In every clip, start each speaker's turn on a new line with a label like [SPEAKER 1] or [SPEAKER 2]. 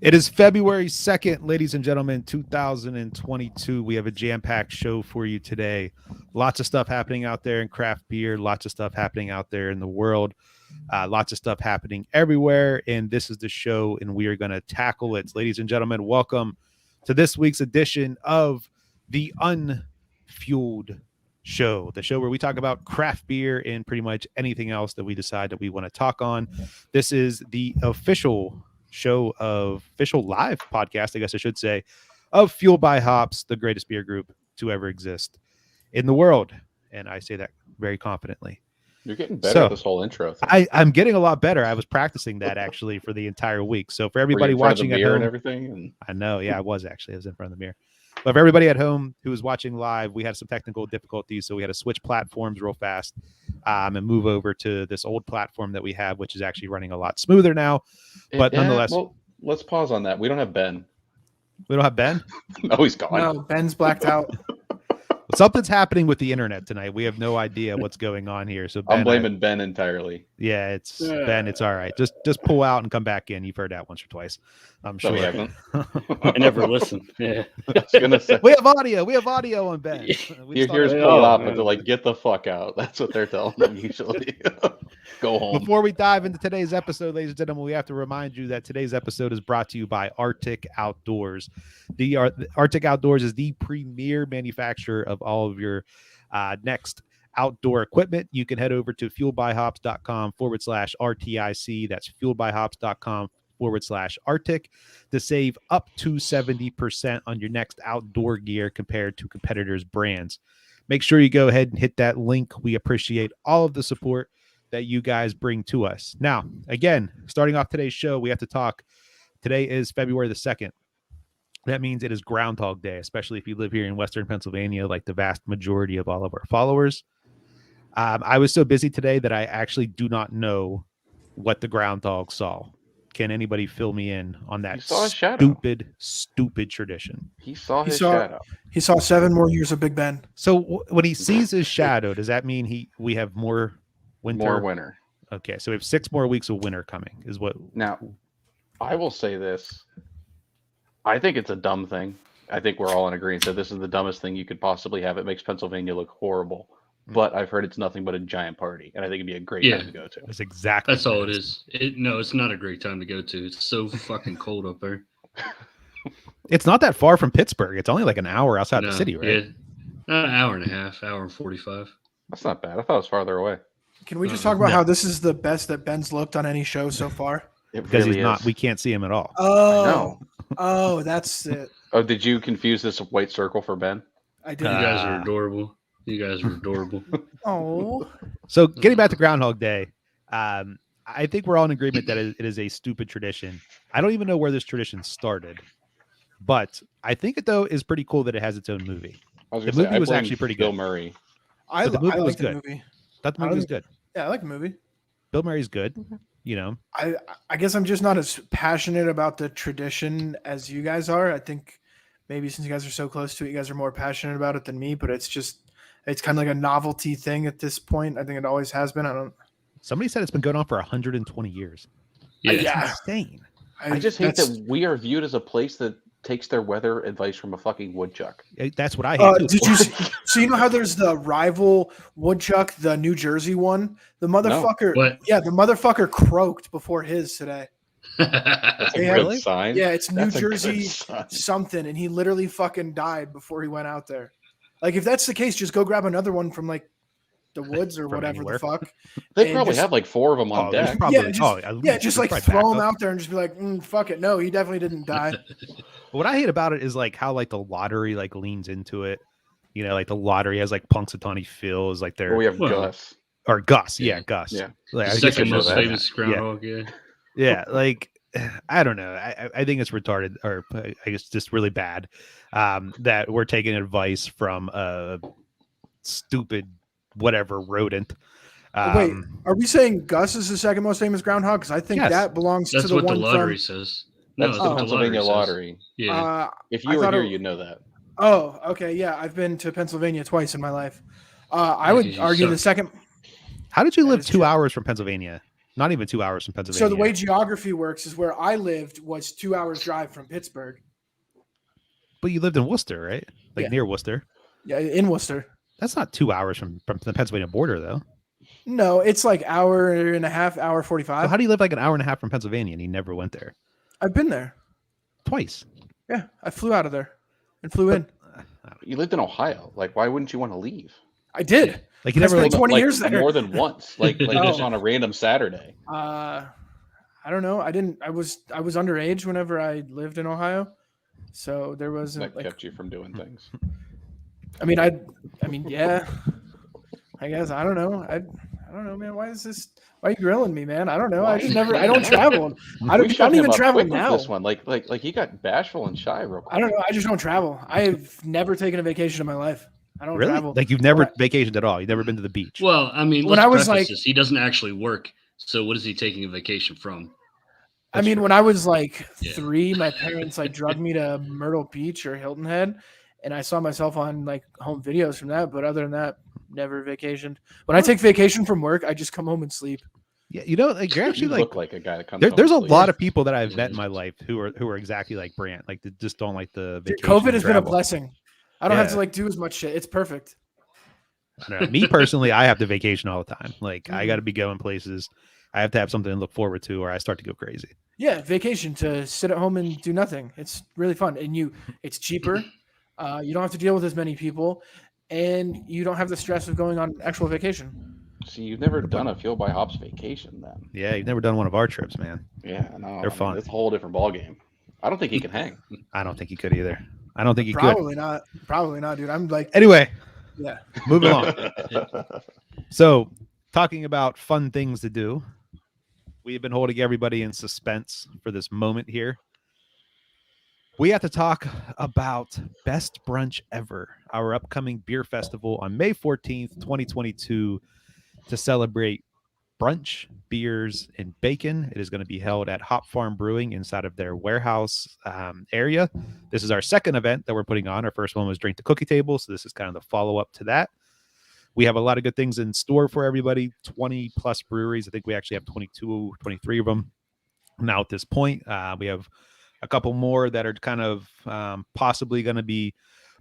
[SPEAKER 1] It is February 2nd, ladies and gentlemen, 2022. We have a jam-packed show for you today. Lots of stuff happening out there in craft beer, lots of stuff happening out there in the world, lots of stuff happening everywhere, and this is the show, and we are going to tackle it. Ladies and gentlemen, welcome to this week's edition of the Unfueled Show, the show where we talk about craft beer and pretty much anything else that we decide that we want to talk on. This is the official live podcast, I guess I should say, of Fueled by Hops, the greatest beer group to ever exist in the world. And I say that very confidently.
[SPEAKER 2] You're getting better at this whole intro
[SPEAKER 1] thing. I'm getting a lot better. I was practicing that actually for the entire week. So for everybody watching at home,
[SPEAKER 2] and everything,
[SPEAKER 1] I know, yeah, I was in front of the mirror. But for everybody at home who was watching live, we had some technical difficulties, so we had to switch platforms real fast and move over to this old platform that we have, which is actually running a lot smoother now. But nonetheless,
[SPEAKER 2] well, let's pause on that. We don't have Ben.
[SPEAKER 1] We don't have Ben?
[SPEAKER 2] No, he's gone.
[SPEAKER 3] No, Ben's blacked out.
[SPEAKER 1] Something's happening with the internet tonight. We have no idea what's going on here. So Ben,
[SPEAKER 2] I'm blaming Ben entirely.
[SPEAKER 1] Yeah, it's Ben. It's all right. Just pull out and come back in. You've heard that once or twice, I'm sure.
[SPEAKER 2] No,
[SPEAKER 4] I never listen. Yeah,
[SPEAKER 2] I was gonna say.
[SPEAKER 1] We have audio on Ben.
[SPEAKER 2] Here's pull out, but they're like, get the fuck out. That's what they're telling them usually. Go home.
[SPEAKER 1] Before we dive into today's episode, ladies and gentlemen, we have to remind you that today's episode is brought to you by Arctic Outdoors. The Arctic Outdoors is the premier manufacturer of all of your next outdoor equipment. You can head over to fueledbyhops.com/RTIC. That's fueledbyhops.com/Arctic to save up to 70% on your next outdoor gear compared to competitors' brands. Make sure you go ahead and hit that link. We appreciate all of the support that you guys bring to us. Now, again, starting off today's show, we have to talk. Today is February the 2nd. That means it is Groundhog Day, especially if you live here in Western Pennsylvania, like the vast majority of all of our followers. I was so busy today that I actually do not know what the groundhog saw. Can anybody fill me in on that stupid tradition?
[SPEAKER 2] He saw his shadow.
[SPEAKER 3] He saw 7 more years of Big Ben.
[SPEAKER 1] So when he sees his shadow, does that mean we have more winter?
[SPEAKER 2] More winter.
[SPEAKER 1] Okay, so we have 6 more weeks of winter coming, is what.
[SPEAKER 2] Now, I will say this. I think it's a dumb thing. I think we're all in agreement that this is the dumbest thing you could possibly have. It makes Pennsylvania look horrible. But I've heard it's nothing but a giant party, and I think it'd be a great time to go to.
[SPEAKER 1] That's
[SPEAKER 4] all it is. No, it's not a great time to go to. It's so fucking cold up there.
[SPEAKER 1] It's not that far from Pittsburgh. It's only like an hour outside the city, right?
[SPEAKER 4] Yeah, an hour and a half, hour and 45.
[SPEAKER 2] That's not bad. I thought it was farther away.
[SPEAKER 3] Can we just talk about how this is the best that Ben's looked on any show so far?
[SPEAKER 1] Because he's not. We can't see him at all.
[SPEAKER 3] Oh, that's it.
[SPEAKER 2] Oh, did you confuse this white circle for Ben?
[SPEAKER 3] I did.
[SPEAKER 4] You guys are adorable.
[SPEAKER 3] Oh.
[SPEAKER 1] So getting back to Groundhog Day, I think we're all in agreement that it is a stupid tradition. I don't even know where this tradition started, but I think it though is pretty cool that it has its own movie. The movie was actually pretty good.
[SPEAKER 2] Bill Murray.
[SPEAKER 1] The movie was good. Thought the movie was good.
[SPEAKER 3] Yeah, I like the movie.
[SPEAKER 1] Bill Murray's good. You know,
[SPEAKER 3] I guess I'm just not as passionate about the tradition as you guys are. I think maybe since you guys are so close to it, you guys are more passionate about it than me. But it's kind of like a novelty thing at this point. I think it always has been.
[SPEAKER 1] Somebody said it's been going on for 120 years.
[SPEAKER 3] Yeah,
[SPEAKER 1] it's insane.
[SPEAKER 2] I just hate that we are viewed as a place that takes their weather advice from a fucking woodchuck.
[SPEAKER 1] That's what I hate.
[SPEAKER 3] Did you so you know how there's the rival woodchuck, the New Jersey one? The motherfucker, the motherfucker croaked before his today.
[SPEAKER 2] That's a good sign.
[SPEAKER 3] Yeah, it's New Jersey something, and he literally fucking died before he went out there. Like, if that's the case, just go grab another one from like the woods or whatever
[SPEAKER 1] anywhere.
[SPEAKER 3] the fuck.
[SPEAKER 2] They probably have like 4 of them on deck.
[SPEAKER 3] Just like throw them out there and just be like, fuck it. No, he definitely didn't die.
[SPEAKER 1] What I hate about it is like how like the lottery like leans into it. You know, like the lottery has like Punxsutawney Phil is like their.
[SPEAKER 2] We have Gus.
[SPEAKER 1] Or Gus, Gus.
[SPEAKER 2] Yeah,
[SPEAKER 1] like,
[SPEAKER 4] second most famous groundhog.
[SPEAKER 1] Yeah, like I don't know. I think it's retarded, or I guess just really bad that we're taking advice from a stupid whatever rodent.
[SPEAKER 3] Wait, are we saying Gus is the second most famous groundhog? Because I think that belongs to the one.
[SPEAKER 4] That's what the lottery says.
[SPEAKER 2] That's the Pennsylvania lottery.
[SPEAKER 4] Yeah.
[SPEAKER 2] If you were here, you'd know that.
[SPEAKER 3] Oh, okay. Yeah, I've been to Pennsylvania twice in my life. I would argue the second.
[SPEAKER 1] How did you live 2 hours from Pennsylvania? Not even 2 hours from Pennsylvania.
[SPEAKER 3] So the way geography works is where I lived was 2 hours drive from Pittsburgh.
[SPEAKER 1] But you lived in Worcester, right? Like
[SPEAKER 3] Yeah.
[SPEAKER 1] near Worcester.
[SPEAKER 3] Yeah, in Worcester.
[SPEAKER 1] That's not 2 hours from the Pennsylvania border, though.
[SPEAKER 3] No, it's like hour and a half, hour
[SPEAKER 1] So
[SPEAKER 3] 45.
[SPEAKER 1] how do you live like an hour and a half from Pennsylvania and you never went there?
[SPEAKER 3] I've been there.
[SPEAKER 1] Twice.
[SPEAKER 3] Yeah, I flew out of there and flew in.
[SPEAKER 2] You lived in Ohio. Like, why wouldn't you want to leave?
[SPEAKER 3] I did.
[SPEAKER 1] Like you
[SPEAKER 3] I
[SPEAKER 1] never
[SPEAKER 3] spent
[SPEAKER 1] like
[SPEAKER 3] 20
[SPEAKER 2] Like,
[SPEAKER 3] years there.
[SPEAKER 2] more than once. Like just
[SPEAKER 3] Oh.
[SPEAKER 2] on a random Saturday.
[SPEAKER 3] I don't know. I was underage whenever I lived in Ohio, so there wasn't
[SPEAKER 2] That
[SPEAKER 3] like.
[SPEAKER 2] kept you from doing things.
[SPEAKER 3] I mean, yeah. I guess I don't know. I don't know, man. Why are you grilling me, man? I don't know. I just never. I don't travel. I
[SPEAKER 2] We
[SPEAKER 3] don't
[SPEAKER 2] shut him
[SPEAKER 3] even
[SPEAKER 2] up
[SPEAKER 3] travel
[SPEAKER 2] quick with
[SPEAKER 3] now.
[SPEAKER 2] This one, like he got bashful and shy real quick.
[SPEAKER 3] I don't know. I just don't travel. I've never taken a vacation in my life. I don't
[SPEAKER 1] really
[SPEAKER 3] travel.
[SPEAKER 1] like you've never
[SPEAKER 3] What?
[SPEAKER 1] vacationed at all. You've never been to the beach.
[SPEAKER 4] Well, I mean,
[SPEAKER 3] When
[SPEAKER 4] let's
[SPEAKER 3] I was,
[SPEAKER 4] preface
[SPEAKER 3] like-
[SPEAKER 4] this. He doesn't actually work. So what is he taking a vacation from?
[SPEAKER 3] I mean, when I was like
[SPEAKER 4] Yeah.
[SPEAKER 3] 3, my parents like drugged me to Myrtle Beach or Hilton Head, and I saw myself on like home videos from that. But other than that, never vacationed. When I take vacation from work, I just come home and sleep.
[SPEAKER 1] Yeah, you know, like you're actually
[SPEAKER 2] You
[SPEAKER 1] like
[SPEAKER 2] look like a guy that comes.
[SPEAKER 1] there's a
[SPEAKER 2] home
[SPEAKER 1] lot
[SPEAKER 2] asleep.
[SPEAKER 1] of people that I've
[SPEAKER 4] Yeah,
[SPEAKER 1] met in
[SPEAKER 4] it's-
[SPEAKER 1] my life who are exactly like Brant, like that just don't like the
[SPEAKER 3] Dude,
[SPEAKER 1] vacation.
[SPEAKER 3] COVID
[SPEAKER 1] and
[SPEAKER 3] has been a
[SPEAKER 1] travel.
[SPEAKER 3] blessing. I don't have
[SPEAKER 1] Yeah.
[SPEAKER 3] to like do as much shit. It's perfect.
[SPEAKER 1] I don't know. Me personally, I have to vacation all the time. Like I
[SPEAKER 3] Mhm.
[SPEAKER 1] got to be going places. I have to have something to look forward to, or I start to go crazy.
[SPEAKER 3] Yeah, vacation to sit at home and do nothing. It's really fun, and it's cheaper. You don't have to deal with as many people, and you don't have the stress of going on actual vacation.
[SPEAKER 2] See, you've never done a Fuel by Hops vacation, then?
[SPEAKER 1] Yeah, you've never done one of our trips, man.
[SPEAKER 2] Yeah, no,
[SPEAKER 1] They're fun.
[SPEAKER 2] It's a whole different ball game. I don't think he can hang.
[SPEAKER 1] I don't think he could either. I don't think he could.
[SPEAKER 3] Probably not. Probably not, dude. I'm like,
[SPEAKER 1] Anyway,
[SPEAKER 3] yeah.
[SPEAKER 1] moving on. So, talking about fun things to do, we have been holding everybody in suspense for this moment here. We have to talk about Best Brunch Ever, our upcoming beer festival on May 14th, 2022, to celebrate brunch, beers, and bacon. It is going to be held at Hop Farm Brewing inside of their warehouse area. This is our second event that we're putting on. Our first one was Drink the Cookie Table, so this is kind of the follow-up to that. We have a lot of good things in store for everybody, 20 plus breweries. I think we actually have 22, 23 of them now at this point. We have a couple more that are kind of possibly going to be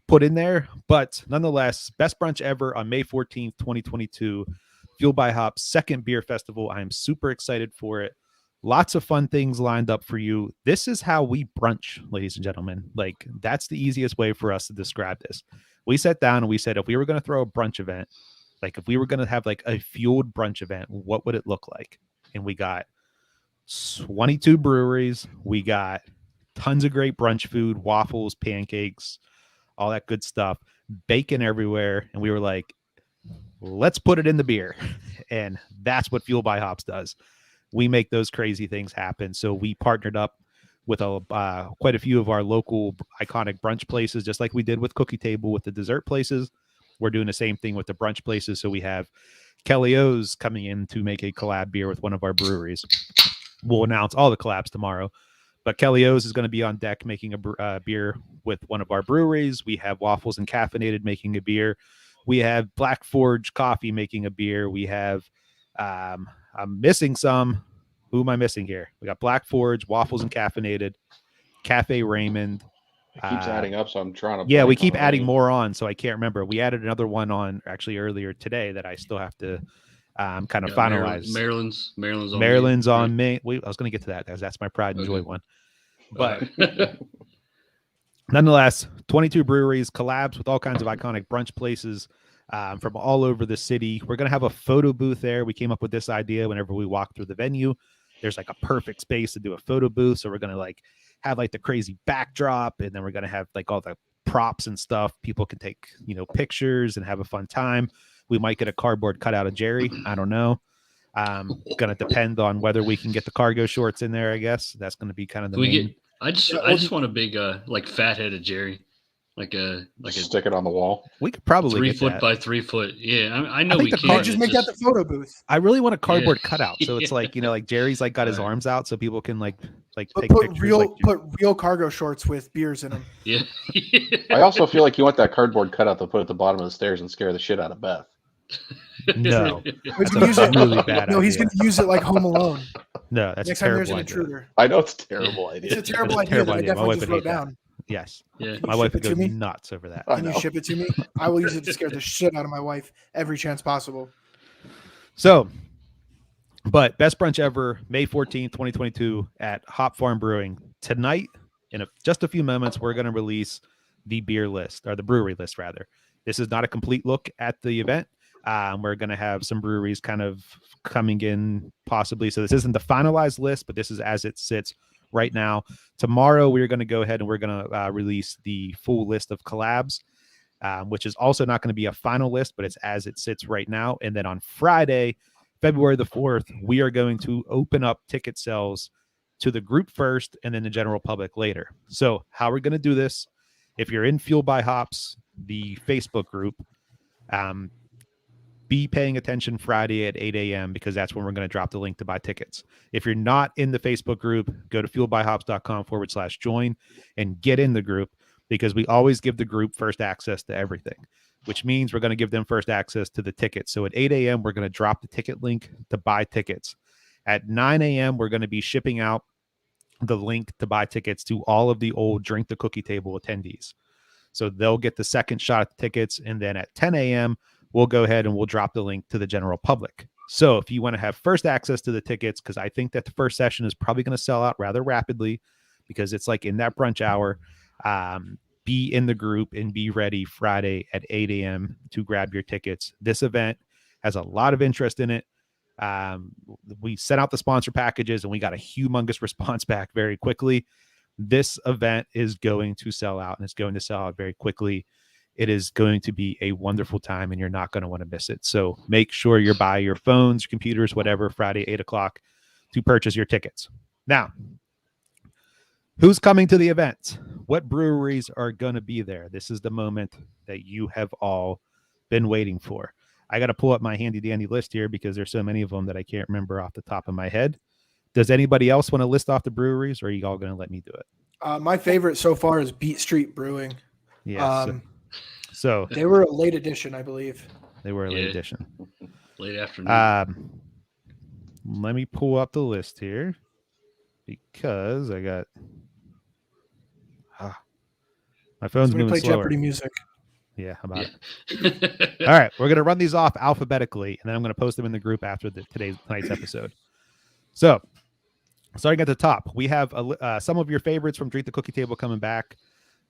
[SPEAKER 1] put in there. But nonetheless, Best Brunch Ever on May 14th, 2022, Fueled by Hops, second beer festival. I'm super excited for it. Lots of fun things lined up for you. This is how we brunch, ladies and gentlemen. Like, that's the easiest way for us to describe this. We sat down and we said, if we were going to throw a brunch event, like if we were going to have like a fueled brunch event, what would it look like? And we got 22 breweries. We got tons of great brunch food, waffles, pancakes, all that good stuff, bacon everywhere. And we were like, let's put it in the beer. And that's what Fuel by Hops does. We make those crazy things happen. So we partnered up with quite a few of our local iconic brunch places, just like we did with Cookie Table with the dessert places. We're doing the same thing with the brunch places. So we have Kelly O's coming in to make a collab beer with one of our breweries. We'll announce all the collabs tomorrow, but Kelly O's is going to be on deck making a beer with one of our breweries. We have Waffles and Caffeinated making a beer. We have Black Forge Coffee making a beer. We have, I'm missing some. Who am I missing here? We got Black Forge, Waffles and Caffeinated, Cafe Raymond.
[SPEAKER 2] It keeps adding up, so I'm trying to.
[SPEAKER 1] Yeah, we
[SPEAKER 2] blank
[SPEAKER 1] keep
[SPEAKER 2] on
[SPEAKER 1] adding
[SPEAKER 2] any.
[SPEAKER 1] more on, so I can't remember. We added another one on actually earlier today that I still have to kind of
[SPEAKER 4] Yeah,
[SPEAKER 1] finalize.
[SPEAKER 4] Maryland's on.
[SPEAKER 1] Maryland's
[SPEAKER 4] me,
[SPEAKER 1] on May. I was going to get to that because that's my pride and joy
[SPEAKER 4] Okay.
[SPEAKER 1] one.
[SPEAKER 4] right?
[SPEAKER 1] But nonetheless, 22 breweries, collabs with all kinds of iconic brunch places from all over the city. We're going to have a photo booth there. We came up with this idea whenever we walked through the venue. There's like a perfect space to do a photo booth. So we're going to like have like the crazy backdrop, and then we're going to have like all the props and stuff. People can take, pictures and have a fun time. We might get a cardboard cutout of Jerry. I don't know. Going to depend on whether we can get the cargo shorts in there, I guess. That's going to be kind of the
[SPEAKER 4] Can we
[SPEAKER 1] main.
[SPEAKER 4] get? I just want a big like fat-headed Jerry, like a
[SPEAKER 2] Stick it on the wall.
[SPEAKER 1] We could probably
[SPEAKER 4] 3
[SPEAKER 1] get
[SPEAKER 4] foot
[SPEAKER 1] that.
[SPEAKER 4] by 3 foot. Yeah, I know
[SPEAKER 1] think
[SPEAKER 4] we
[SPEAKER 1] the
[SPEAKER 4] can.
[SPEAKER 1] car-
[SPEAKER 3] Can't just make that the photo booth.
[SPEAKER 1] I really want a cardboard
[SPEAKER 4] Yeah.
[SPEAKER 1] cutout. So it's like, like Jerry's like got his
[SPEAKER 4] Right.
[SPEAKER 1] arms out so people can like
[SPEAKER 3] But
[SPEAKER 1] take
[SPEAKER 3] put
[SPEAKER 1] pictures.
[SPEAKER 3] real
[SPEAKER 1] like,
[SPEAKER 3] put real cargo shorts with beers in them.
[SPEAKER 4] Yeah.
[SPEAKER 2] I also feel like you want that cardboard cutout to put at the bottom of the stairs and scare the shit out of Beth.
[SPEAKER 1] No,
[SPEAKER 3] He's
[SPEAKER 1] that's
[SPEAKER 3] gonna
[SPEAKER 1] a
[SPEAKER 3] use it.
[SPEAKER 1] really bad
[SPEAKER 3] No, he's
[SPEAKER 1] idea.
[SPEAKER 3] going to use it like Home Alone.
[SPEAKER 1] No, that's
[SPEAKER 3] Next
[SPEAKER 1] a
[SPEAKER 3] time there's
[SPEAKER 1] terrible
[SPEAKER 3] an
[SPEAKER 1] idea.
[SPEAKER 3] intruder.
[SPEAKER 2] I know it's a terrible idea.
[SPEAKER 3] It's a terrible
[SPEAKER 1] That's a
[SPEAKER 3] idea
[SPEAKER 1] terrible
[SPEAKER 3] that I
[SPEAKER 1] idea. My
[SPEAKER 3] definitely
[SPEAKER 1] wife
[SPEAKER 3] just
[SPEAKER 1] would
[SPEAKER 3] wrote
[SPEAKER 1] hate that.
[SPEAKER 3] down.
[SPEAKER 1] Yes,
[SPEAKER 4] Yeah.
[SPEAKER 3] Can
[SPEAKER 1] my
[SPEAKER 3] you
[SPEAKER 1] wife
[SPEAKER 3] ship
[SPEAKER 1] would
[SPEAKER 3] it
[SPEAKER 1] go
[SPEAKER 3] to me?
[SPEAKER 1] nuts over that.
[SPEAKER 2] I
[SPEAKER 3] Can you
[SPEAKER 2] know.
[SPEAKER 3] ship it to me? I will use it to scare the shit out of my wife every chance possible.
[SPEAKER 1] So, but best brunch ever, May 14th, 2022 at Hop Farm Brewing. Tonight, in just a few moments, we're going to release the beer list, or the brewery list, rather. This is not a complete look at the event. We're going to have some breweries kind of coming in possibly. So this isn't the finalized list, but this is as it sits right now. Tomorrow, we're going to go ahead and we're going to release the full list of collabs, which is also not going to be a final list, but it's as it sits right now. And then on Friday, February the 4th, we are going to open up ticket sales to the group first and then the general public later. So how we're going to do this, if you're in Fuel by Hops, the Facebook group, be paying attention Friday at 8 a.m. because that's when we're going to drop the link to buy tickets. If you're not in the Facebook group, go to fuelbyhops.com/join and get in the group, because we always give the group first access to everything, which means we're going to give them first access to the tickets. So at 8 a.m., we're going to drop the ticket link to buy tickets. At 9 a.m., we're going to be shipping out the link to buy tickets to all of the old Drink the Cookie Table attendees. So they'll get the second shot at the tickets. And then at 10 a.m., we'll go ahead and we'll drop the link to the general public. So if you want to have first access to the tickets, because I think that the first session is probably going to sell out rather rapidly because it's like in that brunch hour, be in the group and be ready Friday at 8 a.m. to grab your tickets. This event has a lot of interest in it. We sent out the sponsor packages and we got a humongous response back very quickly. This event is going to sell out, and it's going to sell out very quickly. It is going to be a wonderful time and you're not going to want to miss it. So make sure you're by your phones, computers, whatever, Friday, 8 o'clock to purchase your tickets. Now, who's coming to the event? What breweries are going to be there? This is the moment that you have all been waiting for. I got to pull up my handy dandy list here because there's so many of them that I can't remember off the top of my head. Does anybody else want to list off the breweries, or are you all going to let me do it?
[SPEAKER 3] My favorite so far is Beat Street Brewing.
[SPEAKER 1] Yes. So
[SPEAKER 3] They were a late edition, I believe.
[SPEAKER 1] they were a late edition.
[SPEAKER 4] Late afternoon.
[SPEAKER 1] Let me pull up the list here because I got my phone's
[SPEAKER 3] Somebody
[SPEAKER 1] moving
[SPEAKER 3] play
[SPEAKER 1] slower.
[SPEAKER 3] Jeopardy music.
[SPEAKER 1] Yeah, how about it?
[SPEAKER 4] Yeah.
[SPEAKER 1] All right, we're going to run these off alphabetically, and then I'm going to post them in the group after tonight's episode. So, starting at the top, we have some of your favorites from Drink the Cookie Table coming back.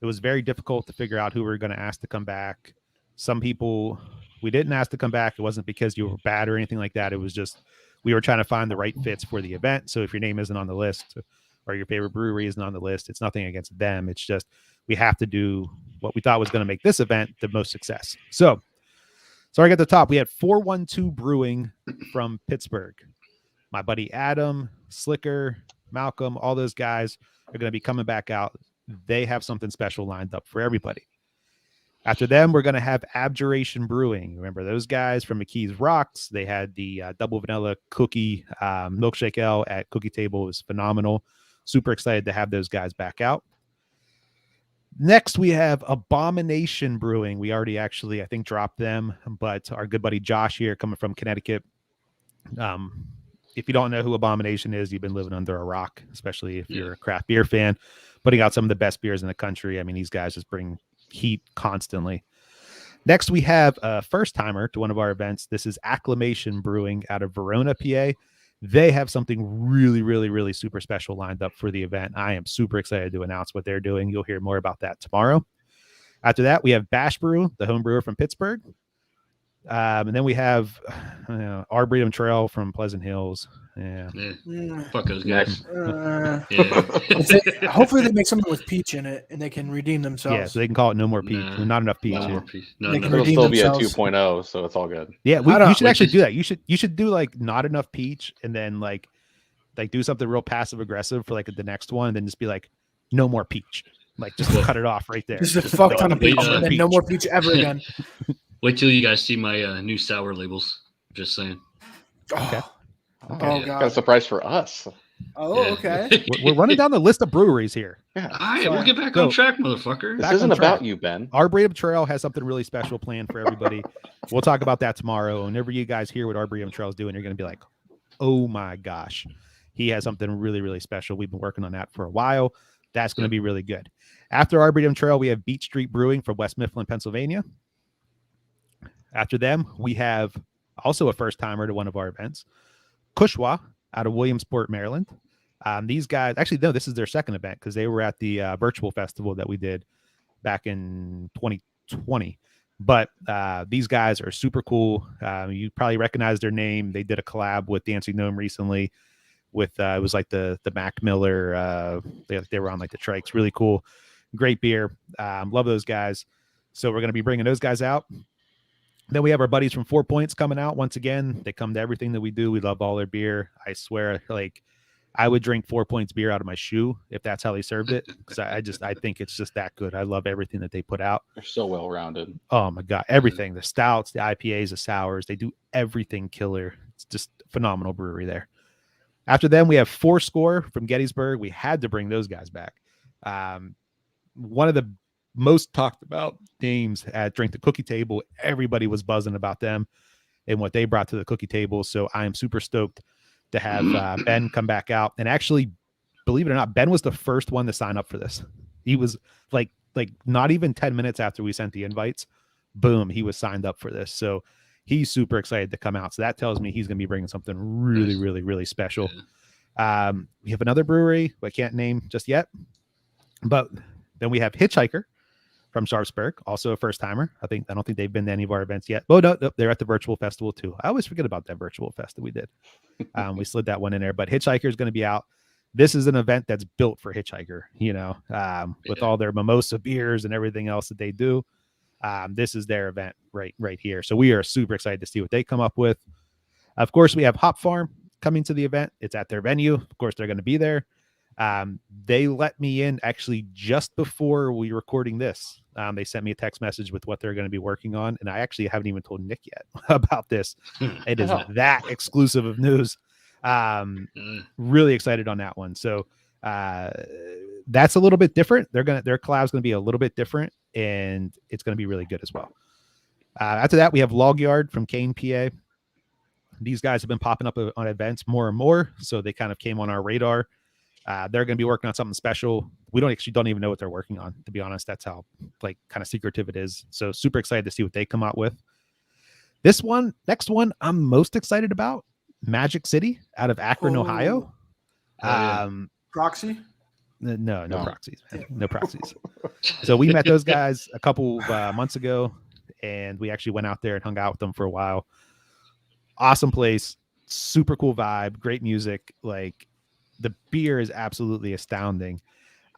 [SPEAKER 1] It was very difficult to figure out who we were going to ask to come back. Some people we didn't ask to come back. It wasn't because you were bad or anything like that. It was just we were trying to find the right fits for the event. So if your name isn't on the list or your favorite brewery isn't on the list, it's nothing against them. It's just we have to do what we thought was going to make this event the most success. So starting at the top, we had 412 Brewing from Pittsburgh. My buddy Adam, Slicker, Malcolm, all those guys are going to be coming back out. They have something special lined up for everybody. After them, we're going to have Abjuration Brewing. Remember those guys from McKee's Rocks? They had the double vanilla cookie milkshake ale at Cookie Table. It was phenomenal. Super excited to have those guys back out. Next, we have Abomination Brewing. We already actually, I think, dropped them, but our good buddy Josh here coming from Connecticut. If you don't know who Abomination is, you've been living under a rock, especially if you're a craft beer fan, putting out some of the best beers in the country. I mean, these guys just bring heat constantly. Next, we have a first timer to one of our events. This is Acclamation Brewing out of Verona, PA. They have something really, really, really super special lined up for the event. I am super excited to announce what they're doing. You'll hear more about that tomorrow. After that, we have Bash Brew, the home brewer from Pittsburgh. And then we have Arboretum Trail from Pleasant Hills. Yeah.
[SPEAKER 4] Fuck those guys.
[SPEAKER 3] Hopefully they make something with peach in it and they can redeem themselves.
[SPEAKER 1] Yeah, so they can call it No More Peach.
[SPEAKER 4] Nah,
[SPEAKER 1] Not enough peach.
[SPEAKER 4] No
[SPEAKER 1] Yeah.
[SPEAKER 4] more peace. No,
[SPEAKER 3] They
[SPEAKER 4] no.
[SPEAKER 3] can
[SPEAKER 2] It'll
[SPEAKER 3] redeem
[SPEAKER 2] still be a
[SPEAKER 3] themselves.
[SPEAKER 2] 2.0, so it's all good.
[SPEAKER 1] Yeah,
[SPEAKER 3] I don't-
[SPEAKER 1] you should actually
[SPEAKER 4] which
[SPEAKER 1] do that. You should do like not enough peach and then like do something real passive aggressive for like the next one and then just be like no more peach. Like just cut it off right there.
[SPEAKER 3] Just a fuck ton of
[SPEAKER 4] Wait,
[SPEAKER 3] peach and then no more peach ever again.
[SPEAKER 4] Wait till you guys see my new sour labels. Just saying.
[SPEAKER 3] Oh,
[SPEAKER 2] Oh,
[SPEAKER 3] Oh,
[SPEAKER 2] got a
[SPEAKER 3] God.
[SPEAKER 2] surprise for us.
[SPEAKER 3] Oh,
[SPEAKER 4] Yeah.
[SPEAKER 3] okay.
[SPEAKER 1] We're running down the list of breweries here.
[SPEAKER 2] Yeah.
[SPEAKER 4] All right, we'll get back
[SPEAKER 1] So-
[SPEAKER 4] on track, motherfucker.
[SPEAKER 2] This
[SPEAKER 1] Back
[SPEAKER 2] isn't
[SPEAKER 1] on track.
[SPEAKER 2] about you, Ben.
[SPEAKER 1] Arboretum Trail has something really special planned for everybody. We'll talk about that tomorrow. Whenever you guys hear what Arboretum Trail is doing, you're going to be like, oh my gosh, he has something really, really special. We've been working on that for a while. That's going to be really good. After Arboretum Trail, we have Beach Street Brewing from West Mifflin, Pennsylvania. After them, we have also a first timer to one of our events, Kushwa out of Williamsport, Maryland. These guys, actually, no, this is their second event because they were at the virtual festival that we did back in 2020. But these guys are super cool. You probably recognize their name. They did a collab with Dancing Gnome recently with, it was like the Mac Miller. They were on like the Trikes. Really cool. Great beer. Love those guys. So we're going to be bringing those guys out. Then we have our buddies from 4 Points coming out. Once again, they come to everything that we do. We love all their beer. I swear, like, I would drink 4 Points beer out of my shoe if that's how they served it. Because I think it's just that good. I love everything that they put out.
[SPEAKER 2] They're so well rounded.
[SPEAKER 1] Oh my God. Everything. The stouts, the IPAs, the sours, they do everything killer. It's just a phenomenal brewery there. After them, we have Fourscore from Gettysburg. We had to bring those guys back. One of the most talked about names at Drink the Cookie Table. Everybody was buzzing about them and what they brought to the cookie table. So I am super stoked to have Ben come back out. And actually, believe it or not, Ben was the first one to sign up for this. He was like not even 10 minutes after we sent the invites, boom, he was signed up for this. So he's super excited to come out. So that tells me he's going to be bringing something really, really, really special. We have another brewery I can't name just yet, but then we have Hitchhiker from Sharpsburg, also a first timer. I don't think they've been to any of our events yet. Oh no, they're at the virtual festival too. I always forget about that virtual fest that we did. We slid that one in there, but Hitchhiker is going to be out. This is an event that's built for Hitchhiker, with all their mimosa beers and everything else that they do. This is their event right here. So we are super excited to see what they come up with. Of course, we have Hop Farm coming to the event. It's at their venue. Of course, they're going to be there. They let me in actually just before we were recording this. They sent me a text message with what they're going to be working on. And I actually haven't even told Nick yet about this. It is that exclusive of news. Really excited on that one. So that's a little bit different. Their collab's going to be a little bit different, and it's going to be really good as well. After that, we have Log Yard from Kane, PA. These guys have been popping up on events more and more, so they kind of came on our radar. They're going to be working on something special. We don't even know what they're working on, to be honest. That's how kind of secretive it is. So super excited to see what they come out with. Next one, I'm most excited about, Magic City out of Akron, Ohio.
[SPEAKER 3] Proxy?
[SPEAKER 1] No proxies, man. No proxies. So we met those guys a couple months ago, and we actually went out there and hung out with them for a while. Awesome place, super cool vibe, great music. Like, the beer is absolutely astounding.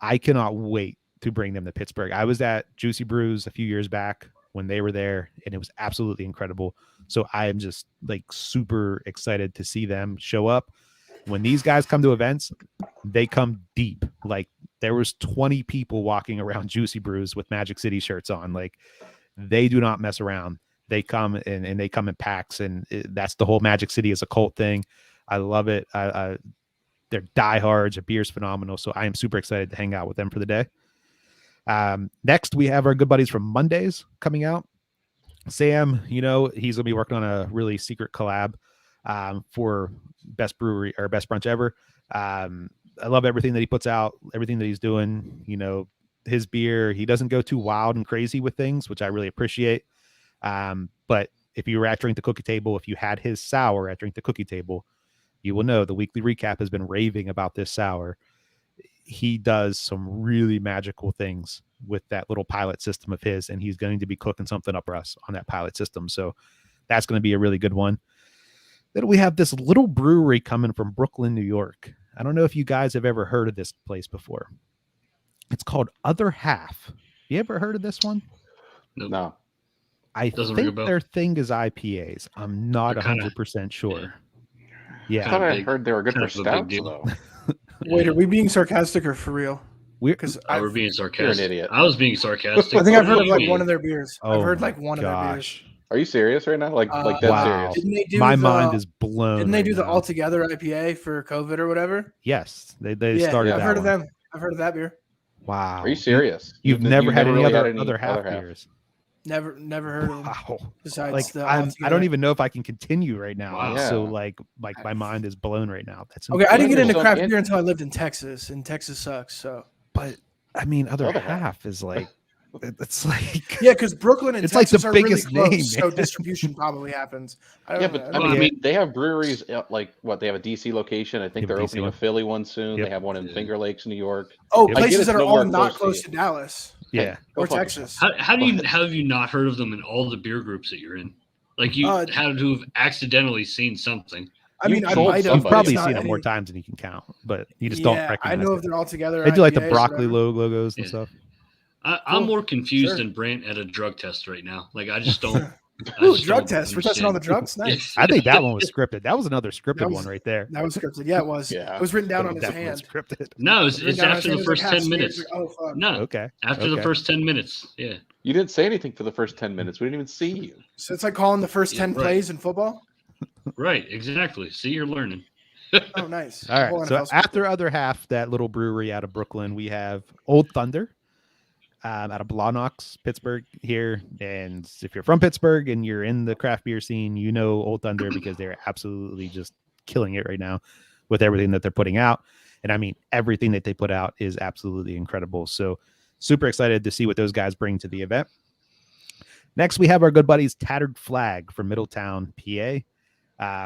[SPEAKER 1] I cannot wait to bring them to Pittsburgh. I was at Juicy Brews a few years back when they were there, and it was absolutely incredible. So I am just super excited to see them show up. When these guys come to events, they come deep. Like, there was 20 people walking around Juicy Brews with Magic City shirts on. Like, they do not mess around. They come and they come in packs, and that's the whole Magic City is a cult thing. I love it. They're diehards. Their beer's phenomenal. So I am super excited to hang out with them for the day. Next, we have our good buddies from Mondays coming out. Sam, he's going to be working on a really secret collab for best brewery or best brunch ever. I love everything that he puts out, everything that he's doing. His beer, he doesn't go too wild and crazy with things, which I really appreciate. But if you were at Drink the Cookie Table, if you had his sour at Drink the Cookie Table, you will know the weekly recap has been raving about this sour. He does some really magical things with that little pilot system of his, and he's going to be cooking something up for us on that pilot system. So that's going to be a really good one. Then we have this little brewery coming from Brooklyn, New York. I don't know if you guys have ever heard of this place before. It's called Other Half. You ever heard of this one?
[SPEAKER 4] Nope.
[SPEAKER 2] No.
[SPEAKER 1] I
[SPEAKER 4] Doesn't ring a
[SPEAKER 1] think
[SPEAKER 4] bell.
[SPEAKER 1] their thing is IPAs. I'm not
[SPEAKER 4] They're kinda-
[SPEAKER 1] 100% sure.
[SPEAKER 2] I
[SPEAKER 1] Yeah.
[SPEAKER 2] thought I
[SPEAKER 4] big-
[SPEAKER 2] heard they were good
[SPEAKER 4] kind
[SPEAKER 2] for
[SPEAKER 4] of a big
[SPEAKER 2] stouts,
[SPEAKER 4] deal.
[SPEAKER 2] though.
[SPEAKER 3] Wait, are we being sarcastic or for real? Because
[SPEAKER 4] Oh, we're being sarcastic.
[SPEAKER 2] idiot.
[SPEAKER 4] I was being sarcastic.
[SPEAKER 3] I think I've heard
[SPEAKER 4] What
[SPEAKER 3] of
[SPEAKER 4] do you
[SPEAKER 3] one
[SPEAKER 4] mean?
[SPEAKER 3] of their beers.
[SPEAKER 1] Oh
[SPEAKER 3] I've heard
[SPEAKER 1] my
[SPEAKER 3] one of their beers.
[SPEAKER 1] gosh.
[SPEAKER 2] Are you serious right now? Like dead
[SPEAKER 3] Wow.
[SPEAKER 2] serious?
[SPEAKER 3] Didn't they do
[SPEAKER 1] My
[SPEAKER 3] the-
[SPEAKER 1] mind is blown.
[SPEAKER 3] Didn't they
[SPEAKER 1] right
[SPEAKER 3] do the
[SPEAKER 1] now.
[SPEAKER 3] Altogether IPA for COVID or whatever?
[SPEAKER 1] Yes, they
[SPEAKER 3] Yeah,
[SPEAKER 1] started
[SPEAKER 3] I've
[SPEAKER 1] that
[SPEAKER 3] heard
[SPEAKER 1] one.
[SPEAKER 3] of them. I've heard of that beer.
[SPEAKER 1] Wow.
[SPEAKER 2] Are you serious?
[SPEAKER 1] You've never had any
[SPEAKER 2] really
[SPEAKER 1] other half beers.
[SPEAKER 3] Never heard of them.
[SPEAKER 1] Wow.
[SPEAKER 3] Besides
[SPEAKER 1] Like
[SPEAKER 3] the
[SPEAKER 1] I
[SPEAKER 3] Altogether.
[SPEAKER 1] don't even know if I can continue right now.
[SPEAKER 4] Wow.
[SPEAKER 1] I'm so
[SPEAKER 2] Yeah.
[SPEAKER 1] like my mind is blown right now. That's
[SPEAKER 3] Okay, I didn't get into
[SPEAKER 2] There's
[SPEAKER 3] craft
[SPEAKER 2] some-
[SPEAKER 3] beer until I lived in Texas, and Texas sucks. So
[SPEAKER 1] but I mean, other
[SPEAKER 2] Other
[SPEAKER 1] half is like it's like
[SPEAKER 3] yeah, because Brooklyn and
[SPEAKER 1] It's like
[SPEAKER 3] Texas
[SPEAKER 1] the
[SPEAKER 3] are
[SPEAKER 1] biggest
[SPEAKER 3] really close,
[SPEAKER 1] name,
[SPEAKER 3] so
[SPEAKER 1] man.
[SPEAKER 3] distribution probably happens. I
[SPEAKER 2] Yeah,
[SPEAKER 3] don't
[SPEAKER 2] but
[SPEAKER 3] know.
[SPEAKER 2] I
[SPEAKER 4] Well,
[SPEAKER 2] mean,
[SPEAKER 4] I mean-
[SPEAKER 2] they have breweries like what? They have a DC location. I think
[SPEAKER 1] They have
[SPEAKER 2] they're
[SPEAKER 1] a DC
[SPEAKER 2] opening
[SPEAKER 1] one.
[SPEAKER 2] a Philly one soon.
[SPEAKER 1] Yep.
[SPEAKER 2] They have one in
[SPEAKER 4] Yeah.
[SPEAKER 2] Finger Lakes, New York.
[SPEAKER 3] Oh,
[SPEAKER 1] I
[SPEAKER 2] get
[SPEAKER 3] places
[SPEAKER 2] it's
[SPEAKER 3] that are
[SPEAKER 2] nowhere
[SPEAKER 3] all not
[SPEAKER 2] close to
[SPEAKER 3] close
[SPEAKER 2] you.
[SPEAKER 3] to Dallas
[SPEAKER 1] yeah.
[SPEAKER 2] Go
[SPEAKER 3] or
[SPEAKER 2] fuck
[SPEAKER 3] Texas.
[SPEAKER 4] How do you have you not heard of them in all the beer groups that you're in? Like you
[SPEAKER 3] Uh,
[SPEAKER 4] had to have accidentally seen something.
[SPEAKER 3] I
[SPEAKER 2] You
[SPEAKER 3] mean, I
[SPEAKER 2] told
[SPEAKER 3] might have.
[SPEAKER 1] You've
[SPEAKER 2] somebody.
[SPEAKER 1] probably
[SPEAKER 3] it's not
[SPEAKER 1] seen it more
[SPEAKER 3] any-
[SPEAKER 1] times than you can count, but you just don't
[SPEAKER 3] Yeah,
[SPEAKER 1] recognize
[SPEAKER 3] I know
[SPEAKER 1] it.
[SPEAKER 3] if they're all together.
[SPEAKER 1] They do like the
[SPEAKER 3] IPAs or
[SPEAKER 1] broccoli
[SPEAKER 3] whatever.
[SPEAKER 1] logos and
[SPEAKER 4] Yeah.
[SPEAKER 1] stuff.
[SPEAKER 4] I'm
[SPEAKER 3] Cool.
[SPEAKER 4] more confused
[SPEAKER 3] Sure.
[SPEAKER 4] than Brant at a drug test right now. Like I just don't. I
[SPEAKER 3] Ooh,
[SPEAKER 4] just
[SPEAKER 3] drug
[SPEAKER 4] don't
[SPEAKER 3] test. We're testing all the
[SPEAKER 4] understand.
[SPEAKER 3] drugs. Nice.
[SPEAKER 1] I think that one was scripted. That was another scripted
[SPEAKER 3] That was-
[SPEAKER 1] one right there.
[SPEAKER 3] That was scripted. Yeah, it was.
[SPEAKER 2] Yeah.
[SPEAKER 3] It was written down
[SPEAKER 1] That
[SPEAKER 3] on
[SPEAKER 1] was
[SPEAKER 3] his
[SPEAKER 1] definitely
[SPEAKER 3] hand.
[SPEAKER 1] scripted.
[SPEAKER 4] No,
[SPEAKER 3] It
[SPEAKER 4] it's,
[SPEAKER 3] was written
[SPEAKER 4] it's
[SPEAKER 3] down on
[SPEAKER 4] after
[SPEAKER 3] his
[SPEAKER 4] the
[SPEAKER 3] hand. It was
[SPEAKER 4] first
[SPEAKER 3] like,
[SPEAKER 4] 10
[SPEAKER 3] "Pass me."
[SPEAKER 4] minutes.
[SPEAKER 3] It's like, oh fuck.
[SPEAKER 4] No,
[SPEAKER 1] Okay.
[SPEAKER 4] after the
[SPEAKER 1] Okay.
[SPEAKER 4] first 10 minutes. Yeah.
[SPEAKER 2] You didn't say anything for the first 10 minutes. We didn't even see you.
[SPEAKER 3] So it's like calling the first
[SPEAKER 4] Yeah,
[SPEAKER 3] 10
[SPEAKER 4] right.
[SPEAKER 3] plays in football.
[SPEAKER 4] Right. Exactly. See, you're learning.
[SPEAKER 3] Oh, nice.
[SPEAKER 1] All
[SPEAKER 3] Whole
[SPEAKER 1] right. So
[SPEAKER 3] NFL
[SPEAKER 1] after
[SPEAKER 3] school.
[SPEAKER 1] other half, that little brewery out of Brooklyn, we have Old Thunder out of Blawnox, Pittsburgh here. And if you're from Pittsburgh and you're in the craft beer scene, you know Old Thunder because they're absolutely just killing it right now with everything that they're putting out. And I mean, everything that they put out is absolutely incredible. So super excited to see what those guys bring to the event. Next, we have our good buddies Tattered Flag from Middletown, PA.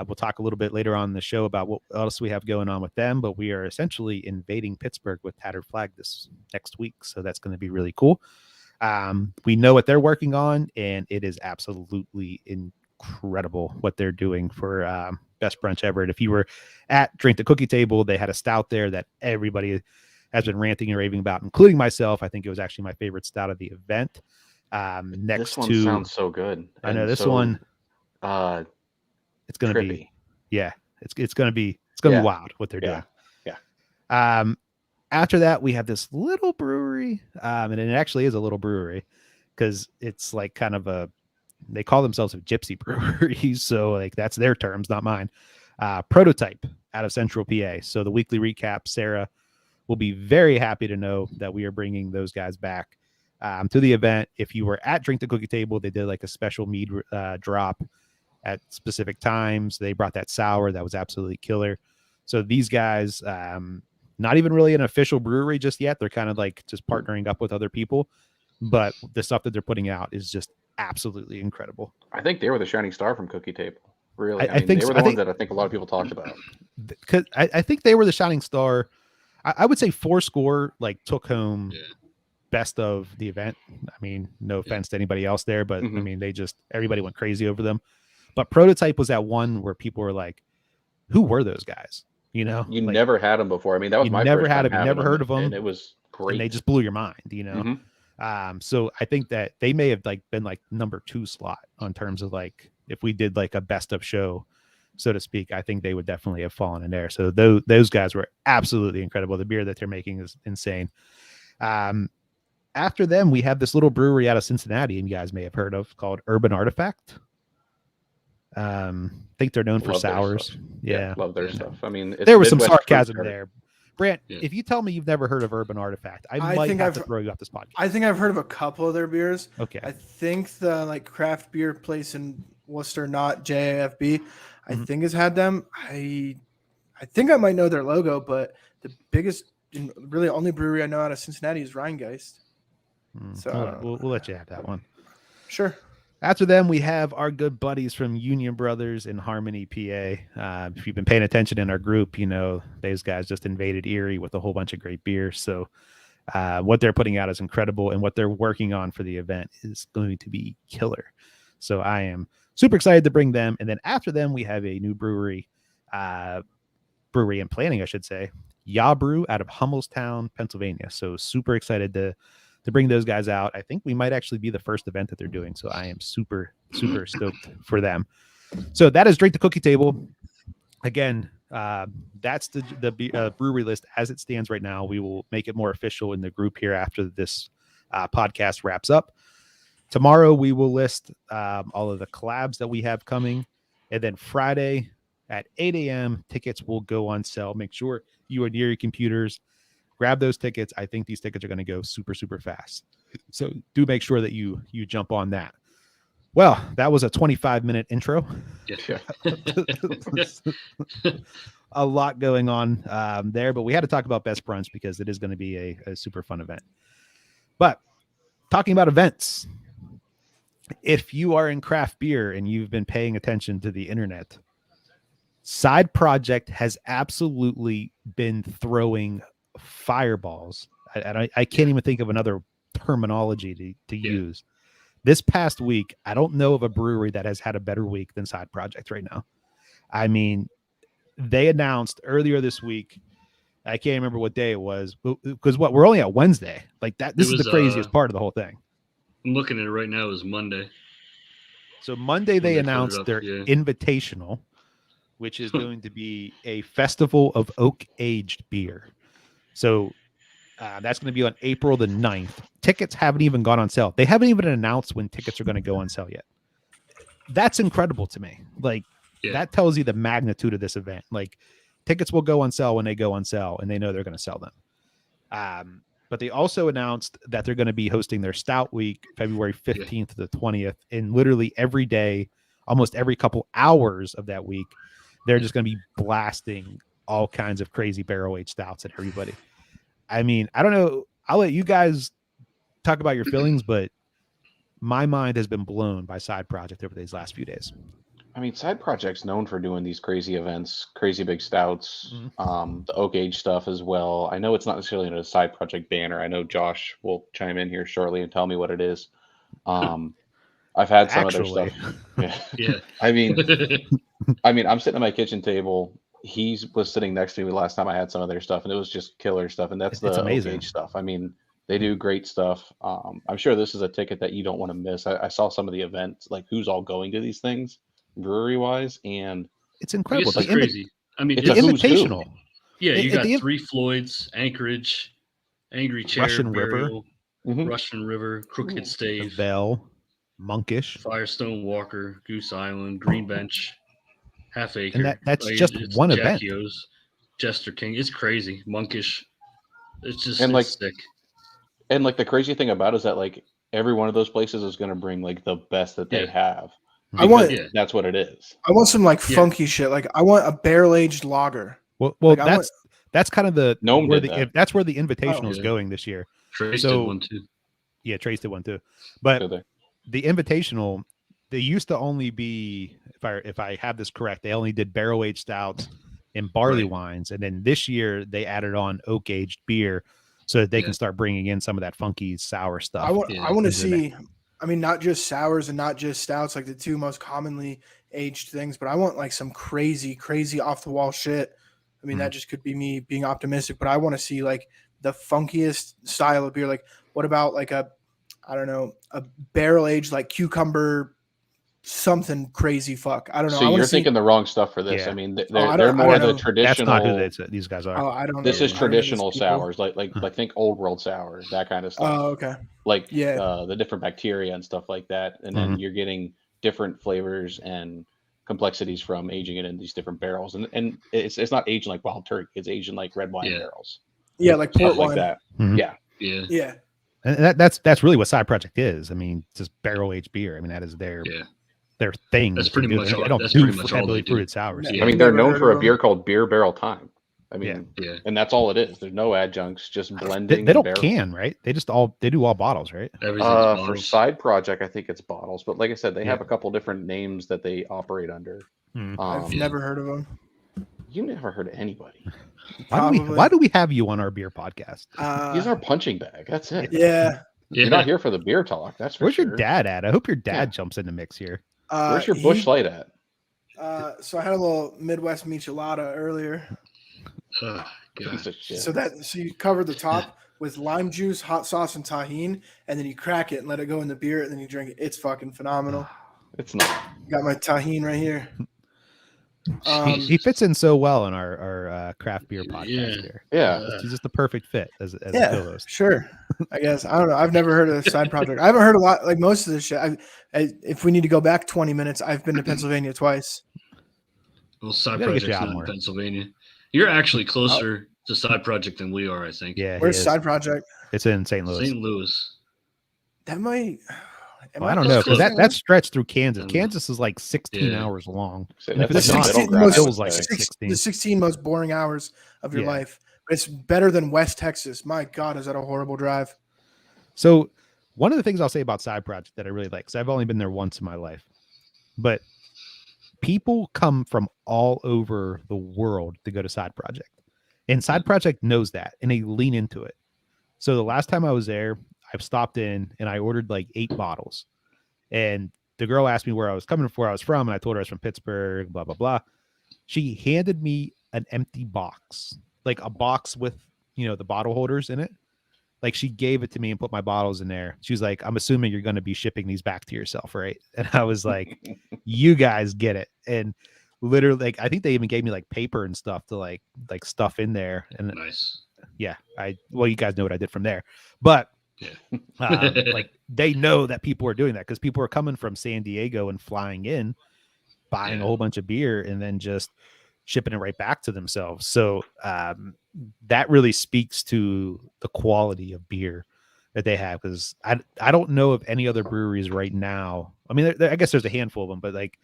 [SPEAKER 1] We'll talk a little bit later on in the show about what else we have going on with them, but we are essentially invading Pittsburgh with Tattered Flag this next week. So that's going to be really cool. We know what they're working on, and it is absolutely incredible what they're doing for Best Brunch Ever. And if you were at Drink the Cookie Table, they had a stout there that everybody has been ranting and raving about, including myself. I think it was actually my favorite stout of the event. Next
[SPEAKER 2] This one
[SPEAKER 1] to,
[SPEAKER 2] sounds so good.
[SPEAKER 1] I know
[SPEAKER 2] and
[SPEAKER 1] this
[SPEAKER 2] so,
[SPEAKER 1] one,
[SPEAKER 2] Uh,
[SPEAKER 1] it's going to
[SPEAKER 2] trippy.
[SPEAKER 1] be, yeah, it's going to be wild what they're
[SPEAKER 2] Yeah.
[SPEAKER 1] doing. After that, we have this little brewery, and it actually is a little brewery because it's like kind of they call themselves a gypsy brewery. So like that's their terms, not mine. Prototype out of Central PA. So the weekly recap, Sarah will be very happy to know that we are bringing those guys back to the event. If you were at Drink the Cookie Table, they did like a special mead drop at specific times. They brought that sour that was absolutely killer. So these guys, not even really an official brewery just yet. They're kind of like just partnering up with other people, but the stuff that they're putting out is just absolutely incredible.
[SPEAKER 2] I think they were the shining star from Cookie Table. Really,
[SPEAKER 1] I think
[SPEAKER 2] they
[SPEAKER 1] so.
[SPEAKER 2] were
[SPEAKER 1] I
[SPEAKER 2] the ones
[SPEAKER 1] think-
[SPEAKER 2] that I think a lot of people talked about.
[SPEAKER 1] Because I think they were the shining star. I would say Fourscore like took home
[SPEAKER 4] Yeah.
[SPEAKER 1] best of the event. I mean, no offense to anybody else there, but I
[SPEAKER 2] Mhm.
[SPEAKER 1] mean, everybody went crazy over them. But Prototype was that one where people were like, who were those guys? You know,
[SPEAKER 2] You
[SPEAKER 1] like,
[SPEAKER 2] never had them before. I mean, that was
[SPEAKER 1] you
[SPEAKER 2] my
[SPEAKER 1] never
[SPEAKER 2] first
[SPEAKER 1] had
[SPEAKER 2] time
[SPEAKER 1] them, you never
[SPEAKER 2] having
[SPEAKER 1] heard of them,
[SPEAKER 2] and it was great.
[SPEAKER 1] and they just blew your mind, you know?
[SPEAKER 2] Mhm.
[SPEAKER 1] So I think that they may have like been like number 2 slot on terms of like, if we did like a best of show, so to speak, I think they would definitely have fallen in there. So those guys were absolutely incredible. The beer that they're making is insane. After them, we have this little brewery out of Cincinnati, and you guys may have heard of, called Urban Artifact. I think they're known for
[SPEAKER 2] Love their
[SPEAKER 1] sours.
[SPEAKER 2] stuff.
[SPEAKER 1] Yeah.
[SPEAKER 2] Love their
[SPEAKER 4] Yeah.
[SPEAKER 2] stuff. I mean, it's
[SPEAKER 1] There was some
[SPEAKER 2] Midwest fruit
[SPEAKER 1] sarcasm
[SPEAKER 2] tart.
[SPEAKER 1] there. Brant,
[SPEAKER 4] Yeah.
[SPEAKER 1] if you tell me you've never heard of Urban Artifact, I
[SPEAKER 3] I
[SPEAKER 1] might
[SPEAKER 3] think
[SPEAKER 1] have to
[SPEAKER 3] I've-
[SPEAKER 1] throw you off this podcast.
[SPEAKER 3] I think I've heard of a couple of their beers.
[SPEAKER 1] Okay.
[SPEAKER 3] I think the like craft beer place in Worcester, not JAFB, I
[SPEAKER 1] Mhm.
[SPEAKER 3] think has had them. I think I might know their logo, but the biggest and really only brewery I know out of Cincinnati is Rheingeist. So,
[SPEAKER 1] Hold on, we'll let you have that one.
[SPEAKER 3] Sure.
[SPEAKER 1] After them, we have our good buddies from Union Brothers in Harmony, PA. If you've been paying attention in our group, you know those guys just invaded Erie with a whole bunch of great beer. So what they're putting out is incredible, and what they're working on for the event is going to be killer. So I am super excited to bring them. And then after them, we have a new brewery in planning, I should say, Ya Brew out of Hummelstown, Pennsylvania. So super excited to bring those guys out. I think we might actually be the first event that they're doing. So I am super stoked for them. So that is Drink the Cookie Table. Again, that's the brewery list as it stands right now. We will make it more official in the group here after this podcast wraps up. tomorrow we will list all of the collabs that we have coming, and then Friday at 8 a.m. tickets will go on sale. Make sure you are near your computers. Grab those tickets. I think these tickets are going to go super, super fast. So do make sure that you jump on that. Well, that was a 25-minute intro.
[SPEAKER 4] Yeah.
[SPEAKER 1] A lot going on there, but we had to talk about Best Brunch because it is going to be a super fun event. But talking about events, if you are in craft beer and you've been paying attention to the internet, Side Project has absolutely been throwing fireballs. I can't even think of another terminology to use. This past week, I don't know of a brewery that has had a better week than Side Project right now. I mean, they announced earlier this week, I can't remember what day it was, because we're only at Wednesday. Like that, this is the craziest part of the whole thing.
[SPEAKER 4] I'm looking at it right now. It was Monday.
[SPEAKER 1] So Monday they
[SPEAKER 4] When they put it
[SPEAKER 1] announced
[SPEAKER 4] up,
[SPEAKER 1] their
[SPEAKER 4] yeah.
[SPEAKER 1] Invitational, which is going to be a festival of oak-aged beer. So that's going to be on April the 9th. Tickets haven't even gone on sale. They haven't even announced when tickets are going to go on sale yet. That's incredible to me. Like, that tells you the magnitude of this event. Like, tickets will go on sale when they go on sale, and they know they're going to sell them. But they also announced that they're going to be hosting their Stout Week, February 15th to the 20th, and literally every day, almost every couple hours of that week, they're just going to be blasting all kinds of crazy barrel-aged stouts at everybody. I mean, I don't know. I'll let you guys talk about your feelings, but my mind has been blown by Side Project over these last few days.
[SPEAKER 2] I mean, Side Project's known for doing these crazy events, crazy big stouts, the oak age stuff as well. I know it's not necessarily in a Side Project banner. I know Josh will chime in here shortly and tell me what it is. I've had some of their stuff.
[SPEAKER 4] Yeah.
[SPEAKER 2] I mean, I'm sitting at my kitchen table. He was sitting next to me last time I had some of their stuff, and it was just killer stuff. And that's the oak age stuff. I mean, they do great stuff. I'm sure this is a ticket that you don't want to miss. I saw some of the events, like who's all going to these things, brewery wise, and
[SPEAKER 1] it's incredible.
[SPEAKER 4] It's crazy. I mean,
[SPEAKER 2] it's
[SPEAKER 1] the
[SPEAKER 2] a who's
[SPEAKER 1] Invitational.
[SPEAKER 2] who.
[SPEAKER 4] Yeah, you got Three Floyds, Anchorage, Angry Chair,
[SPEAKER 1] Russian
[SPEAKER 4] Burial,
[SPEAKER 2] River.
[SPEAKER 4] Russian River, Crooked Stave,
[SPEAKER 1] Bell, Monkish,
[SPEAKER 4] Firestone Walker, Goose Island, Green Bench, Half Acre.
[SPEAKER 1] and that's just one event.
[SPEAKER 4] O's, Jester King. It's crazy. Monkish. It's just
[SPEAKER 2] And, like,
[SPEAKER 4] sick.
[SPEAKER 2] And like the crazy thing about it is that like every one of those places is going to bring like the best that they have.
[SPEAKER 3] I want
[SPEAKER 2] that's what it is.
[SPEAKER 3] I want some like funky shit. Like I want a barrel aged lager.
[SPEAKER 1] Well,
[SPEAKER 3] Like,
[SPEAKER 1] that's kind of the
[SPEAKER 2] Gnome
[SPEAKER 1] where
[SPEAKER 2] did
[SPEAKER 1] the
[SPEAKER 2] that.
[SPEAKER 1] that's where the Invitational
[SPEAKER 3] Oh,
[SPEAKER 1] is
[SPEAKER 4] yeah.
[SPEAKER 1] going this year.
[SPEAKER 4] Trace
[SPEAKER 1] so-
[SPEAKER 4] did one too.
[SPEAKER 1] Yeah, Trace did one too. But
[SPEAKER 2] So they-
[SPEAKER 1] the Invitational, they used to only be, if I have this correct, they only did barrel aged stouts and barley
[SPEAKER 4] Right.
[SPEAKER 1] wines, and then this year they added on oak aged beer so that they can
[SPEAKER 4] Yeah.
[SPEAKER 1] start bringing in some of that funky sour stuff.
[SPEAKER 3] I want to
[SPEAKER 1] into the
[SPEAKER 3] see. I mean, not just sours and not just stouts, like the two most commonly aged things, but I want like some crazy off the wall shit. I mean, that just could be me being optimistic, but I want to see like the funkiest style of beer. Like, what about like a barrel aged like cucumber something crazy fuck? I don't know.
[SPEAKER 2] So you're thinking the wrong stuff for this.
[SPEAKER 1] Yeah.
[SPEAKER 2] I mean,
[SPEAKER 3] I
[SPEAKER 2] they're
[SPEAKER 3] don't
[SPEAKER 2] more the
[SPEAKER 3] know.
[SPEAKER 1] That's
[SPEAKER 2] traditional.
[SPEAKER 1] not who these guys are.
[SPEAKER 3] Oh, I don't.
[SPEAKER 2] This
[SPEAKER 3] know.
[SPEAKER 2] is
[SPEAKER 3] I don't know these
[SPEAKER 2] traditional
[SPEAKER 3] people.
[SPEAKER 2] sours, like think old world sour, that kind of stuff.
[SPEAKER 3] Oh, okay.
[SPEAKER 2] Like
[SPEAKER 3] Yeah.
[SPEAKER 2] the different bacteria and stuff like that, and then you're getting different flavors and complexities from aging it in these different barrels, and it's not aging like wild turkey, it's aging like red wine
[SPEAKER 4] Yeah.
[SPEAKER 2] barrels,
[SPEAKER 3] Yeah, like
[SPEAKER 2] stuff
[SPEAKER 3] port
[SPEAKER 2] like
[SPEAKER 3] wine.
[SPEAKER 2] that.
[SPEAKER 1] Mhm.
[SPEAKER 4] Yeah.
[SPEAKER 3] Yeah.
[SPEAKER 1] And that's really what Side Project is. I mean, just barrel aged beer. I mean, that is their thing.
[SPEAKER 4] That's
[SPEAKER 1] that
[SPEAKER 4] pretty
[SPEAKER 1] they do.
[SPEAKER 4] much
[SPEAKER 1] They
[SPEAKER 4] all-
[SPEAKER 1] don't
[SPEAKER 4] that's
[SPEAKER 1] do
[SPEAKER 4] pretty much all
[SPEAKER 1] heavily
[SPEAKER 4] they do.
[SPEAKER 1] fruited sours.
[SPEAKER 3] Yeah.
[SPEAKER 2] I mean, they're
[SPEAKER 3] Never
[SPEAKER 2] known
[SPEAKER 3] heard
[SPEAKER 2] for
[SPEAKER 3] of
[SPEAKER 2] a beer
[SPEAKER 3] them.
[SPEAKER 2] called Beer Barrel Time. I mean,
[SPEAKER 4] Yeah.
[SPEAKER 2] and that's all it is. There's no adjuncts, just
[SPEAKER 1] They,
[SPEAKER 2] blending.
[SPEAKER 1] they don't
[SPEAKER 2] barrel.
[SPEAKER 1] can, right? They do all bottles, right?
[SPEAKER 4] Everything's
[SPEAKER 2] For
[SPEAKER 4] bottles.
[SPEAKER 2] Side Project, I think it's bottles, but like I said, they have
[SPEAKER 1] Yeah.
[SPEAKER 2] a couple different names that they operate under.
[SPEAKER 3] I've never heard of them.
[SPEAKER 2] You never heard of anybody.
[SPEAKER 1] Why do we have you on our beer podcast?
[SPEAKER 2] Use our punching bag. That's it.
[SPEAKER 3] Yeah.
[SPEAKER 2] You're not here for the beer talk. That's for
[SPEAKER 1] Where's
[SPEAKER 2] sure.
[SPEAKER 1] your dad at? I hope your dad
[SPEAKER 2] Yeah.
[SPEAKER 1] jumps in the mix here.
[SPEAKER 2] Where's your Bush Light at?
[SPEAKER 3] So I had a little Midwest michelada earlier.
[SPEAKER 4] Oh, God.
[SPEAKER 2] Piece of shit.
[SPEAKER 3] So you cover the top with lime juice, hot sauce, and tahini, and then you crack it and let it go in the beer, and then you drink it. It's fucking phenomenal.
[SPEAKER 2] It's not.
[SPEAKER 3] Got my tahini right here.
[SPEAKER 1] He fits in so well in our craft beer podcast
[SPEAKER 4] Yeah.
[SPEAKER 1] here.
[SPEAKER 2] Yeah.
[SPEAKER 1] He's just the perfect fit as a
[SPEAKER 3] Yeah,
[SPEAKER 1] co-host.
[SPEAKER 3] sure. I guess I don't know. I've never heard of Side Project. I haven't heard a lot. Like most of this shit. If we need to go back 20 minutes, I've been to Pennsylvania twice.
[SPEAKER 4] Well, Side
[SPEAKER 1] We gotta get you
[SPEAKER 4] Project's
[SPEAKER 1] out
[SPEAKER 4] not
[SPEAKER 1] more.
[SPEAKER 4] in Pennsylvania. You're actually closer to Side Project than we are, I think.
[SPEAKER 1] Yeah,
[SPEAKER 3] Where's
[SPEAKER 1] it is.
[SPEAKER 3] Side Project?
[SPEAKER 1] It's in St. Louis.
[SPEAKER 4] St. Louis.
[SPEAKER 3] That might.
[SPEAKER 1] Well, I don't know because
[SPEAKER 4] close.
[SPEAKER 1] that's stretched through Kansas.
[SPEAKER 4] I don't know.
[SPEAKER 1] Kansas is like 16
[SPEAKER 4] Yeah.
[SPEAKER 1] hours long.
[SPEAKER 2] So
[SPEAKER 1] And if
[SPEAKER 2] that's
[SPEAKER 1] it's
[SPEAKER 2] like
[SPEAKER 1] not,
[SPEAKER 2] the
[SPEAKER 3] the
[SPEAKER 2] middle ground, I
[SPEAKER 1] feels
[SPEAKER 2] would
[SPEAKER 1] like
[SPEAKER 2] say.
[SPEAKER 1] it's 16.
[SPEAKER 3] the 16 most boring hours of your
[SPEAKER 1] Yeah.
[SPEAKER 3] life. But it's better than West Texas. My God, is that a horrible drive?
[SPEAKER 1] So one of the things I'll say about Side Project that I really like, because I've only been there once in my life, but people come from all over the world to go to Side Project. And Side Project knows that and they lean into it. So the last time I was there, I've stopped in and I ordered like 8 bottles. And the girl asked me where I was from, and I told her I was from Pittsburgh, blah, blah, blah. She handed me an empty box, like a box with, the bottle holders in it. Like she gave it to me and put my bottles in there. She was like, I'm assuming you're going to be shipping these back to yourself, right? And I was like, you guys get it. And literally, like, I think they even gave me like paper and stuff to like stuff in there. And
[SPEAKER 4] Nice.
[SPEAKER 1] yeah, you guys know what I did from there. But
[SPEAKER 4] Yeah.
[SPEAKER 1] like they know that people are doing that because people are coming from San Diego and flying in, buying a whole bunch of beer and then just shipping it right back to themselves. So that really speaks to the quality of beer that they have, because I don't know of any other breweries right now. I mean, I guess there's a handful of them, but like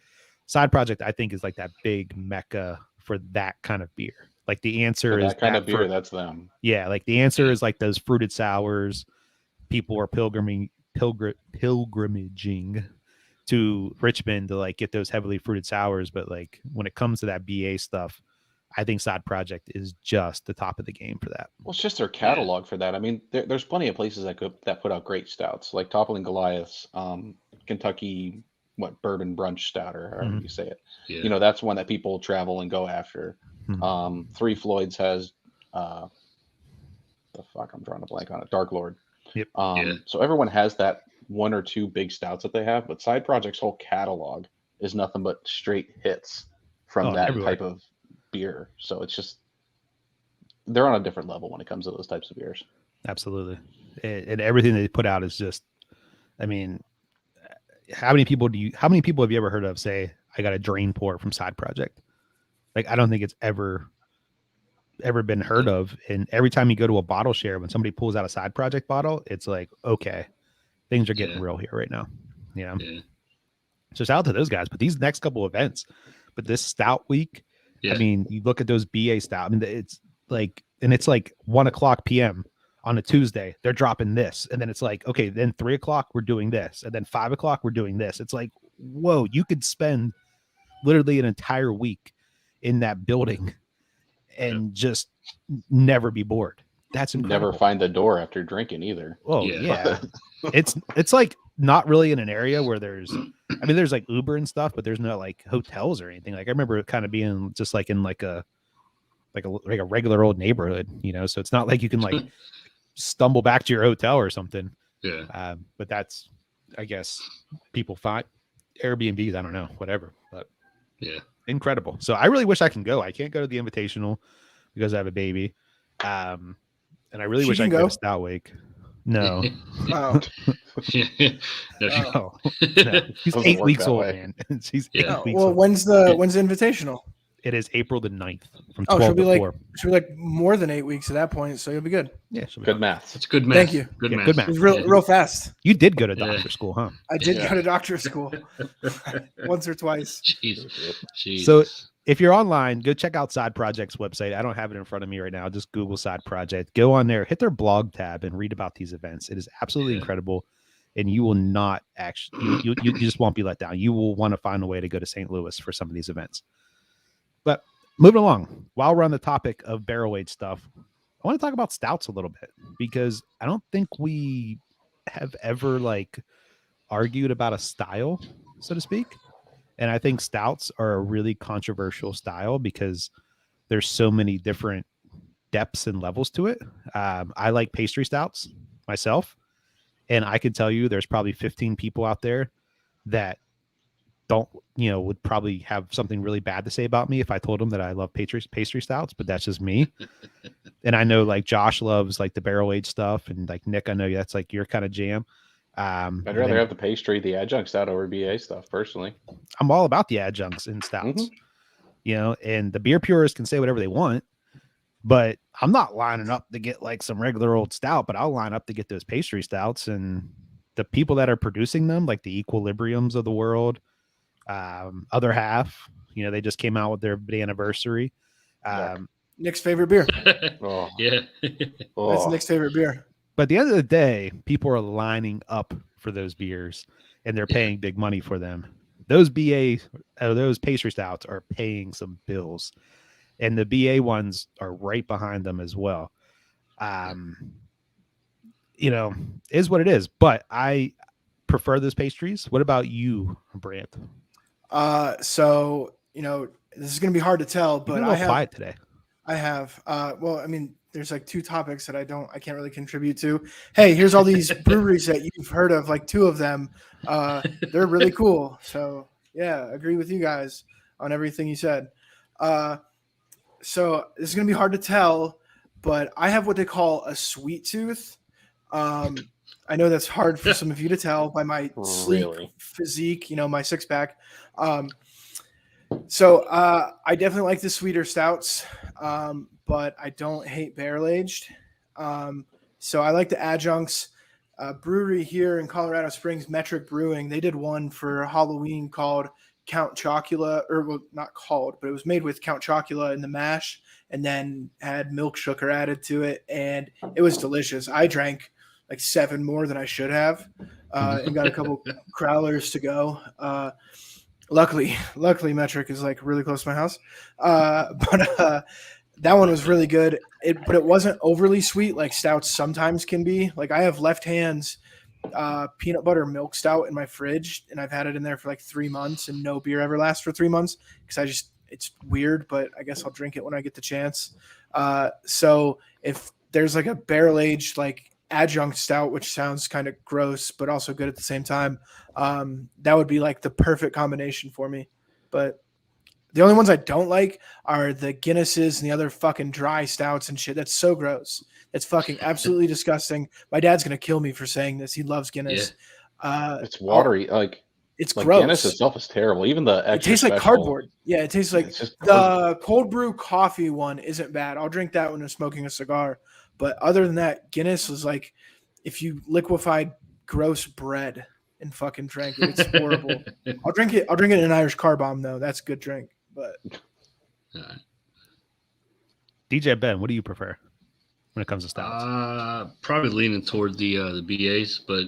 [SPEAKER 1] Side Project, I think, is like that big mecca for that kind of beer. Like the answer
[SPEAKER 2] For
[SPEAKER 1] is
[SPEAKER 2] that kind of beer,
[SPEAKER 1] for-
[SPEAKER 2] that's them.
[SPEAKER 1] yeah, like the answer is like those fruited sours. People are pilgrimaging to Richmond to like get those heavily fruited sours, but like when it comes to that BA stuff, I think Side Project is just the top of the game for that.
[SPEAKER 2] Well, it's just their catalog for that. I mean, there's plenty of places that put out great stouts, like Toppling Goliath's Kentucky bourbon brunch stout, or however
[SPEAKER 1] Mhm.
[SPEAKER 2] you say it.
[SPEAKER 4] Yeah.
[SPEAKER 2] That's one that people travel and go after.
[SPEAKER 1] Mhm.
[SPEAKER 2] Three Floyds has the fuck, I'm drawing a blank on it. Dark Lord.
[SPEAKER 1] Yep.
[SPEAKER 4] Yeah.
[SPEAKER 2] So everyone has that one or two big stouts that they have, but Side Project's whole catalog is nothing but straight hits from that
[SPEAKER 1] everywhere.
[SPEAKER 2] type of beer. So it's just they're on a different level when it comes to those types of beers.
[SPEAKER 1] Absolutely. And everything they put out is just, I mean, how many people have you ever heard of say, I got a drain pour from Side Project? Like, I don't think it's ever been heard of. And every time you go to a bottle share, when somebody pulls out a Side Project bottle, it's like, okay, things are getting
[SPEAKER 4] Yeah.
[SPEAKER 1] real here right now.
[SPEAKER 4] Yeah.
[SPEAKER 1] So shout out to those guys. But these next couple events, but this stout week,
[SPEAKER 4] Yeah.
[SPEAKER 1] I mean, you look at those BA stout. I mean, it's like 1:00 p.m. on a Tuesday. They're dropping this, and then it's like, okay, then 3:00 we're doing this, and then 5:00 we're doing this. It's like, whoa, you could spend literally an entire week in that building and just never be bored. That's incredible.
[SPEAKER 2] Never find the door after drinking either.
[SPEAKER 1] Oh
[SPEAKER 4] Yeah.
[SPEAKER 1] yeah. It's like not really in an area where there's like Uber and stuff, but there's no like hotels or anything. Like I remember it kind of being just like in like a regular old neighborhood, so it's not like you can like stumble back to your hotel or something.
[SPEAKER 4] Yeah.
[SPEAKER 1] But that's, I guess, people find Airbnbs, I don't know, whatever, but
[SPEAKER 4] Yeah.
[SPEAKER 1] incredible. So I really wish I can go. I can't go to the Invitational because I have a baby. And I really
[SPEAKER 3] She
[SPEAKER 1] wish I
[SPEAKER 3] can
[SPEAKER 1] could go
[SPEAKER 3] go?
[SPEAKER 1] to Stout Wake. No.
[SPEAKER 3] Oh,
[SPEAKER 4] No, she-
[SPEAKER 1] No, no. She's
[SPEAKER 2] Doesn't
[SPEAKER 1] 8
[SPEAKER 2] work
[SPEAKER 1] weeks
[SPEAKER 2] that
[SPEAKER 1] old,
[SPEAKER 2] way.
[SPEAKER 1] man. She's
[SPEAKER 4] Yeah.
[SPEAKER 1] 8 weeks
[SPEAKER 3] well,
[SPEAKER 1] old.
[SPEAKER 3] when's the invitational?
[SPEAKER 1] It is April the 9th from
[SPEAKER 3] Oh,
[SPEAKER 1] 12
[SPEAKER 3] she'll be
[SPEAKER 1] to
[SPEAKER 3] like
[SPEAKER 1] 4.
[SPEAKER 3] more than 8 weeks at that point, so you'll be good.
[SPEAKER 1] Yeah, she'll be
[SPEAKER 2] Good
[SPEAKER 1] fine.
[SPEAKER 2] math.
[SPEAKER 4] That's good math.
[SPEAKER 3] Thank you.
[SPEAKER 4] Good
[SPEAKER 1] Yeah,
[SPEAKER 4] math.
[SPEAKER 1] good math.
[SPEAKER 3] It was real fast.
[SPEAKER 1] You did go to
[SPEAKER 4] Yeah.
[SPEAKER 1] doctor school, huh?
[SPEAKER 3] I did
[SPEAKER 2] Yeah.
[SPEAKER 3] go to doctor school once or twice.
[SPEAKER 4] Jeez. Jeez.
[SPEAKER 1] So if you're online, go check out Side Project's website. I don't have it in front of me right now. Just Google Side Project. Go on there, hit their blog tab, and read about these events. It is absolutely
[SPEAKER 4] Yeah.
[SPEAKER 1] incredible, and you will not actually you just won't be let down. You will want to find a way to go to St. Louis for some of these events. But moving along, while we're on the topic of barrel aged stuff, I want to talk about stouts a little bit because I don't think we have ever like argued about a style, so to speak. And I think stouts are a really controversial style because there's so many different depths and levels to it. I like pastry stouts myself, and I can tell you there's probably 15 people out there that don't, would probably have something really bad to say about me if I told them that I love pastry stouts, but that's just me. And I know like Josh loves like the barrel aged stuff, and like Nick, I know that's like your kind of jam.
[SPEAKER 2] I'd
[SPEAKER 1] And
[SPEAKER 2] rather
[SPEAKER 1] then
[SPEAKER 2] have the pastry, the adjunct stout over BA stuff personally.
[SPEAKER 1] I'm all about the adjuncts in stouts, you know, and the beer purists can say whatever they want, but I'm not lining up to get like some regular old stout, but I'll line up to get those pastry stouts. And the people that are producing them, like the Equilibriums of the world, Other Half, you know, they just came out with their anniversary.
[SPEAKER 3] Nick's favorite beer.
[SPEAKER 2] Oh,
[SPEAKER 4] Yeah.
[SPEAKER 3] That's
[SPEAKER 2] oh.
[SPEAKER 3] Nick's favorite beer.
[SPEAKER 1] But at the end of the day, people are lining up for those beers and they're paying big money for them. Those those pastry stouts are paying some bills, and the BA ones are right behind them as well. You know, is what it is, but I prefer those pastries. What about you, Brant?
[SPEAKER 3] So, you know, this is going to be hard to tell,
[SPEAKER 1] You've
[SPEAKER 3] but
[SPEAKER 1] been a
[SPEAKER 3] I
[SPEAKER 1] little
[SPEAKER 3] have,
[SPEAKER 1] quiet today.
[SPEAKER 3] well, I mean, there's like two topics that I can't really contribute to. Hey, here's all these breweries that you've heard of, like two of them. They're really cool. So yeah, agree with you guys on everything you said. So this is going to be hard to tell, but I have what they call a sweet tooth. I know that's hard for some of you to tell by my sleek physique, you know, my six pack. So I definitely like the sweeter stouts, but I don't hate barrel aged. So I like the adjuncts. Brewery here in Colorado Springs, Metric Brewing, they did one for Halloween called Count Chocula, or well, not called, but it was made with Count Chocula in the mash, and then had milk sugar added to it, and it was delicious. I drank like 7 more than I should have, and got a couple crowlers to go. Luckily, Metric is like really close to my house. But that one was really good. But it wasn't overly sweet like stouts sometimes can be. Like I have Left Hands peanut butter milk stout in my fridge, and I've had it in there for like 3 months, and no beer ever lasts for 3 months because it's weird, but I guess I'll drink it when I get the chance. So if there's like a barrel aged like adjunct stout, which sounds kind of gross but also good at the same time, that would be like the perfect combination for me. But the only ones I don't like are the Guinnesses and the other fucking dry stouts and shit. That's so gross. It's fucking absolutely disgusting. My dad's gonna kill me for saying this. He loves Guinness.
[SPEAKER 2] It's watery.
[SPEAKER 3] It's
[SPEAKER 2] like
[SPEAKER 3] gross.
[SPEAKER 2] Guinness itself is terrible. Even the
[SPEAKER 3] it tastes like cardboard. Yeah, it tastes like
[SPEAKER 2] just
[SPEAKER 3] the cold brew coffee one isn't bad. I'll drink that when I'm smoking a cigar. But other than that, Guinness was like if you liquefied gross bread and fucking drank it. It's horrible. I'll drink it in an Irish car bomb though. That's a good drink. But
[SPEAKER 1] DJ Ben, what do you prefer when it comes to stouts?
[SPEAKER 4] Probably leaning toward the BAs, but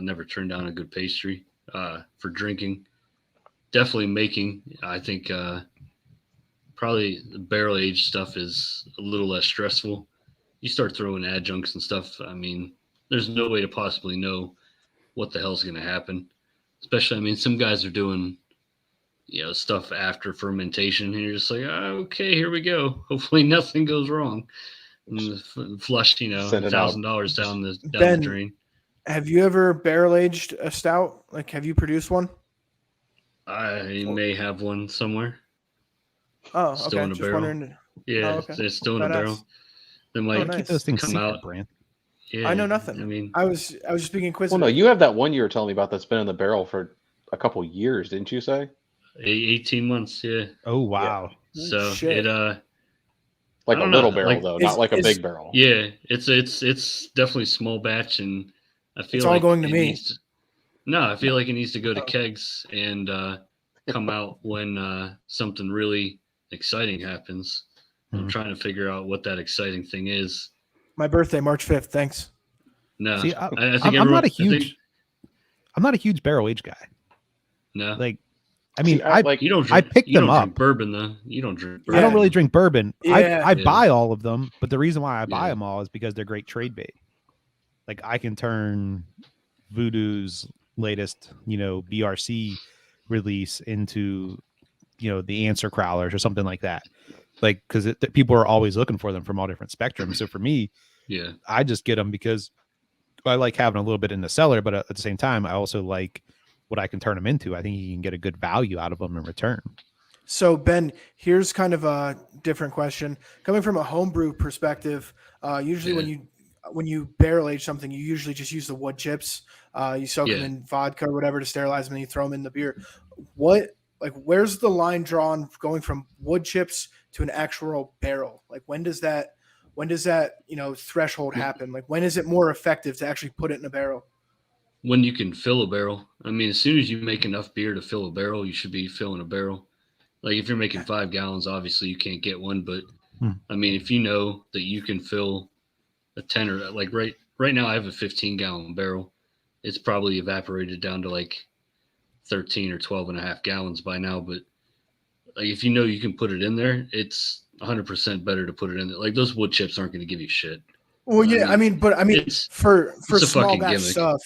[SPEAKER 4] never turned down a good pastry for drinking. Definitely making. I think probably the barrel aged stuff is a little less stressful. You start throwing adjuncts and stuff. I mean, there's no way to possibly know what the hell's going to happen. Especially, I mean, some guys are doing, stuff after fermentation, and you're just like, okay, here we go. Hopefully, nothing goes wrong. And flush, $1,000 down the drain.
[SPEAKER 3] Have you ever barrel aged a stout? Like, have you produced one?
[SPEAKER 4] I may have one somewhere.
[SPEAKER 3] Oh,
[SPEAKER 4] still
[SPEAKER 3] okay.
[SPEAKER 4] in a
[SPEAKER 3] Just
[SPEAKER 4] barrel.
[SPEAKER 3] wondering.
[SPEAKER 4] Yeah, it's still in a barrel. They might
[SPEAKER 1] keep those things
[SPEAKER 4] come
[SPEAKER 1] secret,
[SPEAKER 4] out.
[SPEAKER 1] Brand.
[SPEAKER 3] Yeah, I know nothing.
[SPEAKER 4] I mean,
[SPEAKER 3] I was just being inquisitive.
[SPEAKER 2] Well, no, you have that one you were telling me about that's been in the barrel for a couple years, didn't you say?
[SPEAKER 4] 18 months, yeah.
[SPEAKER 1] Oh wow.
[SPEAKER 3] Yeah.
[SPEAKER 4] So
[SPEAKER 3] Shit.
[SPEAKER 2] Like a little barrel though, not like a big barrel.
[SPEAKER 4] Yeah, it's definitely small batch, and I feel
[SPEAKER 3] it's
[SPEAKER 4] like
[SPEAKER 3] all going to me.
[SPEAKER 4] I feel like it needs to go to kegs and come out when something really exciting happens. I'm trying to figure out what that exciting thing is.
[SPEAKER 3] My birthday, March 5th. Thanks.
[SPEAKER 4] No,
[SPEAKER 1] See,
[SPEAKER 4] I think
[SPEAKER 1] I'm not a huge barrel age guy.
[SPEAKER 4] No,
[SPEAKER 1] like, I mean,
[SPEAKER 4] you don't drink,
[SPEAKER 1] I picked
[SPEAKER 4] you
[SPEAKER 1] them
[SPEAKER 4] don't
[SPEAKER 1] up.
[SPEAKER 4] drink bourbon though. You don't drink bourbon.
[SPEAKER 1] I don't really drink bourbon.
[SPEAKER 3] Yeah.
[SPEAKER 1] I buy all of them, but the reason why I buy
[SPEAKER 4] Yeah.
[SPEAKER 1] them all is because they're great trade bait. Like I can turn Voodoo's latest, BRC release into, the Answer Crowlers or something like that. Like, because people are always looking for them from all different spectrums. So for me,
[SPEAKER 4] Yeah,
[SPEAKER 1] I just get them because I like having a little bit in the cellar, but at the same time, I also like what I can turn them into. I think you can get a good value out of them in return.
[SPEAKER 3] So Ben, here's kind of a different question. Coming from a homebrew perspective, usually
[SPEAKER 4] Yeah.
[SPEAKER 3] when you barrel age something, you usually just use the wood chips. You soak them
[SPEAKER 4] Yeah.
[SPEAKER 3] in vodka or whatever to sterilize them, and you throw them in the beer. Where's the line drawn going from wood chips to an actual barrel? Like when does that threshold happen? Like when is it more effective to actually put it in a barrel?
[SPEAKER 4] When you can fill a barrel. I mean, as soon as you make enough beer to fill a barrel, you should be filling a barrel. Like if you're making 5 gallons, obviously you can't get one. But I mean, if you know that you can fill a 10 or like right now, I have a 15-gallon barrel. It's probably evaporated down to like 13 or 12 and a half gallons by now. But like if you know you can put it in there, it's 100% better to put it in there. Like those wood chips aren't going to give you shit.
[SPEAKER 3] Well, yeah, I mean, for
[SPEAKER 4] it's a
[SPEAKER 3] small
[SPEAKER 4] fucking
[SPEAKER 3] batch
[SPEAKER 4] gimmick.
[SPEAKER 3] stuff,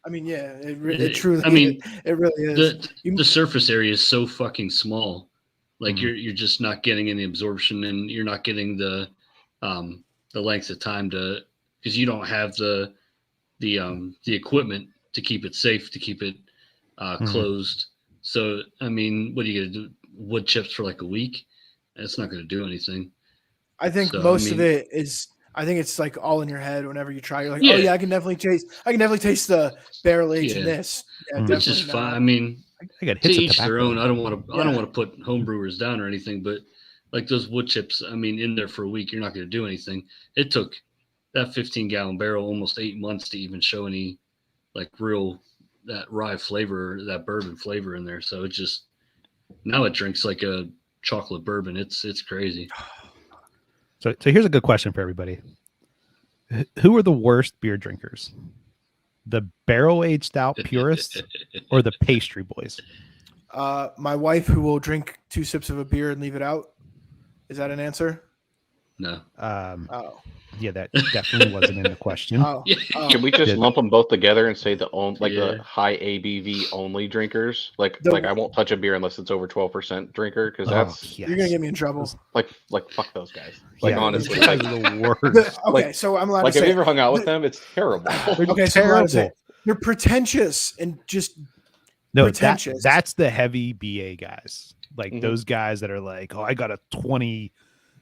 [SPEAKER 3] I mean, yeah, it truly.
[SPEAKER 4] I mean,
[SPEAKER 3] it really is.
[SPEAKER 4] the surface area is so fucking small. Like you're just not getting any absorption, and you're not getting the length of time to, because you don't have the equipment to keep it safe, to keep it closed. So I mean, what are you gonna do? Wood chips for like a week? It's not gonna do anything.
[SPEAKER 3] I think of it is. I think it's like all in your head. Whenever you try, you're like, oh yeah, I can definitely taste the barrel age in this. Yeah,
[SPEAKER 4] which is fine. I mean,
[SPEAKER 1] I got
[SPEAKER 4] to
[SPEAKER 1] hits of
[SPEAKER 4] each their
[SPEAKER 1] tobacco.
[SPEAKER 4] own. I don't want to put homebrewers down or anything, but like those wood chips, I mean, in there for a week, you're not going to do anything. It took that 15-gallon barrel almost 8 months to even show any like real that rye flavor, that bourbon flavor in there. So it just now it drinks like a chocolate bourbon. It's crazy.
[SPEAKER 1] So here's a good question for everybody. Who are the worst beer drinkers? The barrel-aged stout purists or the pastry boys?
[SPEAKER 3] My wife, who will drink 2 sips of a beer and leave it out. Is that an answer?
[SPEAKER 4] No.
[SPEAKER 1] Yeah, that definitely wasn't in the question.
[SPEAKER 2] Can we just lump them both together and say the high ABV only drinkers? Like I won't touch a beer unless it's over 12% drinker, because that's
[SPEAKER 3] you're gonna get me in trouble.
[SPEAKER 2] Like fuck those guys. Like honestly,
[SPEAKER 1] those guys are the worst.
[SPEAKER 3] Okay, so I'm allowed to say.
[SPEAKER 2] Have you ever hung out with them? It's terrible.
[SPEAKER 3] Okay, so I'm allowed to say they're pretentious and just pretentious.
[SPEAKER 1] That's the heavy BA guys. Like those guys that are like, oh, I got a 20,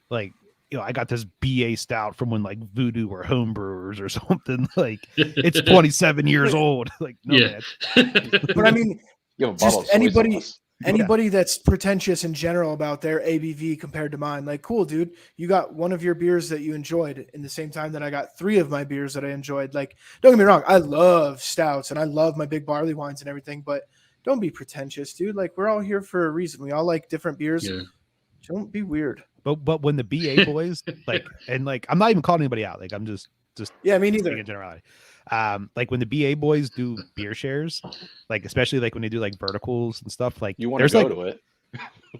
[SPEAKER 1] like, you know, I got this BA stout from when like Voodoo or homebrewers or something. Like it's 27 years old. Like, no, man.
[SPEAKER 3] But I mean, just anybody
[SPEAKER 2] Yeah.
[SPEAKER 3] that's pretentious in general about their ABV compared to mine, like, cool, dude, you got one of your beers that you enjoyed in the same time that I got 3 of my beers that I enjoyed. Like, don't get me wrong, I love stouts and I love my big barley wines and everything, but don't be pretentious, dude. Like, we're all here for a reason. We all like different beers.
[SPEAKER 4] Yeah.
[SPEAKER 3] Don't be weird.
[SPEAKER 1] But when the BA boys like, and like, I'm not even calling anybody out. Like, I'm just
[SPEAKER 3] yeah, me neither.
[SPEAKER 1] in generality. Like when the BA boys do beer shares, like especially like when they do like verticals and stuff, like
[SPEAKER 2] You want to go to it.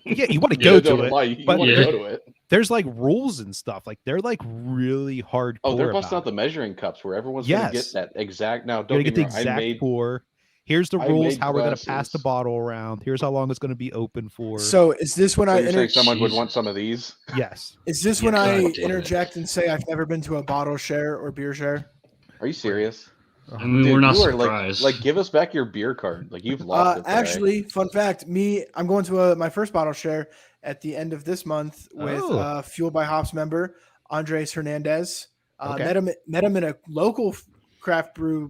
[SPEAKER 1] Yeah, you want to go to it.
[SPEAKER 2] You
[SPEAKER 1] but
[SPEAKER 2] want to go to it.
[SPEAKER 1] There's like rules and stuff. Like they're like really hardcore.
[SPEAKER 2] Oh, they're busting out the measuring cups where everyone's gonna get that exact. Now, don't
[SPEAKER 1] get
[SPEAKER 2] get
[SPEAKER 1] the
[SPEAKER 2] me wrong.
[SPEAKER 1] exact pour. Here's the rules, how we're going to pass the
[SPEAKER 2] glasses.
[SPEAKER 1] bottle around. Here's how long it's going to be open for.
[SPEAKER 3] So is this when
[SPEAKER 2] So
[SPEAKER 3] I
[SPEAKER 2] you're saying someone would want some of these?
[SPEAKER 1] Yes.
[SPEAKER 3] Is this
[SPEAKER 4] Yeah,
[SPEAKER 3] when I
[SPEAKER 4] God damn it.
[SPEAKER 3] interject and say I've never been to a bottle share or beer share?
[SPEAKER 2] Are you serious?
[SPEAKER 4] I mean,
[SPEAKER 2] Dude,
[SPEAKER 4] we're not
[SPEAKER 2] you are,
[SPEAKER 4] surprised.
[SPEAKER 2] Like, give us back your beer card. Like, you've lost it. today.
[SPEAKER 3] Actually, fun fact, I'm going to my first bottle share at the end of this month with Fueled by Hops member Andres Hernandez. Met him in a local craft beer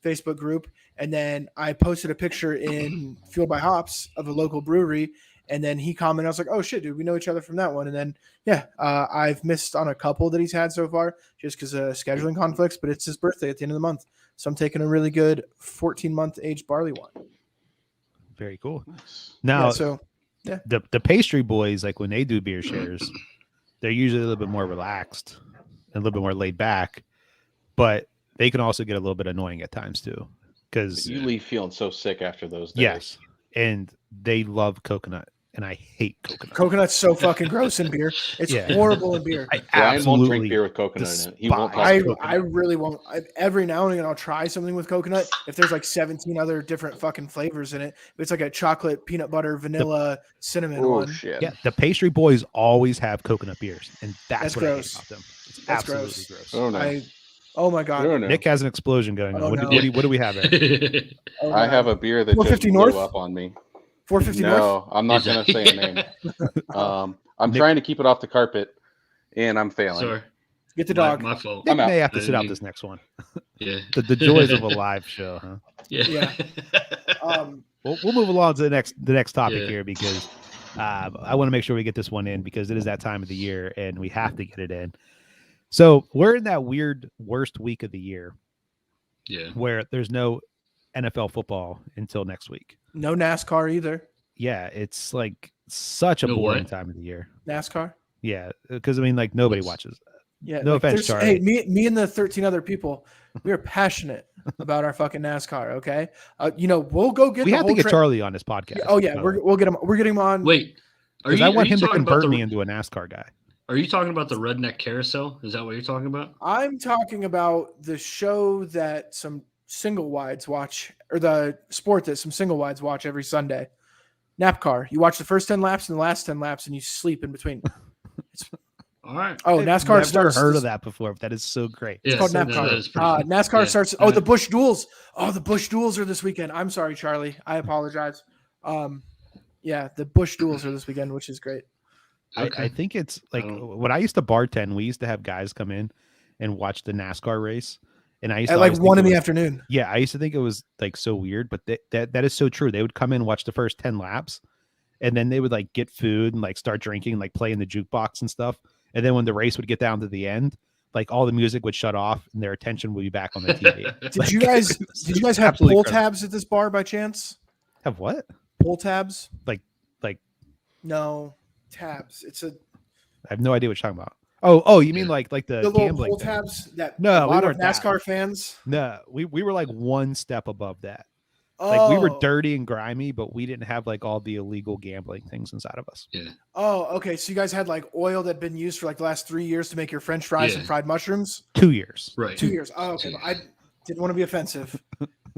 [SPEAKER 3] Facebook group, and then I posted a picture in Fueled by Hops of a local brewery, and then he commented. I was like, "Oh shit, dude, we know each other from that one." And then I've missed on a couple that he's had so far just because of scheduling conflicts. But it's his birthday at the end of the month, so I'm taking a really good 14-month aged barley wine.
[SPEAKER 1] Very cool. Now, the pastry boys, like when they do beer shares, they're usually a little bit more relaxed and a little bit more laid back, but they can also get a little bit annoying at times too. Because
[SPEAKER 2] you leave feeling so sick after those days.
[SPEAKER 1] Yes, and they love coconut, and I hate coconut.
[SPEAKER 3] Coconut's so fucking gross in beer. It's horrible in beer.
[SPEAKER 2] Ryan won't drink beer with coconut in it. He won't.
[SPEAKER 3] I really won't. Every now and again, I'll try something with coconut. If there's like 17 other different fucking flavors in it, if it's like a chocolate, peanut butter, vanilla, cinnamon one.
[SPEAKER 2] Shit.
[SPEAKER 1] Yeah, the pastry boys always have coconut beers, and that's what
[SPEAKER 3] gross.
[SPEAKER 1] I hate about them. It's
[SPEAKER 3] That's
[SPEAKER 1] absolutely gross.
[SPEAKER 2] Oh no.
[SPEAKER 3] Oh my god.
[SPEAKER 1] Nick has an explosion going on.
[SPEAKER 3] Oh,
[SPEAKER 1] What
[SPEAKER 3] no.
[SPEAKER 1] do we have here?
[SPEAKER 2] I have a beer that just
[SPEAKER 3] 450
[SPEAKER 2] blew
[SPEAKER 3] North?
[SPEAKER 2] up on me.
[SPEAKER 3] 450 North.
[SPEAKER 2] No, I'm not
[SPEAKER 4] Is
[SPEAKER 2] going
[SPEAKER 4] that-
[SPEAKER 2] to say a name. I'm
[SPEAKER 1] Nick-
[SPEAKER 2] trying to keep it off the carpet, and I'm failing.
[SPEAKER 4] Sorry,
[SPEAKER 3] Get the dog.
[SPEAKER 4] My fault.
[SPEAKER 1] Nick
[SPEAKER 2] I'm out.
[SPEAKER 1] may have to
[SPEAKER 4] I
[SPEAKER 1] sit
[SPEAKER 4] didn't
[SPEAKER 1] out
[SPEAKER 4] mean-
[SPEAKER 1] this next one.
[SPEAKER 4] Yeah.
[SPEAKER 1] The joys of a live show, huh?
[SPEAKER 4] Yeah.
[SPEAKER 1] We'll move along to the next topic
[SPEAKER 4] Yeah.
[SPEAKER 1] here because I want to make sure we get this one in because it is that time of the year and we have to get it in. So we're in that weird worst week of the year
[SPEAKER 4] Yeah.
[SPEAKER 1] where there's no NFL football until next week.
[SPEAKER 3] No NASCAR either.
[SPEAKER 1] Yeah, it's like such a
[SPEAKER 4] No
[SPEAKER 1] boring
[SPEAKER 4] what?
[SPEAKER 1] time of the year.
[SPEAKER 3] NASCAR.
[SPEAKER 1] Yeah, because I mean, like nobody
[SPEAKER 4] What's-
[SPEAKER 1] watches.
[SPEAKER 3] Yeah.
[SPEAKER 1] No offense,
[SPEAKER 3] there's-
[SPEAKER 1] Charlie.
[SPEAKER 3] Hey, me and the 13 other people, we are passionate about our fucking NASCAR. Okay. We'll go get.
[SPEAKER 1] We
[SPEAKER 3] the
[SPEAKER 1] have to
[SPEAKER 3] whole
[SPEAKER 1] get
[SPEAKER 3] tra-
[SPEAKER 1] Charlie on this podcast.
[SPEAKER 3] Oh yeah, we'll get him. We're getting him on.
[SPEAKER 4] Wait.
[SPEAKER 1] because I want him to
[SPEAKER 4] talking about
[SPEAKER 1] convert
[SPEAKER 4] the-
[SPEAKER 1] me into a NASCAR guy.
[SPEAKER 4] Are you talking about the Redneck Carousel? Is that what you're talking about?
[SPEAKER 3] I'm talking about the show that some single wides watch, or the sport that some single wides watch every Sunday. NASCAR. You watch the first 10 laps and the last 10 laps, and you sleep in between.
[SPEAKER 4] All right.
[SPEAKER 3] Oh,
[SPEAKER 1] I've
[SPEAKER 3] NASCAR
[SPEAKER 1] never
[SPEAKER 3] starts.
[SPEAKER 1] heard
[SPEAKER 3] this-
[SPEAKER 1] of that before. But that is so great.
[SPEAKER 4] It's
[SPEAKER 3] called NASCAR.
[SPEAKER 4] That is pretty
[SPEAKER 3] NASCAR
[SPEAKER 4] yeah.
[SPEAKER 3] starts. Oh, the Busch Duels. Oh, the Busch Duels are this weekend. I'm sorry, Charlie. I apologize. Yeah, the Busch Duels are this weekend, which is great.
[SPEAKER 4] Okay.
[SPEAKER 1] I think it's like
[SPEAKER 4] don't-
[SPEAKER 1] when I used to bartend, we used to have guys come in and watch the NASCAR race. And I used
[SPEAKER 3] At
[SPEAKER 1] to
[SPEAKER 3] like
[SPEAKER 1] always
[SPEAKER 3] 1
[SPEAKER 1] think
[SPEAKER 3] in
[SPEAKER 1] it
[SPEAKER 3] the
[SPEAKER 1] was-
[SPEAKER 3] afternoon.
[SPEAKER 1] Yeah, I used to think it was like so weird, but that is so true. They would come in, watch the first 10 laps, and then they would like get food and like start drinking, like play in the jukebox and stuff. And then when the race would get down to the end, like all the music would shut off and their attention would be back on the TV.
[SPEAKER 3] Did you guys have
[SPEAKER 1] absolutely
[SPEAKER 3] pull
[SPEAKER 1] incredible.
[SPEAKER 3] tabs at this bar by chance?
[SPEAKER 1] Have what?
[SPEAKER 3] Pull tabs?
[SPEAKER 1] Like
[SPEAKER 3] No, tabs. It's a
[SPEAKER 1] I have no idea what you're talking about. Oh, you mean
[SPEAKER 4] Yeah.
[SPEAKER 1] like the
[SPEAKER 3] the little
[SPEAKER 1] gambling
[SPEAKER 3] pull
[SPEAKER 1] thing.
[SPEAKER 3] tabs that
[SPEAKER 1] No,
[SPEAKER 3] a
[SPEAKER 1] we
[SPEAKER 3] lot of
[SPEAKER 1] weren't that.
[SPEAKER 3] NASCAR fans.
[SPEAKER 1] No, we were like one step above that. Like we were
[SPEAKER 3] Oh.
[SPEAKER 1] dirty and grimy, but we didn't have like all the illegal gambling things inside of us.
[SPEAKER 3] Oh, okay. So you guys had like oil that had been used for like the last 3 years to make your French fries and
[SPEAKER 4] Yeah.
[SPEAKER 3] fried mushrooms.
[SPEAKER 1] 2 years.
[SPEAKER 4] Right.
[SPEAKER 3] 2 years. Oh, okay.
[SPEAKER 4] 2
[SPEAKER 3] I didn't want to be offensive.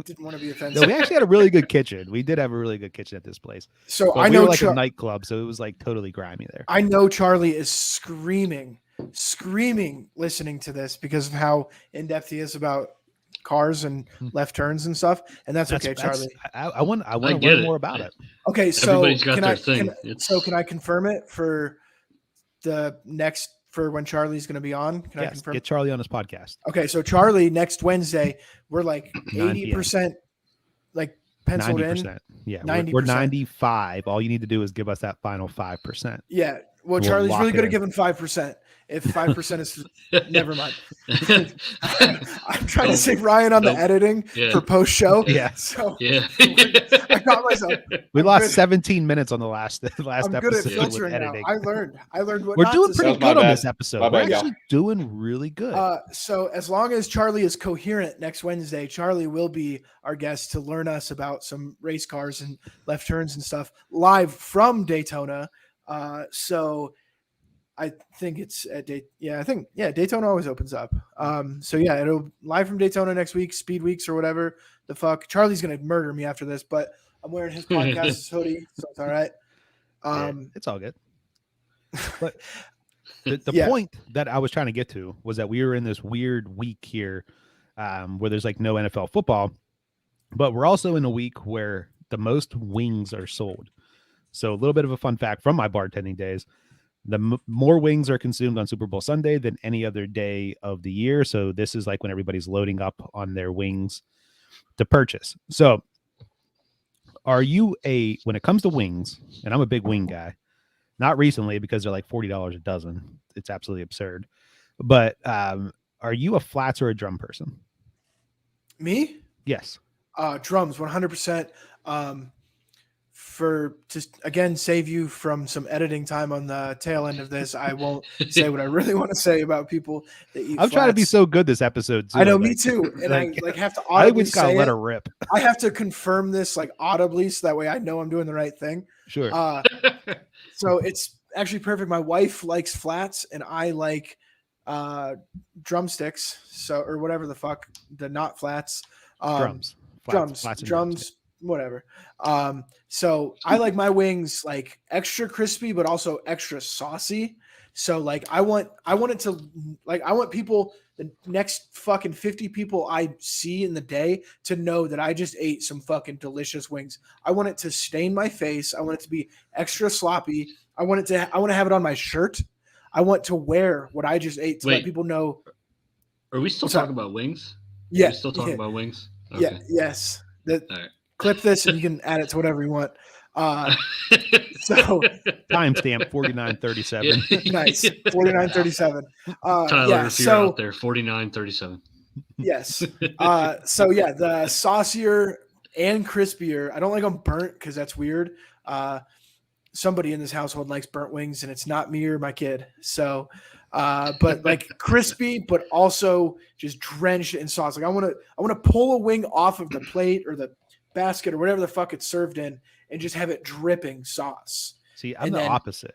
[SPEAKER 3] Didn't want to be
[SPEAKER 1] No,
[SPEAKER 3] offensive.
[SPEAKER 1] we actually had a really good kitchen. We did have a really good kitchen at this place.
[SPEAKER 3] So
[SPEAKER 1] But
[SPEAKER 3] I
[SPEAKER 1] we
[SPEAKER 3] know
[SPEAKER 1] were like
[SPEAKER 3] Char-
[SPEAKER 1] a nightclub, so it was like totally grimy there.
[SPEAKER 3] I know Charlie is screaming listening to this because of how in depth he is about cars and left turns and stuff. And that's okay, Charlie.
[SPEAKER 1] I want to
[SPEAKER 4] get
[SPEAKER 1] learn
[SPEAKER 4] it.
[SPEAKER 1] more about it.
[SPEAKER 3] Okay, so
[SPEAKER 4] Everybody's got
[SPEAKER 3] can
[SPEAKER 4] their
[SPEAKER 3] I
[SPEAKER 4] thing.
[SPEAKER 3] can I confirm it for the next for when Charlie's going to be on? Can I
[SPEAKER 1] Yes,
[SPEAKER 3] confirm?
[SPEAKER 1] get Charlie on his podcast.
[SPEAKER 3] Okay, so Charlie next Wednesday, we're like
[SPEAKER 1] 9
[SPEAKER 3] 80% like penciled
[SPEAKER 1] 90%.
[SPEAKER 3] in.
[SPEAKER 1] Yeah,
[SPEAKER 3] 90%.
[SPEAKER 1] we're 95. All you need to do is give us that final 5%.
[SPEAKER 3] Yeah. Well,
[SPEAKER 1] We'll
[SPEAKER 3] Charlie's
[SPEAKER 1] lock
[SPEAKER 3] really
[SPEAKER 1] it
[SPEAKER 3] good
[SPEAKER 1] in.
[SPEAKER 3] at giving 5%. If 5% is never mind. I'm trying to save Ryan on the
[SPEAKER 4] Nope.
[SPEAKER 3] editing
[SPEAKER 4] Yeah.
[SPEAKER 3] for post show.
[SPEAKER 1] Yeah.
[SPEAKER 3] So
[SPEAKER 4] Yeah.
[SPEAKER 3] I got myself.
[SPEAKER 1] We
[SPEAKER 3] I'm
[SPEAKER 1] lost
[SPEAKER 3] good.
[SPEAKER 1] 17 minutes on the last
[SPEAKER 3] I'm good at
[SPEAKER 1] episode with
[SPEAKER 3] filtering now.
[SPEAKER 1] editing.
[SPEAKER 3] I learned what
[SPEAKER 1] We're
[SPEAKER 3] not
[SPEAKER 1] doing
[SPEAKER 3] to
[SPEAKER 1] pretty
[SPEAKER 3] say.
[SPEAKER 2] That was my
[SPEAKER 1] good on
[SPEAKER 2] bad.
[SPEAKER 1] this episode.
[SPEAKER 2] My
[SPEAKER 1] We're
[SPEAKER 2] bad, y'all.
[SPEAKER 1] actually doing really good.
[SPEAKER 3] So as long as Charlie is coherent next Wednesday, Charlie will be our guest to learn us about some race cars and left turns and stuff live from Daytona. So I think it's at Daytona always opens up. So yeah, it'll live from Daytona next week, Speed Weeks or whatever the fuck. Charlie's gonna murder me after this, but I'm wearing his podcast hoodie, so it's all right.
[SPEAKER 1] Yeah, it's all good. But the
[SPEAKER 3] Yeah.
[SPEAKER 1] point that I was trying to get to was that we were in this weird week here where there's like no NFL football, but we're also in a week where the most wings are sold. So a little bit of a fun fact from my bartending days. The more wings are consumed on Super Bowl Sunday than any other day of the year. So this is like when everybody's loading up on their wings to purchase. So are you when it comes to wings, and I'm a big wing guy, not recently because they're like $40 a dozen. It's absolutely absurd. But are you a flats or a drum person?
[SPEAKER 3] Me?
[SPEAKER 1] Yes.
[SPEAKER 3] Drums, 100%. For just again save you from some editing time on the tail end of this, I won't say what I really want to say about people that eat.
[SPEAKER 1] I'm trying to be
[SPEAKER 3] flats.
[SPEAKER 1] so good this episode too.
[SPEAKER 3] I know, me
[SPEAKER 1] like-
[SPEAKER 3] too, and
[SPEAKER 1] like,
[SPEAKER 3] I like have to
[SPEAKER 1] I think we
[SPEAKER 3] audibly
[SPEAKER 1] just gotta
[SPEAKER 3] say
[SPEAKER 1] let
[SPEAKER 3] it.
[SPEAKER 1] her rip.
[SPEAKER 3] I have to confirm this like audibly, so that way I know I'm doing the right thing.
[SPEAKER 1] Sure.
[SPEAKER 3] So it's actually perfect. My wife likes flats, and I like drumsticks. So or whatever the fuck the not flats.
[SPEAKER 1] Drums. Flats, flats and
[SPEAKER 3] drums, whatever. So I like my wings like extra crispy, but also extra saucy. So like I want it to like I want people, the next fucking 50 people I see in the day, to know that I just ate some fucking delicious wings. I want it to stain my face. I want it to be extra sloppy. I want to have it on my shirt. I want to wear what I just ate to let
[SPEAKER 4] Wait.
[SPEAKER 3] people know.
[SPEAKER 4] Are we still
[SPEAKER 3] What's up?
[SPEAKER 4] talking about wings?
[SPEAKER 3] Yeah.
[SPEAKER 4] Are we still talking about wings?
[SPEAKER 3] Yeah. Yes.
[SPEAKER 4] All right.
[SPEAKER 3] Clip this and you can add it to whatever you want. So
[SPEAKER 1] Timestamp 4937.
[SPEAKER 3] nice. 4937.
[SPEAKER 4] Tyler,
[SPEAKER 3] Yeah.
[SPEAKER 4] if you're
[SPEAKER 3] So
[SPEAKER 4] out there, 4937.
[SPEAKER 3] yes. So yeah, the saucier and crispier. I don't like them burnt because that's weird. Somebody in this household likes burnt wings, and it's not me or my kid. So, but like crispy, but also just drenched in sauce. Like I want to pull a wing off of the plate or the basket or whatever the fuck it's served in, and just have it dripping sauce.
[SPEAKER 1] See, I'm
[SPEAKER 3] And
[SPEAKER 1] the
[SPEAKER 3] then-
[SPEAKER 1] opposite.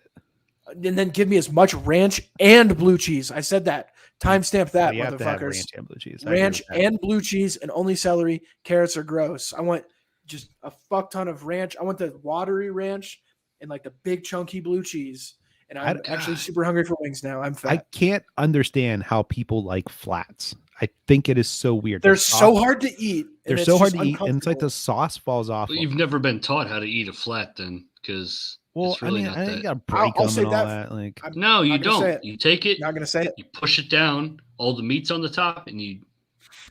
[SPEAKER 3] And then give me as much ranch and blue cheese. I said that. Timestamp that,
[SPEAKER 1] You have to have
[SPEAKER 3] motherfuckers.
[SPEAKER 1] ranch and blue cheese. I agree
[SPEAKER 3] Ranch
[SPEAKER 1] with that.
[SPEAKER 3] and blue cheese, and only celery. Carrots are gross. I want just a fuck ton of ranch. I want the watery ranch and like the big chunky blue cheese. And I'm actually super hungry for wings now. I'm fat.
[SPEAKER 1] I can't understand how people like flats. I think it is so weird.
[SPEAKER 3] They're
[SPEAKER 1] The
[SPEAKER 3] so
[SPEAKER 1] sauce-
[SPEAKER 3] hard to eat.
[SPEAKER 1] They're
[SPEAKER 3] and
[SPEAKER 1] so
[SPEAKER 3] it's
[SPEAKER 1] hard
[SPEAKER 3] just
[SPEAKER 1] to eat, and it's like the
[SPEAKER 3] uncomfortable.
[SPEAKER 1] sauce falls off.
[SPEAKER 4] Well,
[SPEAKER 1] of
[SPEAKER 4] you've
[SPEAKER 1] them.
[SPEAKER 4] never been taught how to eat a flat then, because
[SPEAKER 1] Well,
[SPEAKER 4] it's really
[SPEAKER 1] I
[SPEAKER 4] not
[SPEAKER 1] think you
[SPEAKER 4] that.
[SPEAKER 1] gotta break
[SPEAKER 3] I'll
[SPEAKER 1] them
[SPEAKER 3] say
[SPEAKER 1] and all
[SPEAKER 3] that-
[SPEAKER 1] that. Like,
[SPEAKER 3] I'm
[SPEAKER 4] No, you
[SPEAKER 3] not gonna say
[SPEAKER 4] don't.
[SPEAKER 3] it.
[SPEAKER 4] You take it,
[SPEAKER 3] not gonna say it.
[SPEAKER 4] you push it down, all the meat's on the top, and you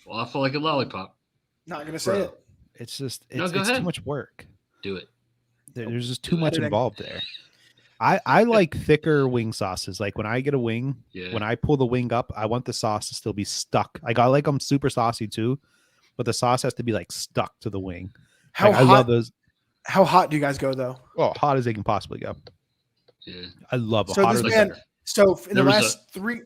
[SPEAKER 4] waffle like a lollipop.
[SPEAKER 3] Not gonna say
[SPEAKER 4] Bro.
[SPEAKER 3] it.
[SPEAKER 1] it's just
[SPEAKER 4] No,
[SPEAKER 1] it's
[SPEAKER 4] go
[SPEAKER 1] too
[SPEAKER 4] ahead.
[SPEAKER 1] much work.
[SPEAKER 4] Do it.
[SPEAKER 1] There's just too
[SPEAKER 4] Do
[SPEAKER 1] much
[SPEAKER 3] editing.
[SPEAKER 1] involved there. I like thicker wing sauces. Like when I get a wing,
[SPEAKER 4] Yeah.
[SPEAKER 1] when I pull the wing up, I want the sauce to still be stuck. I like them super saucy too, but the sauce has to be like stuck to the wing.
[SPEAKER 3] How
[SPEAKER 1] Like, I
[SPEAKER 3] hot?
[SPEAKER 1] love those.
[SPEAKER 3] How hot do you guys go though?
[SPEAKER 1] Oh, hot as they can possibly go.
[SPEAKER 4] Yeah.
[SPEAKER 1] I love
[SPEAKER 3] So
[SPEAKER 1] hotter
[SPEAKER 3] this
[SPEAKER 1] the
[SPEAKER 3] man.
[SPEAKER 1] better.
[SPEAKER 3] So in the
[SPEAKER 4] There was
[SPEAKER 3] last three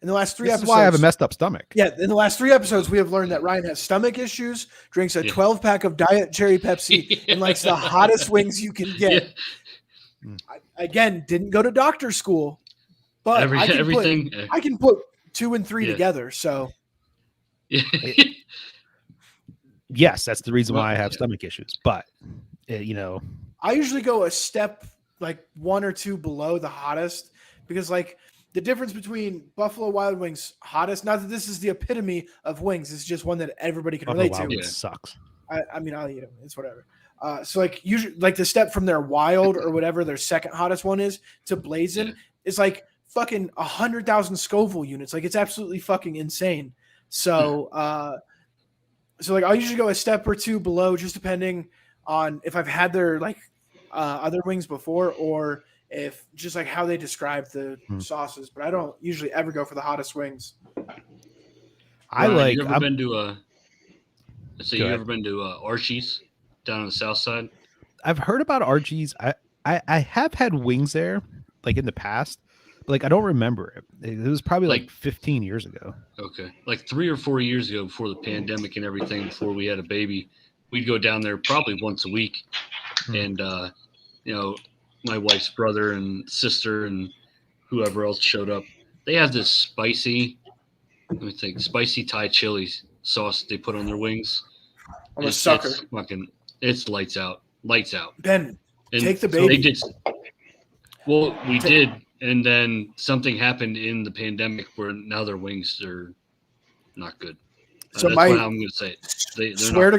[SPEAKER 1] This
[SPEAKER 3] episodes,
[SPEAKER 1] is why I have a messed up stomach.
[SPEAKER 3] Yeah, in the last 3 episodes, we have learned that Ryan has stomach issues, drinks a
[SPEAKER 4] Yeah.
[SPEAKER 3] 12-pack of Diet Cherry Pepsi, and likes the hottest wings you can get.
[SPEAKER 4] Yeah.
[SPEAKER 3] Again, didn't go to doctor school, but
[SPEAKER 4] Everything.
[SPEAKER 3] I can put 2 and 3
[SPEAKER 4] Yeah.
[SPEAKER 3] together. So
[SPEAKER 4] Yeah.
[SPEAKER 1] Yes, that's the reason
[SPEAKER 4] Well,
[SPEAKER 1] why I have
[SPEAKER 4] yeah.
[SPEAKER 1] stomach issues. But
[SPEAKER 3] I usually go a step like 1 or 2 below the hottest, because like the difference between Buffalo Wild Wings hottest, not that this is the epitome of wings, it's just one that everybody can
[SPEAKER 1] Buffalo
[SPEAKER 3] relate
[SPEAKER 1] Wild
[SPEAKER 3] to.
[SPEAKER 1] Wings
[SPEAKER 4] Yeah.
[SPEAKER 1] sucks.
[SPEAKER 3] I mean, I'll eat them. It's whatever. So like usually like the step from their wild or whatever their second hottest one is to blazing
[SPEAKER 4] Yeah.
[SPEAKER 3] is like fucking 100,000 Scoville units. Like it's absolutely fucking insane. So, so like I'll usually go a step or 2 below, just depending on if I've had their like other wings before, or if just like how they describe the sauces. But I don't usually ever go for the hottest wings.
[SPEAKER 1] I
[SPEAKER 4] Ryan,
[SPEAKER 1] like.
[SPEAKER 4] You ever
[SPEAKER 1] I'm-
[SPEAKER 4] been to let's say
[SPEAKER 1] Go
[SPEAKER 4] you
[SPEAKER 1] ahead.
[SPEAKER 4] ever been to Archie's down on the south side?
[SPEAKER 1] I've heard about Archie's. I have had wings there, like in the past, but like I don't remember it. It was probably like
[SPEAKER 4] Like-
[SPEAKER 1] 15 years ago.
[SPEAKER 4] Okay. Like 3 or 4 years ago, before the pandemic and everything, before we had a baby, we'd go down there probably once a week.
[SPEAKER 1] Hmm.
[SPEAKER 4] And, you know, my wife's brother and sister and whoever else showed up. They have this spicy Thai chili sauce they put on their wings.
[SPEAKER 3] I'm a sucker.
[SPEAKER 4] It's lights out. Lights out.
[SPEAKER 3] Ben,
[SPEAKER 4] And
[SPEAKER 3] Take the
[SPEAKER 4] so they
[SPEAKER 3] baby.
[SPEAKER 4] did. Well, we did, and then something happened in the pandemic where now their wings are not good.
[SPEAKER 3] So
[SPEAKER 4] That's
[SPEAKER 3] my-
[SPEAKER 4] what I'm going to say. They're
[SPEAKER 3] swear
[SPEAKER 4] not-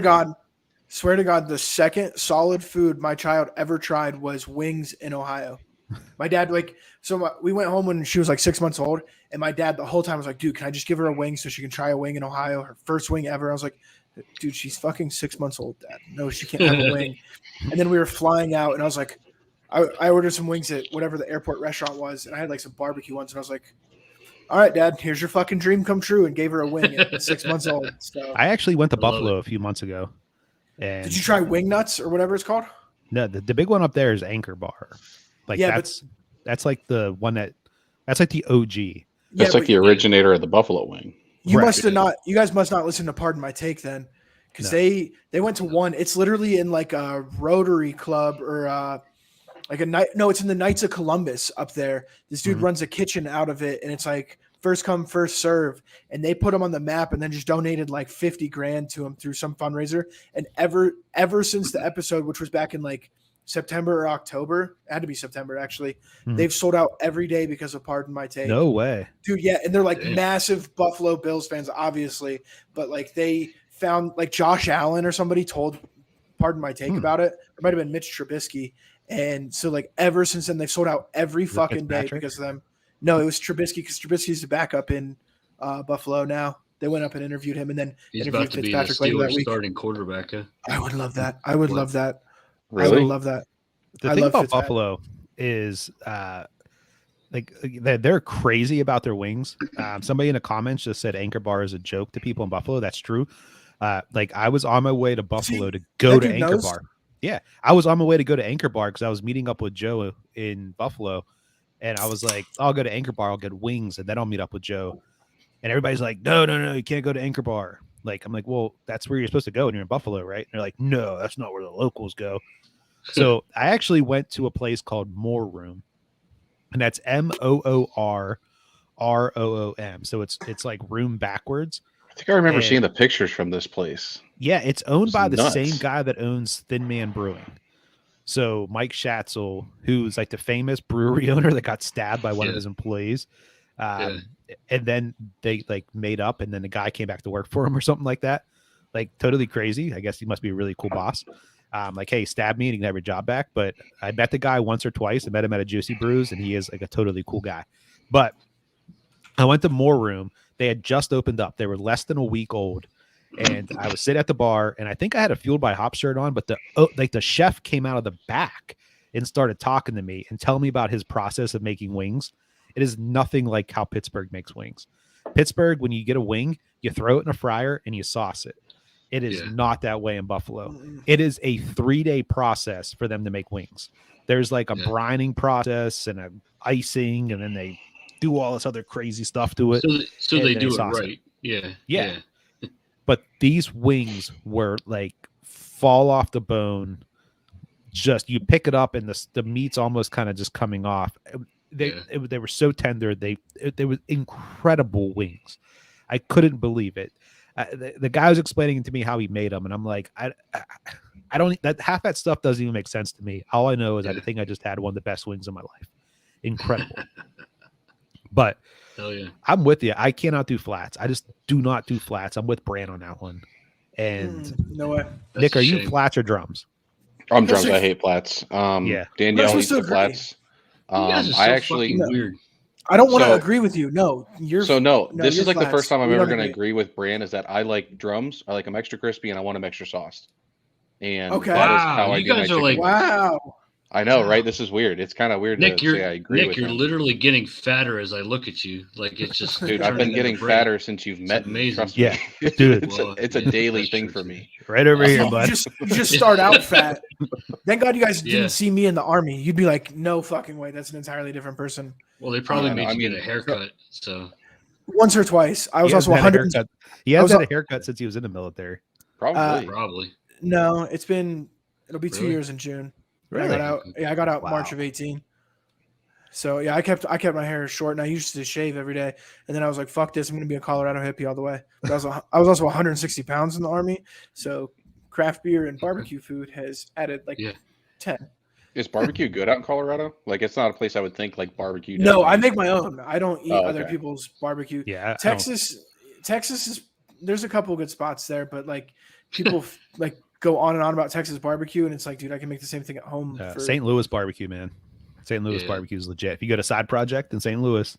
[SPEAKER 3] to God, the second solid food my child ever tried was wings in Ohio. My dad, we went home when she was like 6 months old, and my dad the whole time was like, dude, can I just give her a wing so she can try a wing in Ohio? Her first wing ever. I was like, dude, she's fucking 6 months old, Dad. No, she can't have a wing. And then we were flying out, and I was like, I ordered some wings at whatever the airport restaurant was, and I had like some barbecue ones, and I was like, all right, Dad, here's your fucking dream come true, and gave her a wing at 6 months old. So,
[SPEAKER 1] I actually went to
[SPEAKER 4] I love
[SPEAKER 1] Buffalo a few months ago. And
[SPEAKER 3] did you try wing nuts or whatever it's called?
[SPEAKER 1] No, the big one up there is Anchor Bar. Like
[SPEAKER 3] Yeah, but-
[SPEAKER 1] that's like the one that's like the OG.
[SPEAKER 2] That's like
[SPEAKER 3] but
[SPEAKER 2] the originator of the buffalo wing.
[SPEAKER 3] you
[SPEAKER 1] Right.
[SPEAKER 3] must have not. You guys must not listen to Pardon My Take then, because
[SPEAKER 1] No.
[SPEAKER 3] they went to one. It's literally in like a Rotary Club or like a night. No, it's in the Knights of Columbus up there. This dude
[SPEAKER 1] Mhm.
[SPEAKER 3] runs a kitchen out of it, and it's like first come first serve. And they put him on the map, and then just donated like 50 grand to him through some fundraiser. And ever since the episode, which was back in like September or October. It had to be September, actually.
[SPEAKER 1] Hmm.
[SPEAKER 3] They've sold out every day because of Pardon My Take.
[SPEAKER 1] No way.
[SPEAKER 3] Dude, yeah, and they're like
[SPEAKER 4] Damn.
[SPEAKER 3] massive Buffalo Bills fans, obviously, but like they found like Josh Allen or somebody told Pardon My Take about it. It might have been Mitch Trubisky, and so like ever since then they've sold out every
[SPEAKER 1] Was it
[SPEAKER 3] fucking day
[SPEAKER 1] Fitzpatrick?
[SPEAKER 3] because of them. No, it was Trubisky because Trubisky's the backup in Buffalo now. They went up and interviewed him, and then
[SPEAKER 4] He's
[SPEAKER 3] interviewed
[SPEAKER 4] about to be the
[SPEAKER 3] Fitzpatrick later that
[SPEAKER 4] Steelers
[SPEAKER 3] week.
[SPEAKER 4] starting quarterback. Huh?
[SPEAKER 3] I would love that. I would love that. I
[SPEAKER 2] Really?
[SPEAKER 3] would love that.
[SPEAKER 1] The
[SPEAKER 3] I
[SPEAKER 1] thing
[SPEAKER 3] love
[SPEAKER 1] about
[SPEAKER 3] Fitzpatrick.
[SPEAKER 1] Buffalo is like they're crazy about their wings. Somebody in the comments just said Anchor Bar is a joke to people in Buffalo. That's true. Like I was on my way to Buffalo to go
[SPEAKER 3] that
[SPEAKER 1] to
[SPEAKER 3] dude
[SPEAKER 1] Anchor
[SPEAKER 3] knows.
[SPEAKER 1] Bar. Yeah, I was on my way to go to Anchor Bar because I was meeting up with Joe in Buffalo, and I was like, I'll go to Anchor Bar, I'll get wings, and then I'll meet up with Joe. And everybody's like, no, you can't go to Anchor Bar. Like, I'm like, well, that's where you're supposed to go when you're in Buffalo, right? And they're like, no, that's not where the locals go. So I actually went to a place called More Room, and that's MOORROOM. So it's like room backwards.
[SPEAKER 2] I think I remember
[SPEAKER 1] And-
[SPEAKER 2] seeing the pictures from this place.
[SPEAKER 1] Yeah, it's owned
[SPEAKER 2] It's
[SPEAKER 1] by the
[SPEAKER 2] nuts.
[SPEAKER 1] same guy that owns Thin Man Brewing. So Mike Schatzel, who's like the famous brewery owner that got stabbed by one of
[SPEAKER 4] Yeah.
[SPEAKER 1] his employees. And then they like made up, and then the guy came back to work for him or something like that. Like totally crazy. I guess he must be a really cool boss. Like, hey, stab me and you can have your job back. But I met the guy once or twice. I met him at a Juicy Brews, and he is like a totally cool guy. But I went to More Room. They had just opened up. They were less than a week old. And I was sitting at the bar, and I think I had a Fueled by Hop shirt on, but the chef came out of the back and started talking to me and telling me about his process of making wings. It is nothing like how Pittsburgh makes wings. Pittsburgh, when you get a wing, you throw it in a fryer and you sauce it. It is
[SPEAKER 4] Yeah.
[SPEAKER 1] not that way in Buffalo. It is a 3-day process for them to make wings. There's like a
[SPEAKER 4] Yeah.
[SPEAKER 1] brining process and a icing, and then they do all this other crazy stuff to it.
[SPEAKER 4] So
[SPEAKER 1] and
[SPEAKER 4] they
[SPEAKER 1] then
[SPEAKER 4] do
[SPEAKER 1] they
[SPEAKER 4] it
[SPEAKER 1] sauce it.
[SPEAKER 4] right. Yeah.
[SPEAKER 1] Yeah. But these wings were like fall off the bone. Just you pick it up and the meat's almost kind of just coming off. They were so tender. They were incredible wings. I couldn't believe it. The guy was explaining to me how he made them, and I'm like, I don't. That half that stuff doesn't even make sense to me. All I know is I
[SPEAKER 4] Yeah.
[SPEAKER 1] think I just had one of the best wings of my life. Incredible. But
[SPEAKER 4] Hell yeah.
[SPEAKER 1] I'm with you. I cannot do flats. I just do not do flats. I'm with Bran on that one. And
[SPEAKER 3] No way.
[SPEAKER 4] That's
[SPEAKER 1] Nick,
[SPEAKER 4] a
[SPEAKER 1] are you
[SPEAKER 4] shame.
[SPEAKER 1] flats or drums?
[SPEAKER 2] I'm
[SPEAKER 3] That's
[SPEAKER 2] drums.
[SPEAKER 3] a-
[SPEAKER 2] I hate flats.
[SPEAKER 1] Yeah.
[SPEAKER 2] Danielle
[SPEAKER 3] We're
[SPEAKER 2] eats
[SPEAKER 3] supposed
[SPEAKER 2] the
[SPEAKER 3] to agree.
[SPEAKER 2] flats.
[SPEAKER 4] You guys are so
[SPEAKER 2] I actually.
[SPEAKER 4] fucking weird.
[SPEAKER 3] I don't want to
[SPEAKER 2] So-
[SPEAKER 3] agree with you. No, you're
[SPEAKER 2] So no,
[SPEAKER 3] no,
[SPEAKER 2] this
[SPEAKER 3] you're
[SPEAKER 2] is like the
[SPEAKER 3] flats.
[SPEAKER 2] first time I'm
[SPEAKER 3] We
[SPEAKER 2] ever
[SPEAKER 3] don't
[SPEAKER 2] going to
[SPEAKER 3] agree.
[SPEAKER 2] agree with Bran. Is that I like drums. I like them extra crispy, and I want them extra sauced. And
[SPEAKER 3] Okay.
[SPEAKER 2] that is
[SPEAKER 4] Wow,
[SPEAKER 2] how I
[SPEAKER 4] you
[SPEAKER 2] do my
[SPEAKER 4] guys are
[SPEAKER 2] chicken
[SPEAKER 4] like-
[SPEAKER 2] wings.
[SPEAKER 3] Wow.
[SPEAKER 2] I know, right? This is weird. It's kind of weird
[SPEAKER 4] Nick,
[SPEAKER 2] to
[SPEAKER 4] you're
[SPEAKER 2] say I agree with
[SPEAKER 4] you're
[SPEAKER 2] him.
[SPEAKER 4] literally getting fatter as I look at you. Like it's just
[SPEAKER 2] Dude, I've
[SPEAKER 4] turning
[SPEAKER 2] been
[SPEAKER 4] into
[SPEAKER 2] getting
[SPEAKER 4] bread.
[SPEAKER 2] fatter since you've met me.
[SPEAKER 4] amazing.
[SPEAKER 2] Trust
[SPEAKER 1] Yeah,
[SPEAKER 2] me.
[SPEAKER 1] dude.
[SPEAKER 2] it's a
[SPEAKER 4] Yeah,
[SPEAKER 2] daily
[SPEAKER 4] that's
[SPEAKER 2] thing
[SPEAKER 4] true,
[SPEAKER 2] for
[SPEAKER 4] too.
[SPEAKER 2] me.
[SPEAKER 1] Right over here,
[SPEAKER 3] You
[SPEAKER 1] bud.
[SPEAKER 3] just start out fat. Thank God you guys
[SPEAKER 4] Yeah.
[SPEAKER 3] didn't see me in the army. You'd be like, no fucking way. That's an entirely different person.
[SPEAKER 4] Well, they probably
[SPEAKER 2] Yeah, no,
[SPEAKER 4] made
[SPEAKER 2] I
[SPEAKER 4] you
[SPEAKER 2] mean-
[SPEAKER 4] get a haircut. So
[SPEAKER 3] Once or twice. I was
[SPEAKER 1] He
[SPEAKER 3] also
[SPEAKER 1] hasn't had a
[SPEAKER 3] 100.
[SPEAKER 1] haircut. He
[SPEAKER 3] I
[SPEAKER 1] has
[SPEAKER 3] was
[SPEAKER 1] had
[SPEAKER 3] a-
[SPEAKER 1] a haircut since he was in the military.
[SPEAKER 2] Probably.
[SPEAKER 4] probably.
[SPEAKER 3] No, it'll be 2
[SPEAKER 4] Really?
[SPEAKER 3] years in June.
[SPEAKER 1] Really?
[SPEAKER 3] I got out. Yeah, I got out
[SPEAKER 1] Wow.
[SPEAKER 3] March of 18. So yeah, I kept my hair short, and I used to shave every day. And then I was like, "Fuck this! I'm gonna be a Colorado hippie all the way." But I was also 160 pounds in the army, so craft beer and barbecue food has added like
[SPEAKER 4] Yeah.
[SPEAKER 3] 10.
[SPEAKER 2] Is barbecue good out in Colorado? Like, it's not a place I would think like barbecue.
[SPEAKER 3] No, I
[SPEAKER 2] definitely-
[SPEAKER 3] make my own. I don't eat
[SPEAKER 2] Oh,
[SPEAKER 3] other
[SPEAKER 2] okay.
[SPEAKER 3] people's barbecue.
[SPEAKER 1] Yeah. I don't-
[SPEAKER 3] Texas is there's a couple good spots there, but like people like go on and on about Texas barbecue, and it's like, dude, I can make the same thing at home. For,
[SPEAKER 1] St. Louis barbecue, man. St. Louis
[SPEAKER 4] Yeah.
[SPEAKER 1] barbecue is legit. If you go to Side Project in St. Louis,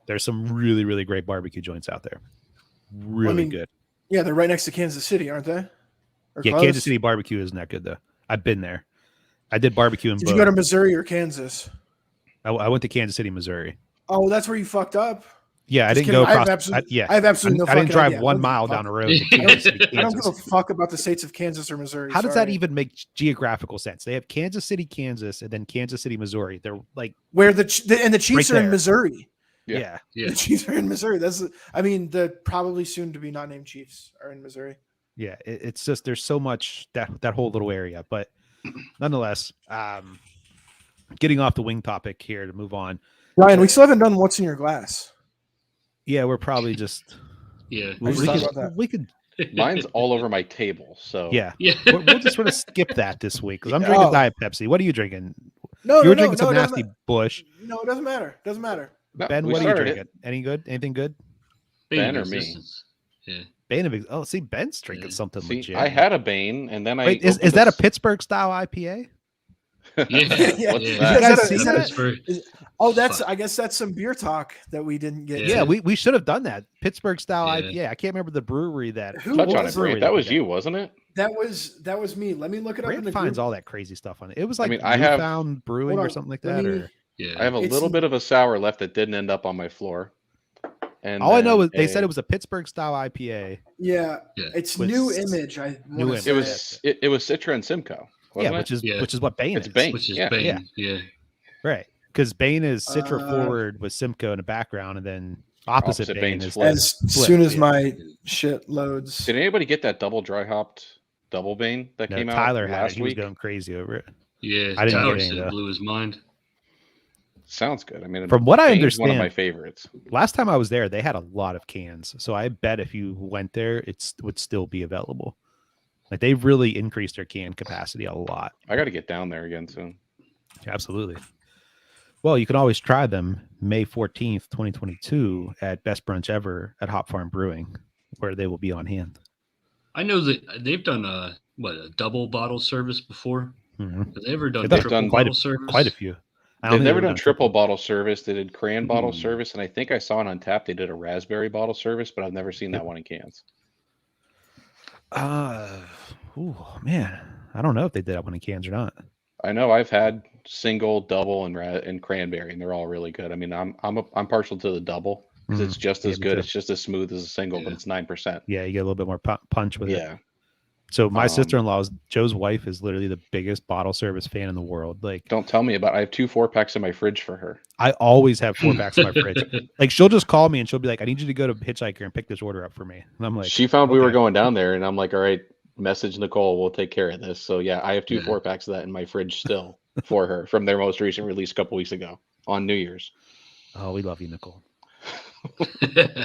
[SPEAKER 1] there's some really, really great barbecue joints out there. Really
[SPEAKER 3] mean,
[SPEAKER 1] good.
[SPEAKER 3] yeah, they're right next to Kansas City, aren't they? Or
[SPEAKER 1] Yeah,
[SPEAKER 3] close?
[SPEAKER 1] Kansas City barbecue isn't that good though. I've been there. I did barbecue in
[SPEAKER 3] Did
[SPEAKER 1] both.
[SPEAKER 3] you go to Missouri or Kansas?
[SPEAKER 1] I went to Kansas City, Missouri.
[SPEAKER 3] Oh, that's where you fucked up.
[SPEAKER 1] Yeah, I
[SPEAKER 3] Just
[SPEAKER 1] didn't
[SPEAKER 3] kidding.
[SPEAKER 1] go
[SPEAKER 3] I have
[SPEAKER 1] across.
[SPEAKER 3] absolute-
[SPEAKER 1] yeah,
[SPEAKER 3] I have absolutely no
[SPEAKER 1] I didn't
[SPEAKER 3] fucking
[SPEAKER 1] drive
[SPEAKER 3] idea.
[SPEAKER 1] 1
[SPEAKER 3] I don't
[SPEAKER 1] mile
[SPEAKER 3] give a
[SPEAKER 1] down the
[SPEAKER 3] fuck.
[SPEAKER 1] road to Kansas City,
[SPEAKER 3] I don't give a
[SPEAKER 1] Kansas.
[SPEAKER 3] fuck about the states of Kansas or Missouri.
[SPEAKER 1] How does that
[SPEAKER 3] sorry.
[SPEAKER 1] even make geographical sense? They have Kansas City, Kansas, and then Kansas City, Missouri. They're like,
[SPEAKER 3] Where the Chiefs
[SPEAKER 1] Right
[SPEAKER 3] are in
[SPEAKER 1] there.
[SPEAKER 3] Missouri?
[SPEAKER 2] Yeah.
[SPEAKER 1] yeah.
[SPEAKER 4] Yeah.
[SPEAKER 3] The Chiefs are in Missouri. The probably soon to be not named Chiefs are in Missouri.
[SPEAKER 1] Yeah, it's just there's so much that whole little area, but nonetheless, getting off the wing topic here to move on.
[SPEAKER 3] Ryan, we still haven't done what's in your glass.
[SPEAKER 1] Yeah, we're probably just
[SPEAKER 4] Yeah.
[SPEAKER 3] I just thought about that.
[SPEAKER 1] we could
[SPEAKER 2] Mine's all over my table. So
[SPEAKER 1] Yeah.
[SPEAKER 4] Yeah.
[SPEAKER 1] We'll just sort of skip that this week because I'm
[SPEAKER 3] Oh.
[SPEAKER 1] drinking Diet Pepsi. What are you drinking?
[SPEAKER 3] No,
[SPEAKER 1] You were
[SPEAKER 3] no,
[SPEAKER 1] drinking
[SPEAKER 3] no,
[SPEAKER 1] some
[SPEAKER 3] it doesn't
[SPEAKER 1] nasty Bush.
[SPEAKER 3] No, it doesn't matter. Doesn't matter.
[SPEAKER 2] No,
[SPEAKER 1] Ben,
[SPEAKER 2] we
[SPEAKER 1] what are you
[SPEAKER 2] started
[SPEAKER 1] drinking? Any good? Anything good?
[SPEAKER 2] Ben
[SPEAKER 4] Bane
[SPEAKER 2] or me?
[SPEAKER 4] Resistance. Yeah.
[SPEAKER 1] Bane of oh, see, Ben's drinking
[SPEAKER 4] Yeah.
[SPEAKER 1] something
[SPEAKER 2] See,
[SPEAKER 1] legit.
[SPEAKER 2] I had a Bane, and then
[SPEAKER 1] Wait,
[SPEAKER 2] I
[SPEAKER 1] is that a Pittsburgh style IPA?
[SPEAKER 4] Yeah.
[SPEAKER 3] Yeah.
[SPEAKER 2] What's
[SPEAKER 4] Yeah.
[SPEAKER 2] that?
[SPEAKER 1] You guys
[SPEAKER 3] that a-
[SPEAKER 1] see
[SPEAKER 3] is
[SPEAKER 1] that?
[SPEAKER 4] Pittsburgh.
[SPEAKER 3] Oh, that's.
[SPEAKER 4] Fuck.
[SPEAKER 3] I guess that's some beer talk that we didn't get.
[SPEAKER 4] Yeah.
[SPEAKER 1] Yeah,
[SPEAKER 3] to.
[SPEAKER 1] we should have done that. Pittsburgh style
[SPEAKER 4] Yeah.
[SPEAKER 1] IPA. I can't remember the brewery that.
[SPEAKER 3] Who
[SPEAKER 2] Touch
[SPEAKER 3] was
[SPEAKER 2] on
[SPEAKER 3] it?
[SPEAKER 2] it, Brant. That was you, wasn't it?
[SPEAKER 3] That was me. Let me look it up in
[SPEAKER 1] Brant
[SPEAKER 3] the
[SPEAKER 1] finds
[SPEAKER 3] group.
[SPEAKER 1] all that crazy stuff on it. It was
[SPEAKER 2] I
[SPEAKER 1] like
[SPEAKER 2] mean, I have-
[SPEAKER 1] Newfound Brewing
[SPEAKER 3] Hold
[SPEAKER 1] or
[SPEAKER 3] on,
[SPEAKER 1] something like
[SPEAKER 3] let
[SPEAKER 1] that.
[SPEAKER 3] me-
[SPEAKER 1] Or
[SPEAKER 4] Yeah.
[SPEAKER 2] I have a
[SPEAKER 3] It's-
[SPEAKER 2] little bit of a sour left that didn't end up on my floor. And
[SPEAKER 1] all I know is
[SPEAKER 2] then
[SPEAKER 1] they said it was a Pittsburgh style IPA.
[SPEAKER 3] Yeah,
[SPEAKER 4] Yeah.
[SPEAKER 3] it's
[SPEAKER 1] With
[SPEAKER 3] New
[SPEAKER 1] s-
[SPEAKER 3] Image. I
[SPEAKER 1] New
[SPEAKER 3] wanna
[SPEAKER 1] Image.
[SPEAKER 3] say.
[SPEAKER 2] it was Citra and Simcoe.
[SPEAKER 1] Yeah,
[SPEAKER 2] Wasn't
[SPEAKER 1] which is
[SPEAKER 4] Yeah.
[SPEAKER 1] which is what Bane
[SPEAKER 2] It's
[SPEAKER 1] is.
[SPEAKER 2] Bane.
[SPEAKER 4] Which is
[SPEAKER 2] Yeah.
[SPEAKER 4] Bane. Yeah.
[SPEAKER 1] Right. Because Bane is Citra
[SPEAKER 3] Uh,
[SPEAKER 1] forward with Simcoe in the background, and then opposite
[SPEAKER 2] Opposite
[SPEAKER 1] Bane
[SPEAKER 2] Bane's
[SPEAKER 1] is
[SPEAKER 2] flip.
[SPEAKER 3] As
[SPEAKER 1] Flip,
[SPEAKER 3] soon as
[SPEAKER 1] yeah.
[SPEAKER 3] my shit loads.
[SPEAKER 2] Did anybody get that double dry hopped double Bane that
[SPEAKER 1] no,
[SPEAKER 2] came
[SPEAKER 1] Tyler
[SPEAKER 2] out
[SPEAKER 1] had it.
[SPEAKER 2] last
[SPEAKER 1] He was
[SPEAKER 2] week?
[SPEAKER 1] going crazy over it.
[SPEAKER 4] Yeah.
[SPEAKER 1] I didn't
[SPEAKER 4] Tyler
[SPEAKER 1] get any,
[SPEAKER 4] said
[SPEAKER 1] though.
[SPEAKER 4] it blew his mind.
[SPEAKER 2] Sounds good. I mean,
[SPEAKER 1] From what I
[SPEAKER 2] Bane's one of
[SPEAKER 1] understand,
[SPEAKER 2] my favorites.
[SPEAKER 1] last time I was there, they had a lot of cans. So I bet if you went there, it would still be available. Like they've really increased their can capacity a lot.
[SPEAKER 2] I got to get down there again soon.
[SPEAKER 1] Absolutely. Well, you can always try them May 14th, 2022 at Best Brunch Ever at Hop Farm Brewing, where they will be on hand.
[SPEAKER 4] I know that they've done a double bottle service before.
[SPEAKER 1] Mhm.
[SPEAKER 4] Have they ever done
[SPEAKER 1] They've done
[SPEAKER 4] triple
[SPEAKER 1] quite a-
[SPEAKER 4] bottle service?
[SPEAKER 1] Quite a few. I don't
[SPEAKER 2] They've
[SPEAKER 1] think
[SPEAKER 2] never
[SPEAKER 1] they've
[SPEAKER 2] done triple bottle service. They did crayon bottle service, and I think I saw it on tap. They did a raspberry bottle service, but I've never seen that one in cans.
[SPEAKER 1] Man, I don't know if they did that one in cans or not.
[SPEAKER 2] I know I've had single, double, and cranberry, and they're all really good. I mean, I'm partial to the double because it's just
[SPEAKER 1] Yeah,
[SPEAKER 2] as
[SPEAKER 1] me
[SPEAKER 2] good.
[SPEAKER 1] too.
[SPEAKER 2] It's just as smooth as a single, but
[SPEAKER 4] Yeah.
[SPEAKER 2] it's 9%.
[SPEAKER 1] Yeah, you get a little bit more punch with it.
[SPEAKER 2] Yeah,
[SPEAKER 1] So my
[SPEAKER 2] Um,
[SPEAKER 1] sister-in-law's Joe's wife is literally the biggest bottle service fan in the world. Like
[SPEAKER 2] don't tell me about. I have 2 4-packs in my fridge for her.
[SPEAKER 1] I always have 4-packs in my fridge. Like she'll just call me and she'll be like, "I need you to go to Hitchhiker and pick this order up for me." And I'm like,
[SPEAKER 2] She found we were
[SPEAKER 1] okay.
[SPEAKER 2] going down there, and I'm like, all right, message Nicole. We'll take care of this. So yeah, I have 2
[SPEAKER 4] Yeah.
[SPEAKER 2] 4-packs of that in my fridge still for her from their most recent release a couple weeks ago on New Year's.
[SPEAKER 1] "Oh, we love you, Nicole."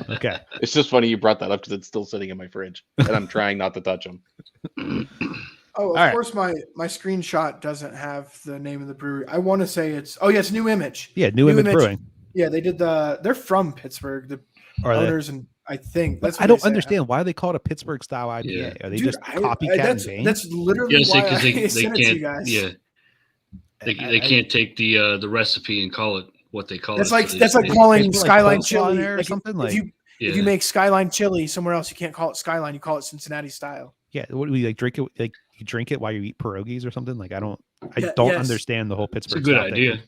[SPEAKER 1] Okay.
[SPEAKER 2] It's just funny you brought that up because it's still sitting in my fridge, and I'm trying not to touch them.
[SPEAKER 3] Oh, of
[SPEAKER 1] All right.
[SPEAKER 3] course, my screenshot doesn't have the name of the brewery. I want to say it's. Oh, yeah, it's New Image.
[SPEAKER 1] Yeah, New Image Brewing.
[SPEAKER 3] Yeah, they did the. They're from Pittsburgh. The
[SPEAKER 1] Or they-
[SPEAKER 3] owners, and I think
[SPEAKER 1] but
[SPEAKER 3] that's.
[SPEAKER 1] I
[SPEAKER 3] what
[SPEAKER 1] don't
[SPEAKER 3] they say.
[SPEAKER 1] understand why they call it a Pittsburgh style IPA.
[SPEAKER 4] Yeah.
[SPEAKER 1] Are they
[SPEAKER 3] Dude,
[SPEAKER 1] just copycat
[SPEAKER 3] that's,
[SPEAKER 1] and Bane?
[SPEAKER 3] that's literally
[SPEAKER 4] Yes,
[SPEAKER 3] why
[SPEAKER 4] because
[SPEAKER 3] I
[SPEAKER 4] they
[SPEAKER 3] sent it to you
[SPEAKER 4] can't.
[SPEAKER 3] guys.
[SPEAKER 4] Yeah, they can't take the recipe and call it what they call
[SPEAKER 3] That's
[SPEAKER 4] it.
[SPEAKER 3] like
[SPEAKER 4] so
[SPEAKER 3] that's
[SPEAKER 4] they-
[SPEAKER 3] like calling
[SPEAKER 1] put, like,
[SPEAKER 3] Skyline
[SPEAKER 1] coleslaw in
[SPEAKER 3] Chili
[SPEAKER 1] there or
[SPEAKER 3] like,
[SPEAKER 1] something,
[SPEAKER 3] If
[SPEAKER 1] like-
[SPEAKER 3] you
[SPEAKER 4] yeah.
[SPEAKER 3] if you make Skyline Chili somewhere else, you can't call it Skyline. You call it Cincinnati style.
[SPEAKER 1] Yeah, what do we like drink it? Like you drink it while you eat pierogies or something? Like I don't
[SPEAKER 3] Yeah,
[SPEAKER 1] don't
[SPEAKER 3] yes.
[SPEAKER 1] understand the whole
[SPEAKER 4] it's a
[SPEAKER 1] Pittsburgh.
[SPEAKER 4] good
[SPEAKER 1] style thing.
[SPEAKER 4] idea.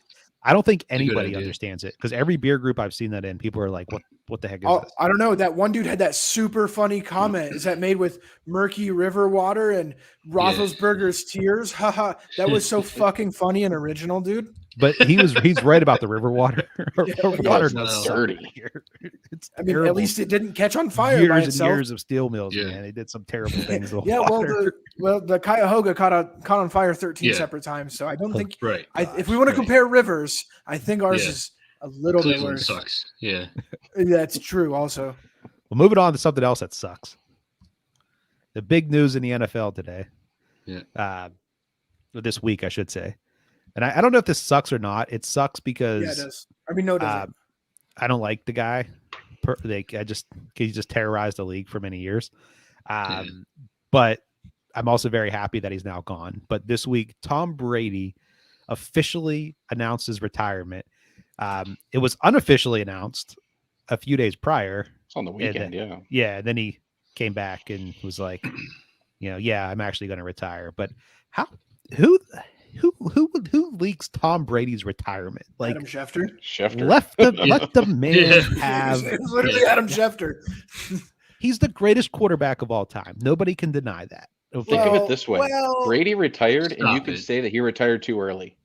[SPEAKER 1] I don't think
[SPEAKER 4] a good
[SPEAKER 1] anybody
[SPEAKER 4] idea.
[SPEAKER 1] understands it because every beer group I've seen that in, people are like, "What the heck is
[SPEAKER 3] Oh,
[SPEAKER 1] this?"
[SPEAKER 3] I don't know. That one dude had that super funny comment. Is that made with murky river water and Roethlisberger's tears? Haha. That was so fucking funny and original, dude.
[SPEAKER 1] But he's right about the river water. River
[SPEAKER 3] Yeah,
[SPEAKER 1] water
[SPEAKER 4] it's
[SPEAKER 1] does suck
[SPEAKER 2] dirty.
[SPEAKER 1] here. It's
[SPEAKER 3] I mean,
[SPEAKER 1] terrible.
[SPEAKER 3] at least it didn't catch on fire
[SPEAKER 1] years
[SPEAKER 3] by
[SPEAKER 1] and
[SPEAKER 3] itself.
[SPEAKER 1] years of steel mills,
[SPEAKER 4] Yeah.
[SPEAKER 1] man. They did some terrible things. to the
[SPEAKER 3] Yeah,
[SPEAKER 1] water.
[SPEAKER 3] the Cuyahoga caught on fire 13
[SPEAKER 4] Yeah.
[SPEAKER 3] separate times. So I don't think
[SPEAKER 4] Right.
[SPEAKER 3] if we want to
[SPEAKER 4] Right.
[SPEAKER 3] compare rivers, I think ours
[SPEAKER 4] Yeah.
[SPEAKER 3] is a little bit
[SPEAKER 4] Cleveland
[SPEAKER 3] worse.
[SPEAKER 4] sucks. Yeah.
[SPEAKER 3] That's true. Also,
[SPEAKER 1] Well, moving on to something else that sucks. The big news in the NFL today.
[SPEAKER 4] Yeah.
[SPEAKER 3] this
[SPEAKER 1] Week, I should say. And I don't know if this sucks or not. It sucks because
[SPEAKER 3] yeah, it does. I mean, no, it doesn't.
[SPEAKER 1] I don't like the guy. He just terrorized the league for many years. But I'm also very happy that he's now gone. But this week, Tom Brady officially announced his retirement. It was unofficially announced a few days prior.
[SPEAKER 2] It's on the weekend, yeah.
[SPEAKER 1] Yeah, then he came back and was like, yeah, I'm actually going to retire. But who leaks Tom Brady's retirement? Like
[SPEAKER 3] Adam Schefter.
[SPEAKER 2] Schefter.
[SPEAKER 1] let the man
[SPEAKER 4] Yeah.
[SPEAKER 1] have.
[SPEAKER 3] It was literally
[SPEAKER 4] Yeah.
[SPEAKER 3] Adam Schefter.
[SPEAKER 1] He's the greatest quarterback of all time. Nobody can deny that.
[SPEAKER 2] Think of it this way:
[SPEAKER 3] well,
[SPEAKER 2] Brady retired, and you
[SPEAKER 4] Stop
[SPEAKER 2] could
[SPEAKER 4] it.
[SPEAKER 2] say that he retired too early.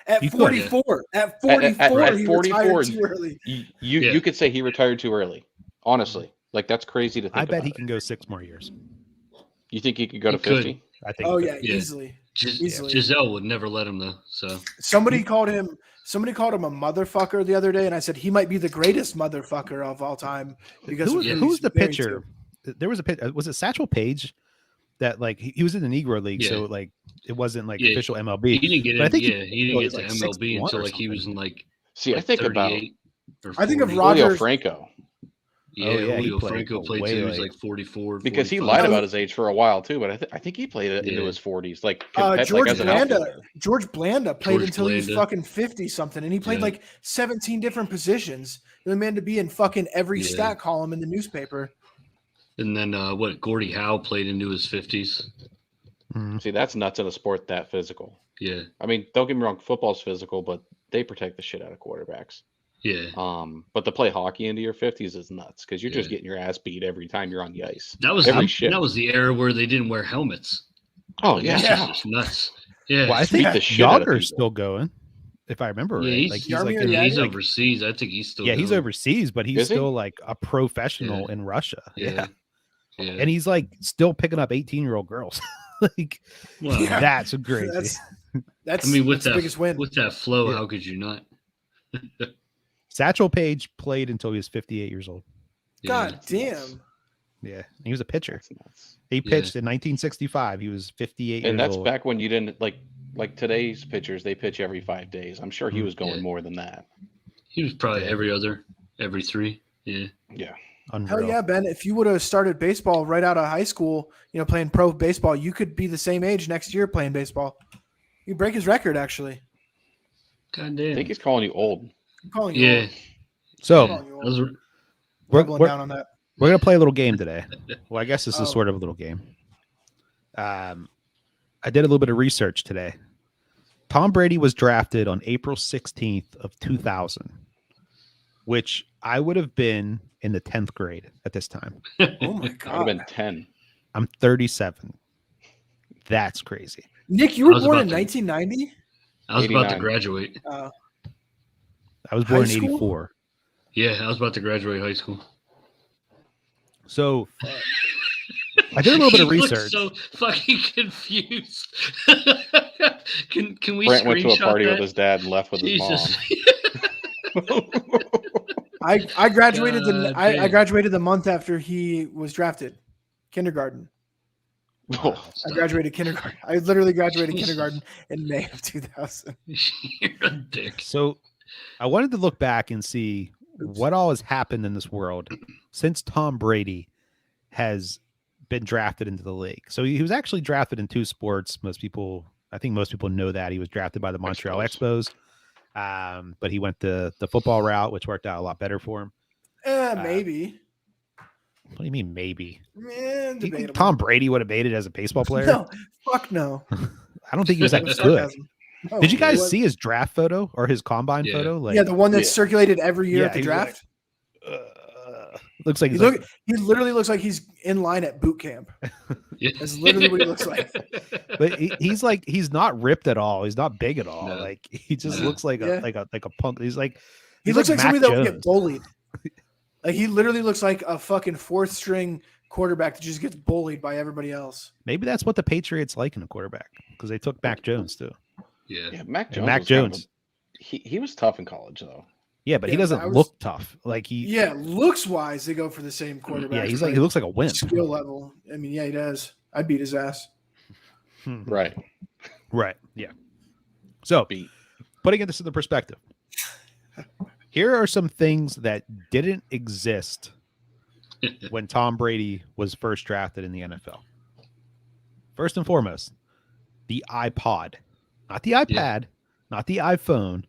[SPEAKER 3] At
[SPEAKER 1] You could.
[SPEAKER 3] 44, at 44,
[SPEAKER 2] At
[SPEAKER 3] he
[SPEAKER 2] 44,
[SPEAKER 3] retired too early.
[SPEAKER 2] You
[SPEAKER 4] Yeah.
[SPEAKER 2] could say he retired too early. Honestly, like that's crazy to think.
[SPEAKER 1] I bet
[SPEAKER 2] about
[SPEAKER 1] he
[SPEAKER 2] it.
[SPEAKER 1] can go 6 more years.
[SPEAKER 2] You think he could go to
[SPEAKER 4] He could.
[SPEAKER 2] 50?
[SPEAKER 1] I think.
[SPEAKER 3] Oh
[SPEAKER 1] he
[SPEAKER 3] yeah,
[SPEAKER 1] could.
[SPEAKER 4] Yeah.
[SPEAKER 3] easily. Easily.
[SPEAKER 4] Giselle would never let him though. So
[SPEAKER 3] Somebody called him a motherfucker the other day, and I said he might be the greatest motherfucker of all time because
[SPEAKER 1] Who,
[SPEAKER 3] of who
[SPEAKER 1] who's
[SPEAKER 3] he's
[SPEAKER 1] the
[SPEAKER 3] married
[SPEAKER 1] pitcher?
[SPEAKER 3] to.
[SPEAKER 1] there was a pitch. Was it Satchel Paige that like he was in the Negro League,
[SPEAKER 4] Yeah.
[SPEAKER 1] so like it wasn't like
[SPEAKER 4] Yeah.
[SPEAKER 1] official
[SPEAKER 4] He
[SPEAKER 1] MLB.
[SPEAKER 4] didn't get
[SPEAKER 1] But I
[SPEAKER 4] in.
[SPEAKER 1] think
[SPEAKER 4] Yeah, he didn't
[SPEAKER 1] was
[SPEAKER 4] get to
[SPEAKER 1] like
[SPEAKER 4] MLB
[SPEAKER 1] 61
[SPEAKER 4] until
[SPEAKER 1] or
[SPEAKER 4] like he was
[SPEAKER 1] something.
[SPEAKER 4] in like.
[SPEAKER 2] See, I
[SPEAKER 4] like
[SPEAKER 2] think about
[SPEAKER 4] 38 or
[SPEAKER 3] I think of
[SPEAKER 4] 40.
[SPEAKER 3] Rogers-
[SPEAKER 2] Julio Franco
[SPEAKER 4] Yeah,
[SPEAKER 1] Oh, yeah, he
[SPEAKER 4] Julio
[SPEAKER 1] played
[SPEAKER 4] Franco played
[SPEAKER 1] way
[SPEAKER 4] till he was
[SPEAKER 1] late.
[SPEAKER 4] like 44.
[SPEAKER 2] because he
[SPEAKER 4] 45.
[SPEAKER 2] lied about his age for a while too, but I think he played it into
[SPEAKER 4] Yeah.
[SPEAKER 2] his 40s, like
[SPEAKER 3] George
[SPEAKER 2] as an
[SPEAKER 3] Blanda.
[SPEAKER 2] outfielder.
[SPEAKER 3] George Blanda played
[SPEAKER 4] George
[SPEAKER 3] until he was
[SPEAKER 4] Blanda.
[SPEAKER 3] fucking 50 something, and he played
[SPEAKER 4] Yeah.
[SPEAKER 3] like 17 different positions. The man to be in fucking every
[SPEAKER 4] Yeah.
[SPEAKER 3] stat column in the newspaper.
[SPEAKER 4] And then Gordie Howe played into his 50s.
[SPEAKER 1] Mhm.
[SPEAKER 2] See, that's nuts in a sport that physical.
[SPEAKER 4] Yeah,
[SPEAKER 2] I mean, don't get me wrong, football's physical, but they protect the shit out of quarterbacks.
[SPEAKER 4] yeah.
[SPEAKER 2] But to play hockey into your 50s is nuts because you're just
[SPEAKER 4] Yeah.
[SPEAKER 2] getting your ass beat every time you're on the ice.
[SPEAKER 4] That was
[SPEAKER 2] every
[SPEAKER 4] the,
[SPEAKER 2] shift.
[SPEAKER 4] that was the era where they didn't wear helmets.
[SPEAKER 2] Oh
[SPEAKER 4] Like,
[SPEAKER 2] yeah,
[SPEAKER 4] that's just nuts. Yeah,
[SPEAKER 1] Well, I
[SPEAKER 2] Beat
[SPEAKER 1] think
[SPEAKER 2] the shit out of
[SPEAKER 1] Yager's
[SPEAKER 2] people.
[SPEAKER 1] still going, if I remember
[SPEAKER 4] Yeah,
[SPEAKER 1] right.
[SPEAKER 4] he's-
[SPEAKER 1] Like he's
[SPEAKER 3] Yarmir
[SPEAKER 1] like,
[SPEAKER 4] I mean,
[SPEAKER 3] Yeah,
[SPEAKER 4] he's
[SPEAKER 3] like-
[SPEAKER 4] overseas. I think he's still.
[SPEAKER 1] yeah, he's
[SPEAKER 4] going.
[SPEAKER 1] overseas, but he's
[SPEAKER 2] Is he?
[SPEAKER 1] still like a professional in Russia. Yeah.
[SPEAKER 4] Yeah.
[SPEAKER 1] And he's like still picking up 18-year-old girls. Like
[SPEAKER 4] Well,
[SPEAKER 3] Yeah.
[SPEAKER 1] that's crazy.
[SPEAKER 3] That's
[SPEAKER 4] I mean, with
[SPEAKER 3] that's the
[SPEAKER 4] that
[SPEAKER 3] biggest win.
[SPEAKER 4] with that flow,
[SPEAKER 1] Yeah.
[SPEAKER 4] how could you not?
[SPEAKER 1] Satchel Paige played until he was 58 years old.
[SPEAKER 4] Yeah.
[SPEAKER 3] God
[SPEAKER 2] That's nuts.
[SPEAKER 3] damn.
[SPEAKER 1] Yeah, he was a pitcher.
[SPEAKER 2] That's nuts.
[SPEAKER 1] He
[SPEAKER 4] Yeah.
[SPEAKER 1] pitched in 1965. He was 58
[SPEAKER 2] And
[SPEAKER 1] years
[SPEAKER 2] that's
[SPEAKER 1] old.
[SPEAKER 2] back when you didn't like today's pitchers. They pitch every 5 days. I'm sure he was going
[SPEAKER 4] Yeah.
[SPEAKER 2] more than that.
[SPEAKER 4] He was probably
[SPEAKER 1] Yeah.
[SPEAKER 4] every 3. Yeah.
[SPEAKER 2] Yeah.
[SPEAKER 1] Unreal.
[SPEAKER 3] Hell yeah, Ben. If you would have started baseball right out of high school, playing pro baseball, you could be the same age next year playing baseball. You break his record, actually.
[SPEAKER 4] God
[SPEAKER 2] I
[SPEAKER 4] damn.
[SPEAKER 2] think he's calling you old.
[SPEAKER 3] I'm calling you
[SPEAKER 4] Yeah.
[SPEAKER 3] old.
[SPEAKER 1] So
[SPEAKER 4] Yeah. Those were-
[SPEAKER 1] we're,
[SPEAKER 3] Doubling
[SPEAKER 1] we're,
[SPEAKER 3] down on that.
[SPEAKER 1] we're gonna play a little game today. Well, I guess this
[SPEAKER 3] Oh.
[SPEAKER 1] is sort of a little game. I did a little bit of research today. Tom Brady was drafted on April 16th of 2000, which I would have been in the 10th grade at this time.
[SPEAKER 3] Oh my
[SPEAKER 2] I would have
[SPEAKER 3] god.
[SPEAKER 2] been 10.
[SPEAKER 1] I'm 37. That's crazy.
[SPEAKER 3] Nick, you
[SPEAKER 4] I
[SPEAKER 3] were
[SPEAKER 4] was
[SPEAKER 3] born
[SPEAKER 4] about
[SPEAKER 3] in
[SPEAKER 4] to-
[SPEAKER 3] 1990?
[SPEAKER 4] I was about to
[SPEAKER 2] 89.
[SPEAKER 4] graduate.
[SPEAKER 1] I was born
[SPEAKER 3] High
[SPEAKER 1] in
[SPEAKER 3] school?
[SPEAKER 1] 84.
[SPEAKER 4] Yeah, I was about to graduate high school.
[SPEAKER 1] So I did a little bit of
[SPEAKER 4] He looked
[SPEAKER 1] research.
[SPEAKER 4] So fucking confused. Can we
[SPEAKER 2] Brent went to a
[SPEAKER 4] screenshot
[SPEAKER 2] party
[SPEAKER 4] that?
[SPEAKER 2] with his dad and left with
[SPEAKER 4] Jesus.
[SPEAKER 2] his mom.
[SPEAKER 3] I graduated I
[SPEAKER 4] damn.
[SPEAKER 3] graduated the month after he was drafted. Kindergarten.
[SPEAKER 2] Oh,
[SPEAKER 3] I graduated kindergarten. I literally graduated kindergarten in May of 2000.
[SPEAKER 4] You're a dick.
[SPEAKER 1] So I wanted to look back and see what all has happened in this world since Tom Brady has been drafted into the league. So he was actually drafted in 2 sports. I think most people know that he was drafted by the Montreal Expos. But he went the football route, which worked out a lot better for him.
[SPEAKER 3] Maybe.
[SPEAKER 1] What do you mean maybe?
[SPEAKER 3] Debatable.
[SPEAKER 1] Tom Brady would have made it as a baseball player.
[SPEAKER 3] No, fuck no.
[SPEAKER 1] I don't think he was that
[SPEAKER 3] That was
[SPEAKER 1] good.
[SPEAKER 3] sarcasm. No,
[SPEAKER 1] Did you
[SPEAKER 3] it
[SPEAKER 1] guys
[SPEAKER 3] was-
[SPEAKER 1] see his draft photo or his combine
[SPEAKER 4] Yeah.
[SPEAKER 1] photo? Like,
[SPEAKER 3] Yeah, the one that's
[SPEAKER 2] Yeah.
[SPEAKER 3] circulated every year
[SPEAKER 1] Yeah,
[SPEAKER 3] at the
[SPEAKER 1] he was like-
[SPEAKER 3] draft.
[SPEAKER 1] looks like
[SPEAKER 3] He
[SPEAKER 1] he's like,
[SPEAKER 3] he literally looks like he's in line at boot camp.
[SPEAKER 4] Yeah.
[SPEAKER 3] That's literally what he looks like.
[SPEAKER 1] but he's not ripped at all. He's not big at all.
[SPEAKER 4] No.
[SPEAKER 1] Like he just
[SPEAKER 4] No.
[SPEAKER 1] looks like
[SPEAKER 3] Yeah.
[SPEAKER 1] a punk. He's like
[SPEAKER 3] He
[SPEAKER 1] he's
[SPEAKER 3] looks like
[SPEAKER 1] Mac
[SPEAKER 3] somebody that would get
[SPEAKER 1] Jones.
[SPEAKER 3] bullied. Like he literally looks like a fucking 4th string quarterback that just gets bullied by everybody else.
[SPEAKER 1] Maybe that's what the Patriots like in a quarterback because they took Mac Jones too.
[SPEAKER 4] Yeah.
[SPEAKER 2] yeah, Mac
[SPEAKER 1] And
[SPEAKER 2] Jones.
[SPEAKER 1] Mac
[SPEAKER 2] was kind of
[SPEAKER 1] Jones.
[SPEAKER 2] he was tough in college though.
[SPEAKER 1] Yeah, but he
[SPEAKER 3] Yeah,
[SPEAKER 1] doesn't
[SPEAKER 3] I was-
[SPEAKER 1] look tough. Like he
[SPEAKER 3] Yeah, looks wise, they go for the same quarterback.
[SPEAKER 1] yeah, he looks like a wimp.
[SPEAKER 3] skill level. I mean, yeah, he does. I'd beat his ass.
[SPEAKER 2] Right.
[SPEAKER 1] Right. Yeah. So
[SPEAKER 2] Beat.
[SPEAKER 1] putting this into perspective, here are some things that didn't exist when Tom Brady was first drafted in the NFL. First and foremost, the iPod, not the iPad, not the iPhone,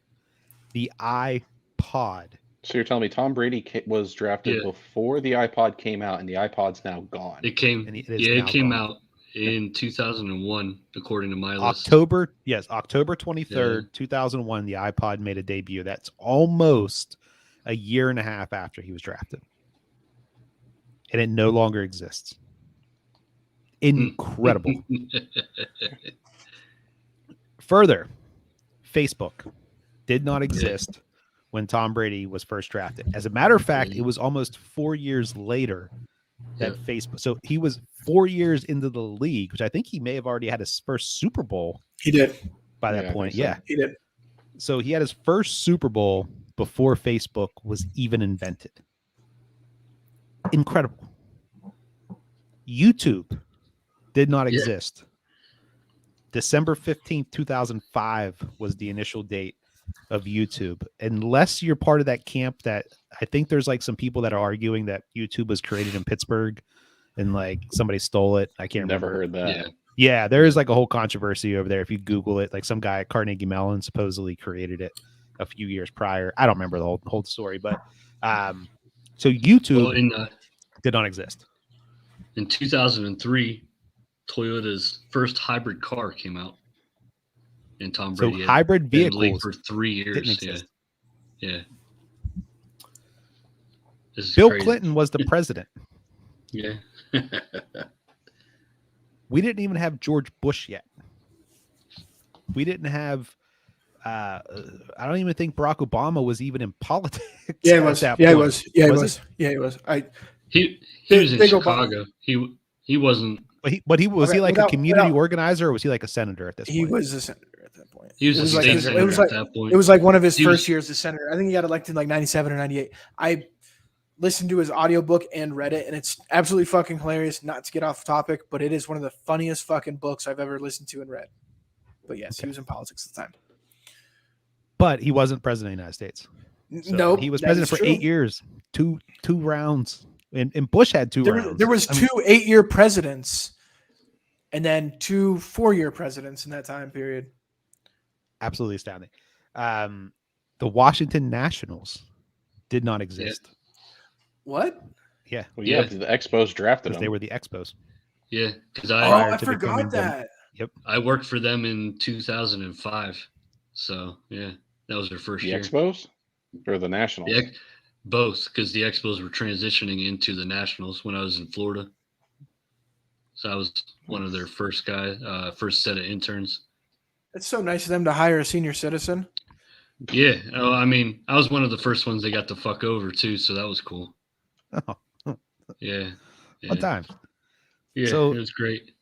[SPEAKER 1] the iPod.
[SPEAKER 2] So you're telling me Tom Brady was drafted
[SPEAKER 4] Yeah.
[SPEAKER 2] before the iPod came out, and the iPod's now gone.
[SPEAKER 4] It came.
[SPEAKER 1] And it is
[SPEAKER 4] Yeah,
[SPEAKER 1] now
[SPEAKER 4] it came
[SPEAKER 1] gone.
[SPEAKER 4] out in 2001, according to my list.
[SPEAKER 1] October 23rd, 2001, the iPod made a debut. That's almost a year and a half after he was drafted. And it no longer exists. Incredible. Further, Facebook did not exist when Tom Brady was first drafted. As a matter of fact, it was almost 4 years later that Facebook. So he was 4 years into the league, which I think he may have already had his first Super Bowl
[SPEAKER 3] He did.
[SPEAKER 1] by
[SPEAKER 2] Yeah,
[SPEAKER 1] that
[SPEAKER 2] I
[SPEAKER 1] point.
[SPEAKER 2] think so.
[SPEAKER 1] Yeah.
[SPEAKER 3] He did.
[SPEAKER 1] So he had his first Super Bowl before Facebook was even invented. Incredible. YouTube did not
[SPEAKER 4] Yeah.
[SPEAKER 1] exist. December 15th, 2005 was the initial date of YouTube. Unless you're part of that camp that I think there's like some people that are arguing that YouTube was created in Pittsburgh and like somebody stole it. I can't
[SPEAKER 2] Never
[SPEAKER 1] remember.
[SPEAKER 2] heard that.
[SPEAKER 4] Yeah.
[SPEAKER 1] Yeah, there is like a whole controversy over there. If you Google it, like some guy at Carnegie Mellon supposedly created it a few years prior. I don't remember the whole story, but so YouTube
[SPEAKER 4] Well,
[SPEAKER 1] did not exist.
[SPEAKER 4] in 2003, Toyota's first hybrid car came out, and Tom
[SPEAKER 1] So
[SPEAKER 4] Brady had
[SPEAKER 1] hybrid
[SPEAKER 4] been in the league
[SPEAKER 1] vehicles
[SPEAKER 4] for 3 years.
[SPEAKER 1] didn't
[SPEAKER 4] Yeah,
[SPEAKER 1] exist.
[SPEAKER 4] yeah. This is
[SPEAKER 1] Bill
[SPEAKER 4] crazy.
[SPEAKER 1] Clinton was the president.
[SPEAKER 4] Yeah.
[SPEAKER 1] We didn't even have George Bush yet. We didn't have. I don't even think Barack Obama was even in politics.
[SPEAKER 3] Yeah, he
[SPEAKER 1] at
[SPEAKER 3] was.
[SPEAKER 1] that
[SPEAKER 3] Yeah, he
[SPEAKER 1] point.
[SPEAKER 3] was. Yeah, he
[SPEAKER 1] Was
[SPEAKER 3] was. Yeah, he was.
[SPEAKER 4] He
[SPEAKER 3] Big-
[SPEAKER 4] was in
[SPEAKER 3] big
[SPEAKER 4] Chicago. He wasn't.
[SPEAKER 1] But he was
[SPEAKER 3] Okay,
[SPEAKER 1] he like
[SPEAKER 3] without-
[SPEAKER 1] a community
[SPEAKER 3] without-
[SPEAKER 1] organizer or was he like a senator at this
[SPEAKER 3] He
[SPEAKER 1] point?
[SPEAKER 3] was a senator at that point.
[SPEAKER 4] He was
[SPEAKER 3] It
[SPEAKER 4] a
[SPEAKER 3] was like
[SPEAKER 4] state
[SPEAKER 3] his-
[SPEAKER 4] senator
[SPEAKER 3] it was
[SPEAKER 4] at
[SPEAKER 3] like
[SPEAKER 4] that point.
[SPEAKER 3] it was like one of his
[SPEAKER 4] He
[SPEAKER 3] first
[SPEAKER 4] was-
[SPEAKER 3] years as senator. I think he got elected in like 97 or 98. I listened to his audiobook and read it, and it's absolutely fucking hilarious. Not to get off topic, but it is one of the funniest fucking books I've ever listened to and read. But yes, he was in politics at the time.
[SPEAKER 1] But he wasn't president of the United States. So
[SPEAKER 3] Nope,
[SPEAKER 1] he was
[SPEAKER 3] that
[SPEAKER 1] president
[SPEAKER 3] is
[SPEAKER 1] for
[SPEAKER 3] true.
[SPEAKER 1] 8 years, two rounds, and Bush had two rounds.
[SPEAKER 3] There was
[SPEAKER 1] I mean,
[SPEAKER 3] 2 8-year presidents, and then 2 4-year presidents in that time period.
[SPEAKER 1] absolutely astounding. The Washington Nationals did not exist.
[SPEAKER 3] What?
[SPEAKER 1] Yeah,
[SPEAKER 2] Well,
[SPEAKER 4] Yeah.
[SPEAKER 2] yeah, the Expos drafted
[SPEAKER 1] because
[SPEAKER 2] him.
[SPEAKER 1] they were the Expos.
[SPEAKER 4] Yeah, because
[SPEAKER 3] Oh,
[SPEAKER 1] Prior
[SPEAKER 3] I
[SPEAKER 1] to becoming
[SPEAKER 3] forgot
[SPEAKER 1] them.
[SPEAKER 3] that.
[SPEAKER 4] I worked for them in 2005. So yeah, that was their first
[SPEAKER 2] The
[SPEAKER 4] year.
[SPEAKER 2] Expos or the Nationals?
[SPEAKER 4] Both, because the Expos were transitioning into the Nationals when I was in Florida. So I was one of their first set of interns.
[SPEAKER 3] It's so nice of them to hire a senior citizen.
[SPEAKER 4] Yeah, I mean, I was one of the first ones they got to fuck over too, so that was cool.
[SPEAKER 1] Oh,
[SPEAKER 4] Yeah, yeah,
[SPEAKER 1] fun times.
[SPEAKER 4] yeah.
[SPEAKER 1] So-
[SPEAKER 4] it was great.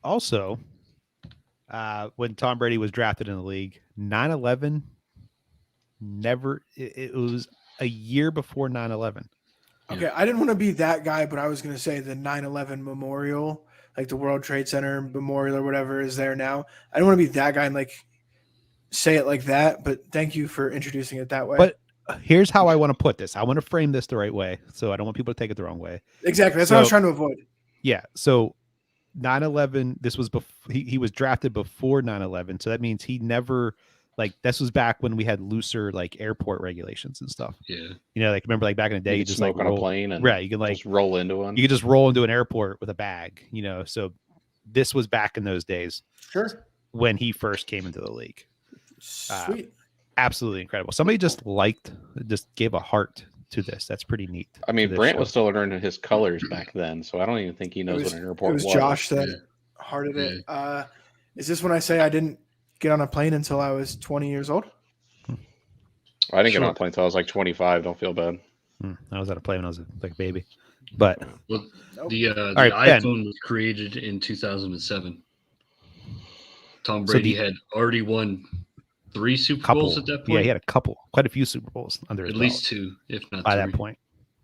[SPEAKER 1] Also, when Tom Brady was drafted in the league, 9/11 it was a year before 9/11.
[SPEAKER 3] Okay, I didn't want to be that guy, but I was going to say the 9/11 memorial, like the World Trade Center memorial or whatever is there now. I don't want to be that guy and like say it like that, but thank you for introducing it that way.
[SPEAKER 1] But here's how I want to put this. I want to frame this the right way, so I don't want people to take it the wrong way.
[SPEAKER 3] exactly, that's what I was
[SPEAKER 1] So-
[SPEAKER 3] trying to avoid.
[SPEAKER 1] Yeah. So 9/11, this was he was drafted before 9/11. So that means he never this was back when we had looser like airport regulations and stuff.
[SPEAKER 4] Yeah,
[SPEAKER 1] You know, like remember like back in the day,
[SPEAKER 2] You
[SPEAKER 1] you
[SPEAKER 2] could
[SPEAKER 1] just
[SPEAKER 2] smoke
[SPEAKER 1] like
[SPEAKER 2] on a
[SPEAKER 1] roll,
[SPEAKER 2] plane and
[SPEAKER 1] right. You could like
[SPEAKER 2] just roll into one.
[SPEAKER 1] you could just roll into an airport with a bag, you know. So this was back in those days
[SPEAKER 3] Sure.
[SPEAKER 1] when he first came into the league.
[SPEAKER 3] Sweet.
[SPEAKER 1] Absolutely incredible. Somebody just gave a heart to this. That's pretty neat.
[SPEAKER 2] I mean,
[SPEAKER 1] to this
[SPEAKER 2] Brant
[SPEAKER 1] show.
[SPEAKER 2] was still learning his colors back then, so I don't even think he knows
[SPEAKER 3] was-
[SPEAKER 2] what an
[SPEAKER 3] It
[SPEAKER 2] airport
[SPEAKER 3] was
[SPEAKER 2] was.
[SPEAKER 3] Josh that
[SPEAKER 4] Yeah.
[SPEAKER 3] hearted it. Is this when I say I didn't get on a plane until I was 20 years old?
[SPEAKER 2] I didn't get on
[SPEAKER 1] Sure.
[SPEAKER 2] a plane until I was like 25. Don't feel bad.
[SPEAKER 1] I was at a play when I was like a baby, but
[SPEAKER 4] well,
[SPEAKER 3] Nope.
[SPEAKER 4] the
[SPEAKER 1] right, Ben.
[SPEAKER 4] iPhone was created in 2007. Tom
[SPEAKER 1] So
[SPEAKER 4] Brady had already won 3 Super Bowls at that point.
[SPEAKER 1] Yeah, he had quite a few Super Bowls under his
[SPEAKER 4] at
[SPEAKER 1] belt
[SPEAKER 4] least 2, if not
[SPEAKER 1] by
[SPEAKER 4] 3.
[SPEAKER 1] that point.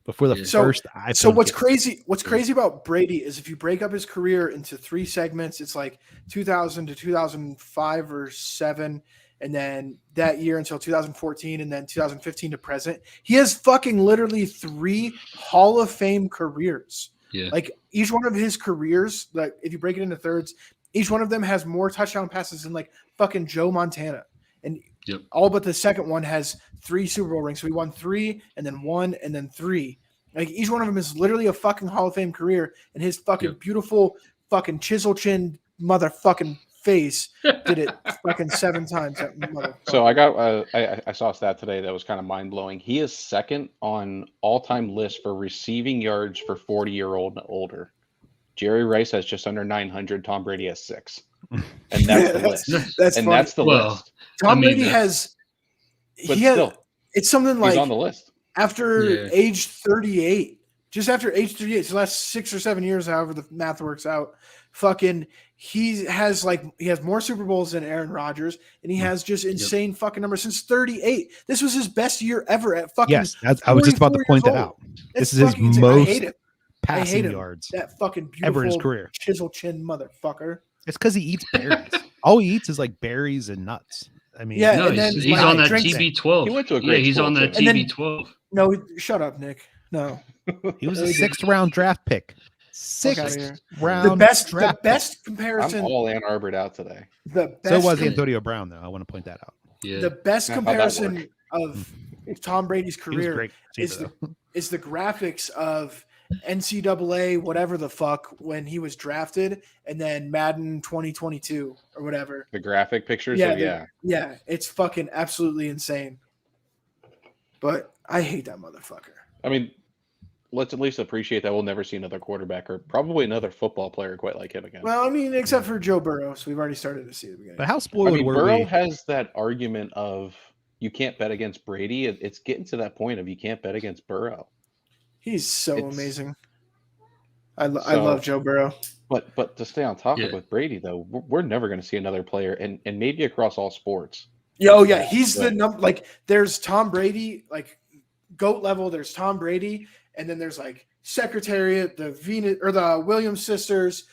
[SPEAKER 1] Before the
[SPEAKER 4] Yeah.
[SPEAKER 1] first iPhone.
[SPEAKER 3] So what's
[SPEAKER 1] came.
[SPEAKER 3] crazy? What's crazy about Brady is if you break up his career into 3 segments, it's like 2000 to 2005 or 7, and then that year until 2014, and then 2015 to present. He has fucking literally 3 Hall of Fame careers.
[SPEAKER 4] Yeah,
[SPEAKER 3] Like each one of his careers, like if you break it into thirds, each one of them has more touchdown passes than like fucking Joe Montana. And
[SPEAKER 4] Yep.
[SPEAKER 3] all but the second one has 3 Super Bowl rings. So he won 3 and then 1 and then 3. Like each one of them is literally a fucking Hall of Fame career. And his fucking
[SPEAKER 4] Yep.
[SPEAKER 3] beautiful fucking chisel chin motherfucking face did it fucking 7 times. That motherfucker.
[SPEAKER 2] So I got I saw a stat today that was kind of mind blowing. He is second on all time list for receiving yards for 40-year-old and older. Jerry Rice has just under 900. Tom Brady has 6, and that's the list.
[SPEAKER 3] That's
[SPEAKER 2] And
[SPEAKER 3] funny.
[SPEAKER 2] that's the
[SPEAKER 4] Well,
[SPEAKER 2] list.
[SPEAKER 3] Tom
[SPEAKER 4] I mean,
[SPEAKER 3] Brady
[SPEAKER 4] that's-
[SPEAKER 3] has.
[SPEAKER 2] But
[SPEAKER 3] He has,
[SPEAKER 2] still,
[SPEAKER 3] it's something
[SPEAKER 2] he's
[SPEAKER 3] like
[SPEAKER 2] on the list.
[SPEAKER 3] after
[SPEAKER 4] Yeah.
[SPEAKER 3] age 38, just after age 38, so the last 6 or 7 years, however the math works out, fucking he has more Super Bowls than Aaron Rodgers, and he has just insane fucking numbers since 38. This was his best year ever at fucking.
[SPEAKER 1] Yes, I was just about to
[SPEAKER 3] 44
[SPEAKER 1] point that
[SPEAKER 3] years
[SPEAKER 1] out.
[SPEAKER 3] old.
[SPEAKER 1] This
[SPEAKER 3] It's
[SPEAKER 1] is his
[SPEAKER 3] fucking insane. I
[SPEAKER 1] most
[SPEAKER 3] hate it.
[SPEAKER 1] passing
[SPEAKER 3] him.
[SPEAKER 1] yards
[SPEAKER 3] That fucking
[SPEAKER 1] ever in his
[SPEAKER 3] beautiful
[SPEAKER 1] career.
[SPEAKER 3] chisel chin motherfucker.
[SPEAKER 1] It's because he eats berries. All he eats is like berries and nuts. I mean,
[SPEAKER 3] Yeah,
[SPEAKER 4] No,
[SPEAKER 3] and then
[SPEAKER 4] he's on that
[SPEAKER 3] drinks-
[SPEAKER 4] TB12.
[SPEAKER 2] He went to a
[SPEAKER 4] Yeah,
[SPEAKER 2] great
[SPEAKER 4] he's
[SPEAKER 2] school,
[SPEAKER 4] on that
[SPEAKER 2] too.
[SPEAKER 3] And then-
[SPEAKER 4] TB12.
[SPEAKER 3] No, shut up, Nick. No,
[SPEAKER 1] he was a
[SPEAKER 3] He did.
[SPEAKER 1] 6th round draft pick.
[SPEAKER 3] Fuck outta here.
[SPEAKER 1] 6th round
[SPEAKER 3] the best
[SPEAKER 1] draft
[SPEAKER 3] the
[SPEAKER 1] pick.
[SPEAKER 3] comparison.
[SPEAKER 2] I'm all Ann Arbored out today.
[SPEAKER 3] The
[SPEAKER 1] So
[SPEAKER 3] best.
[SPEAKER 1] was Antonio Brown, though. I want to point that out.
[SPEAKER 4] Yeah.
[SPEAKER 3] The best
[SPEAKER 2] How'd that
[SPEAKER 3] comparison of Tom Brady's
[SPEAKER 1] He was
[SPEAKER 3] career
[SPEAKER 1] great.
[SPEAKER 3] is
[SPEAKER 1] receiver, though.
[SPEAKER 3] is the graphics of NCAA whatever the fuck when he was drafted, and then Madden 2022 or whatever.
[SPEAKER 2] The graphic pictures,
[SPEAKER 3] Yeah,
[SPEAKER 2] yeah.
[SPEAKER 3] Yeah, it's fucking absolutely insane. But I hate that motherfucker.
[SPEAKER 2] I mean, let's at least appreciate that we'll never see another quarterback or probably another football player quite like him again.
[SPEAKER 3] Well, I mean, except for Joe Burrow, so we've already started to see the beginning.
[SPEAKER 1] But how
[SPEAKER 2] I
[SPEAKER 1] spoiled
[SPEAKER 2] mean,
[SPEAKER 1] were
[SPEAKER 2] Burrow
[SPEAKER 1] we?
[SPEAKER 2] has that argument of you can't bet against Brady. It's getting to that point of you can't bet against Burrow.
[SPEAKER 3] He's so
[SPEAKER 2] It's-
[SPEAKER 3] amazing. I
[SPEAKER 2] So-
[SPEAKER 3] love Joe Burrow.
[SPEAKER 2] But to stay on topic
[SPEAKER 4] Yeah.
[SPEAKER 2] with Brady though, we're never going to see another player, and maybe across all sports.
[SPEAKER 3] Yeah, oh yeah, he's the
[SPEAKER 2] Right.
[SPEAKER 3] number. Like, there's Tom Brady, like GOAT level. There's Tom Brady, and then there's like Secretariat, the Venus or the Williams sisters,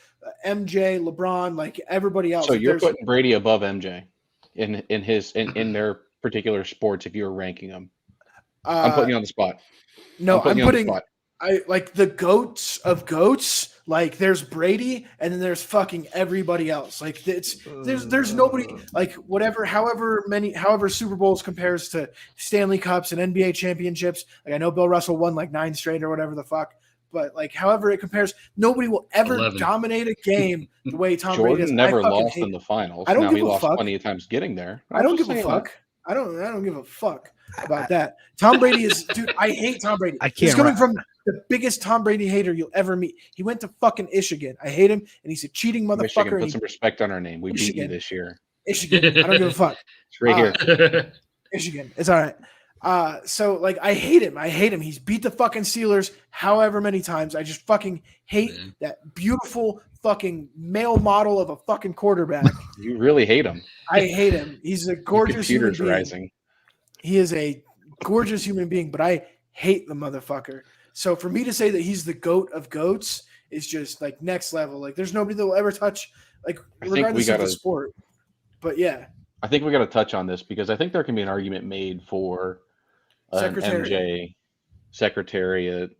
[SPEAKER 3] MJ, LeBron, like everybody else.
[SPEAKER 2] So
[SPEAKER 3] Like,
[SPEAKER 2] you're
[SPEAKER 3] there's-
[SPEAKER 2] putting Brady above MJ in their particular sports if you're ranking them. I'm putting you on the spot.
[SPEAKER 3] no, I'm
[SPEAKER 2] you on the
[SPEAKER 3] putting
[SPEAKER 2] spot.
[SPEAKER 3] I like the goats of goats. Like there's Brady, and then there's fucking everybody else. Like there's nobody like whatever, however Super Bowls compares to Stanley Cups and NBA championships. Like I know Bill Russell won like 9 straight or whatever the fuck, but like however it compares, nobody will ever
[SPEAKER 4] 11.
[SPEAKER 3] dominate a game the way Tom Brady does.
[SPEAKER 2] Jordan never
[SPEAKER 3] I fucking
[SPEAKER 2] lost
[SPEAKER 3] hate
[SPEAKER 2] in the finals.
[SPEAKER 3] I don't
[SPEAKER 2] now
[SPEAKER 3] give
[SPEAKER 2] he
[SPEAKER 3] a
[SPEAKER 2] lost
[SPEAKER 3] fuck.
[SPEAKER 2] plenty of times getting there.
[SPEAKER 3] I don't
[SPEAKER 2] I'm
[SPEAKER 3] give
[SPEAKER 2] just
[SPEAKER 3] a
[SPEAKER 2] saying,
[SPEAKER 3] fuck. I don't give a fuck about that. Tom Brady is dude. I hate Tom Brady.
[SPEAKER 1] I
[SPEAKER 3] He's
[SPEAKER 1] can't
[SPEAKER 3] coming
[SPEAKER 1] ra-
[SPEAKER 3] from the biggest Tom Brady hater you'll ever meet. He went to fucking Michigan. I hate him, and he's a cheating motherfucker.
[SPEAKER 2] Michigan,
[SPEAKER 3] and
[SPEAKER 2] put
[SPEAKER 3] he-
[SPEAKER 2] some respect on our name. We beat you
[SPEAKER 3] Michigan.
[SPEAKER 2] this year.
[SPEAKER 3] Michigan. I don't give a fuck.
[SPEAKER 2] It's right here.
[SPEAKER 3] Michigan. It's all right. So like I hate him. He's beat the fucking Steelers however many times. I just fucking hate
[SPEAKER 4] Man.
[SPEAKER 3] that beautiful fucking male model of a fucking quarterback.
[SPEAKER 2] You really hate him.
[SPEAKER 3] I hate him. He's a gorgeous human
[SPEAKER 2] Computer's
[SPEAKER 3] being.
[SPEAKER 2] rising.
[SPEAKER 3] He is a gorgeous human being, but I hate the motherfucker. So for me to say that he's the GOAT of goats is just like next level. Like there's nobody that will ever touch, like
[SPEAKER 2] I think we
[SPEAKER 3] regardless of the
[SPEAKER 2] gotta-
[SPEAKER 3] sport. But yeah,
[SPEAKER 2] I think we got to touch on this because I think there can be an argument made for an
[SPEAKER 3] Secretariat.
[SPEAKER 2] MJ Secretariat.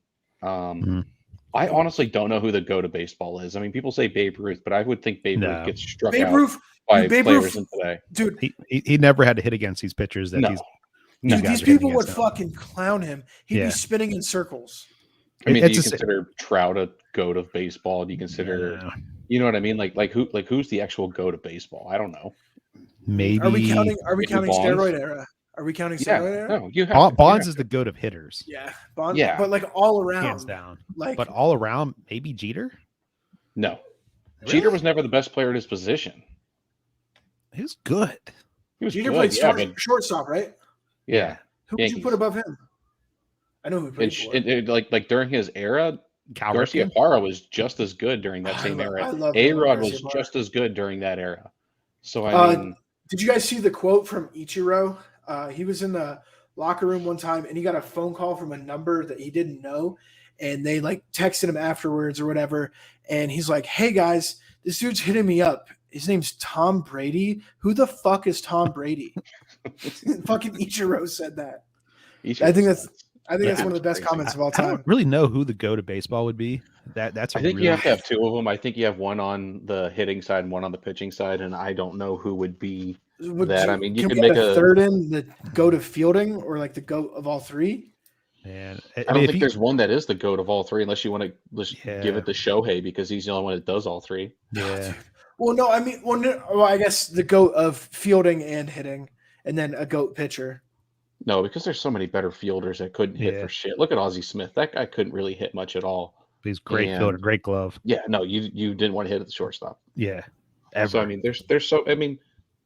[SPEAKER 1] Mhm.
[SPEAKER 2] I honestly don't know who the go to baseball is. I mean, people say Babe Ruth, but I would think Babe
[SPEAKER 1] No.
[SPEAKER 2] Ruth gets struck
[SPEAKER 3] Babe
[SPEAKER 2] out
[SPEAKER 3] Ruth,
[SPEAKER 2] by
[SPEAKER 3] Babe
[SPEAKER 2] players
[SPEAKER 3] Ruth-
[SPEAKER 2] in today.
[SPEAKER 3] dude,
[SPEAKER 1] He never had to hit against these pitchers that
[SPEAKER 2] No.
[SPEAKER 1] these
[SPEAKER 2] No.
[SPEAKER 1] guys
[SPEAKER 3] these
[SPEAKER 1] are hitting
[SPEAKER 3] people would
[SPEAKER 1] against him.
[SPEAKER 3] fucking clown him. He'd
[SPEAKER 1] Yeah.
[SPEAKER 3] be spinning in circles.
[SPEAKER 2] I mean, do
[SPEAKER 1] It's
[SPEAKER 2] you
[SPEAKER 1] a-
[SPEAKER 2] consider Trout a goat of baseball? Do you consider,
[SPEAKER 1] Yeah,
[SPEAKER 2] you know what I mean? Who's the actual goat of baseball? I don't know.
[SPEAKER 1] maybe
[SPEAKER 3] Are we counting
[SPEAKER 2] maybe Bonds?
[SPEAKER 3] steroid era? Are we counting
[SPEAKER 2] Yeah,
[SPEAKER 3] steroid era?
[SPEAKER 2] no, you have
[SPEAKER 1] Bon-
[SPEAKER 2] to-
[SPEAKER 1] Bonds
[SPEAKER 2] you
[SPEAKER 1] is the goat of hitters,
[SPEAKER 3] Yeah, Bond.
[SPEAKER 2] Yeah.
[SPEAKER 3] but like all around,
[SPEAKER 1] hands down.
[SPEAKER 3] like
[SPEAKER 1] But all around, maybe Jeter.
[SPEAKER 2] no.
[SPEAKER 1] Really?
[SPEAKER 2] Jeter was never the best player at his position.
[SPEAKER 1] He was good.
[SPEAKER 2] He was
[SPEAKER 3] Jeter
[SPEAKER 2] good,
[SPEAKER 3] played
[SPEAKER 2] yeah, but
[SPEAKER 3] shortstop, right?
[SPEAKER 2] yeah.
[SPEAKER 3] Who would you
[SPEAKER 2] Yankees.
[SPEAKER 3] put above him? I know who he played for.
[SPEAKER 2] Like during his era,
[SPEAKER 1] Cal
[SPEAKER 2] Garcia
[SPEAKER 1] Ripken.
[SPEAKER 2] Parra was just as good during that
[SPEAKER 3] I
[SPEAKER 2] same
[SPEAKER 3] love- I
[SPEAKER 2] era.
[SPEAKER 3] love
[SPEAKER 2] A-Rod
[SPEAKER 3] Garcia
[SPEAKER 2] was
[SPEAKER 3] Parra.
[SPEAKER 2] just as good during that era. So I
[SPEAKER 3] Uh,
[SPEAKER 2] mean,
[SPEAKER 3] Did you guys see the quote from Ichiro? He was in the locker room one time and he got a phone call from a number that he didn't know. And they like texted him afterwards or whatever. And he's like, hey guys, this dude's hitting me up. His name's Tom Brady. Who the fuck is Tom Brady? Fucking Ichiro said that. I think that's one of the best comments of all
[SPEAKER 1] I don't
[SPEAKER 3] time.
[SPEAKER 1] really know who the goat of baseball would be. That's a
[SPEAKER 2] I think
[SPEAKER 1] really,
[SPEAKER 2] you have to have two of them. I think you have one on the hitting side and one on the pitching side, and I don't know who would be
[SPEAKER 3] Would
[SPEAKER 2] that. I mean, you
[SPEAKER 3] can
[SPEAKER 2] could
[SPEAKER 3] we get
[SPEAKER 2] make a.
[SPEAKER 3] third in the go to fielding or like the goat of all three.
[SPEAKER 1] man.
[SPEAKER 2] I
[SPEAKER 1] I
[SPEAKER 2] don't
[SPEAKER 1] mean, if
[SPEAKER 2] think
[SPEAKER 1] you,
[SPEAKER 2] there's one that is the goat of all three, unless you want to give
[SPEAKER 1] Yeah.
[SPEAKER 2] it to Shohei because he's the only one that does all three.
[SPEAKER 1] yeah,
[SPEAKER 3] Well, no, I mean, well, I guess the goat of fielding and hitting, and then a goat pitcher.
[SPEAKER 2] No, because there's so many better fielders that couldn't hit
[SPEAKER 1] Yeah.
[SPEAKER 2] for shit. Look at Ozzie Smith. That guy couldn't really hit much at all.
[SPEAKER 1] he's great
[SPEAKER 2] And-
[SPEAKER 1] fielder, great glove.
[SPEAKER 2] Yeah, no, you didn't want to hit at the shortstop.
[SPEAKER 1] Yeah,
[SPEAKER 2] So I mean, there's so I mean,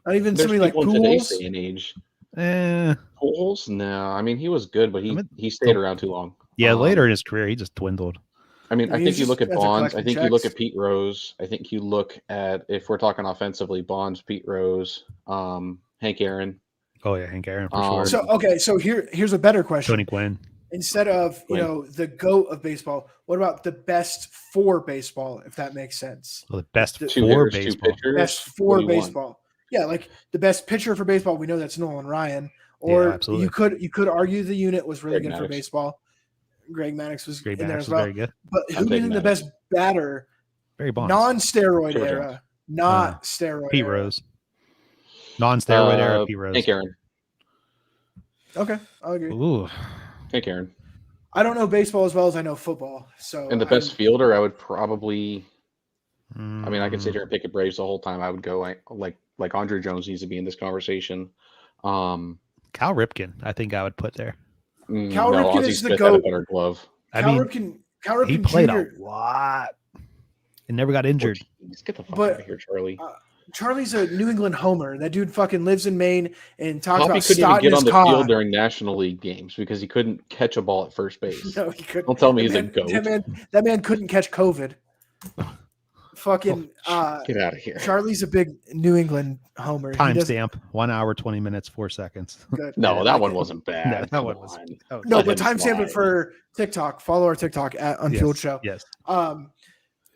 [SPEAKER 3] Not even
[SPEAKER 2] there's
[SPEAKER 3] somebody like
[SPEAKER 2] people in today's
[SPEAKER 3] Pujols.
[SPEAKER 2] day and age.
[SPEAKER 1] Eh,
[SPEAKER 2] Pujols? No, I mean he was good, but
[SPEAKER 1] I mean,
[SPEAKER 2] he stayed around too long.
[SPEAKER 1] yeah.
[SPEAKER 2] Um,
[SPEAKER 1] Later in his career, he just dwindled.
[SPEAKER 2] I mean, I
[SPEAKER 3] He's
[SPEAKER 2] think you
[SPEAKER 3] just
[SPEAKER 2] look at
[SPEAKER 3] guys are
[SPEAKER 2] Bonds. I
[SPEAKER 3] collecting
[SPEAKER 2] think you look
[SPEAKER 3] checks.
[SPEAKER 2] at Pete Rose. I think you look at if we're talking offensively, Bonds, Pete Rose, Hank Aaron.
[SPEAKER 1] Oh yeah, Hank Aaron for
[SPEAKER 2] Um,
[SPEAKER 1] sure.
[SPEAKER 3] So okay, so here's a better question.
[SPEAKER 1] Tony Gwynn.
[SPEAKER 3] Instead of
[SPEAKER 2] Win.
[SPEAKER 3] the GOAT of baseball, what about the best for baseball? If that makes sense,
[SPEAKER 1] Well, the best
[SPEAKER 3] The-
[SPEAKER 2] Two
[SPEAKER 1] for
[SPEAKER 2] hitters, two
[SPEAKER 1] baseball.
[SPEAKER 2] pitchers.
[SPEAKER 3] best
[SPEAKER 2] What
[SPEAKER 3] for
[SPEAKER 2] do you want?
[SPEAKER 3] baseball. Yeah, like the best pitcher for baseball. We know that's Nolan Ryan.
[SPEAKER 1] Yeah,
[SPEAKER 3] Or
[SPEAKER 1] absolutely.
[SPEAKER 3] you could argue the unit was really
[SPEAKER 2] Greg
[SPEAKER 3] good for
[SPEAKER 2] Maddux.
[SPEAKER 3] baseball. Greg Maddux was
[SPEAKER 1] Greg
[SPEAKER 3] in there
[SPEAKER 1] Maddux
[SPEAKER 3] as
[SPEAKER 1] was
[SPEAKER 3] well.
[SPEAKER 1] very good.
[SPEAKER 3] But
[SPEAKER 2] I'm
[SPEAKER 3] who do you
[SPEAKER 2] taking
[SPEAKER 3] think the
[SPEAKER 2] Maddux.
[SPEAKER 3] best batter,
[SPEAKER 1] Barry Bonds.
[SPEAKER 3] non-steroid
[SPEAKER 2] Trevor
[SPEAKER 3] era,
[SPEAKER 2] Jones.
[SPEAKER 3] not steroid
[SPEAKER 1] Pete
[SPEAKER 3] era?
[SPEAKER 1] Rose. Non-steroid era. Pete
[SPEAKER 2] Hank
[SPEAKER 1] Rose.
[SPEAKER 2] Aaron.
[SPEAKER 3] Okay, I'll agree.
[SPEAKER 1] Ooh.
[SPEAKER 2] Hank Aaron.
[SPEAKER 3] I don't know baseball as well as I know football. So
[SPEAKER 2] And the best fielder, I would probably. I mean, I could sit
[SPEAKER 1] Mm,
[SPEAKER 2] here and pick at Braves the whole time. I would go like Andre Jones needs to be in this conversation.
[SPEAKER 1] Cal Ripken, I think I would put there.
[SPEAKER 3] Cal
[SPEAKER 2] no,
[SPEAKER 3] Ripken
[SPEAKER 2] Ozzie
[SPEAKER 3] is the
[SPEAKER 2] Smith had a
[SPEAKER 3] GOAT.
[SPEAKER 2] better glove.
[SPEAKER 1] I
[SPEAKER 3] Cal
[SPEAKER 1] mean,
[SPEAKER 3] Ripken
[SPEAKER 1] he played
[SPEAKER 3] Jr.
[SPEAKER 1] a lot and never got injured.
[SPEAKER 2] Let's get the fuck
[SPEAKER 3] But-
[SPEAKER 2] out of here, Charlie.
[SPEAKER 3] Charlie's a New England homer. That dude fucking lives in Maine and talks
[SPEAKER 2] Poppy
[SPEAKER 3] about
[SPEAKER 2] couldn't even
[SPEAKER 3] starting
[SPEAKER 2] get
[SPEAKER 3] his
[SPEAKER 2] on the
[SPEAKER 3] car.
[SPEAKER 2] field during National League games because he couldn't catch a ball at first base.
[SPEAKER 3] No, he couldn't.
[SPEAKER 2] Don't tell me he's a
[SPEAKER 3] That
[SPEAKER 2] goat.
[SPEAKER 3] That man couldn't catch COVID. Fucking
[SPEAKER 2] Get out of here.
[SPEAKER 3] Charlie's a big New England homer. He doesn't-
[SPEAKER 1] Timestamp 1 hour, 20 minutes, 4 seconds.
[SPEAKER 3] good.
[SPEAKER 2] No,
[SPEAKER 3] Yeah,
[SPEAKER 2] that
[SPEAKER 3] like
[SPEAKER 2] one
[SPEAKER 3] it.
[SPEAKER 2] wasn't
[SPEAKER 1] No,
[SPEAKER 2] bad.
[SPEAKER 1] that
[SPEAKER 2] Come
[SPEAKER 1] one was.
[SPEAKER 2] on.
[SPEAKER 1] Oh,
[SPEAKER 3] No,
[SPEAKER 2] Let
[SPEAKER 3] but
[SPEAKER 2] him
[SPEAKER 3] timestamp
[SPEAKER 2] slide.
[SPEAKER 3] it for TikTok. Follow our TikTok at Unfueled Show.
[SPEAKER 1] Yes.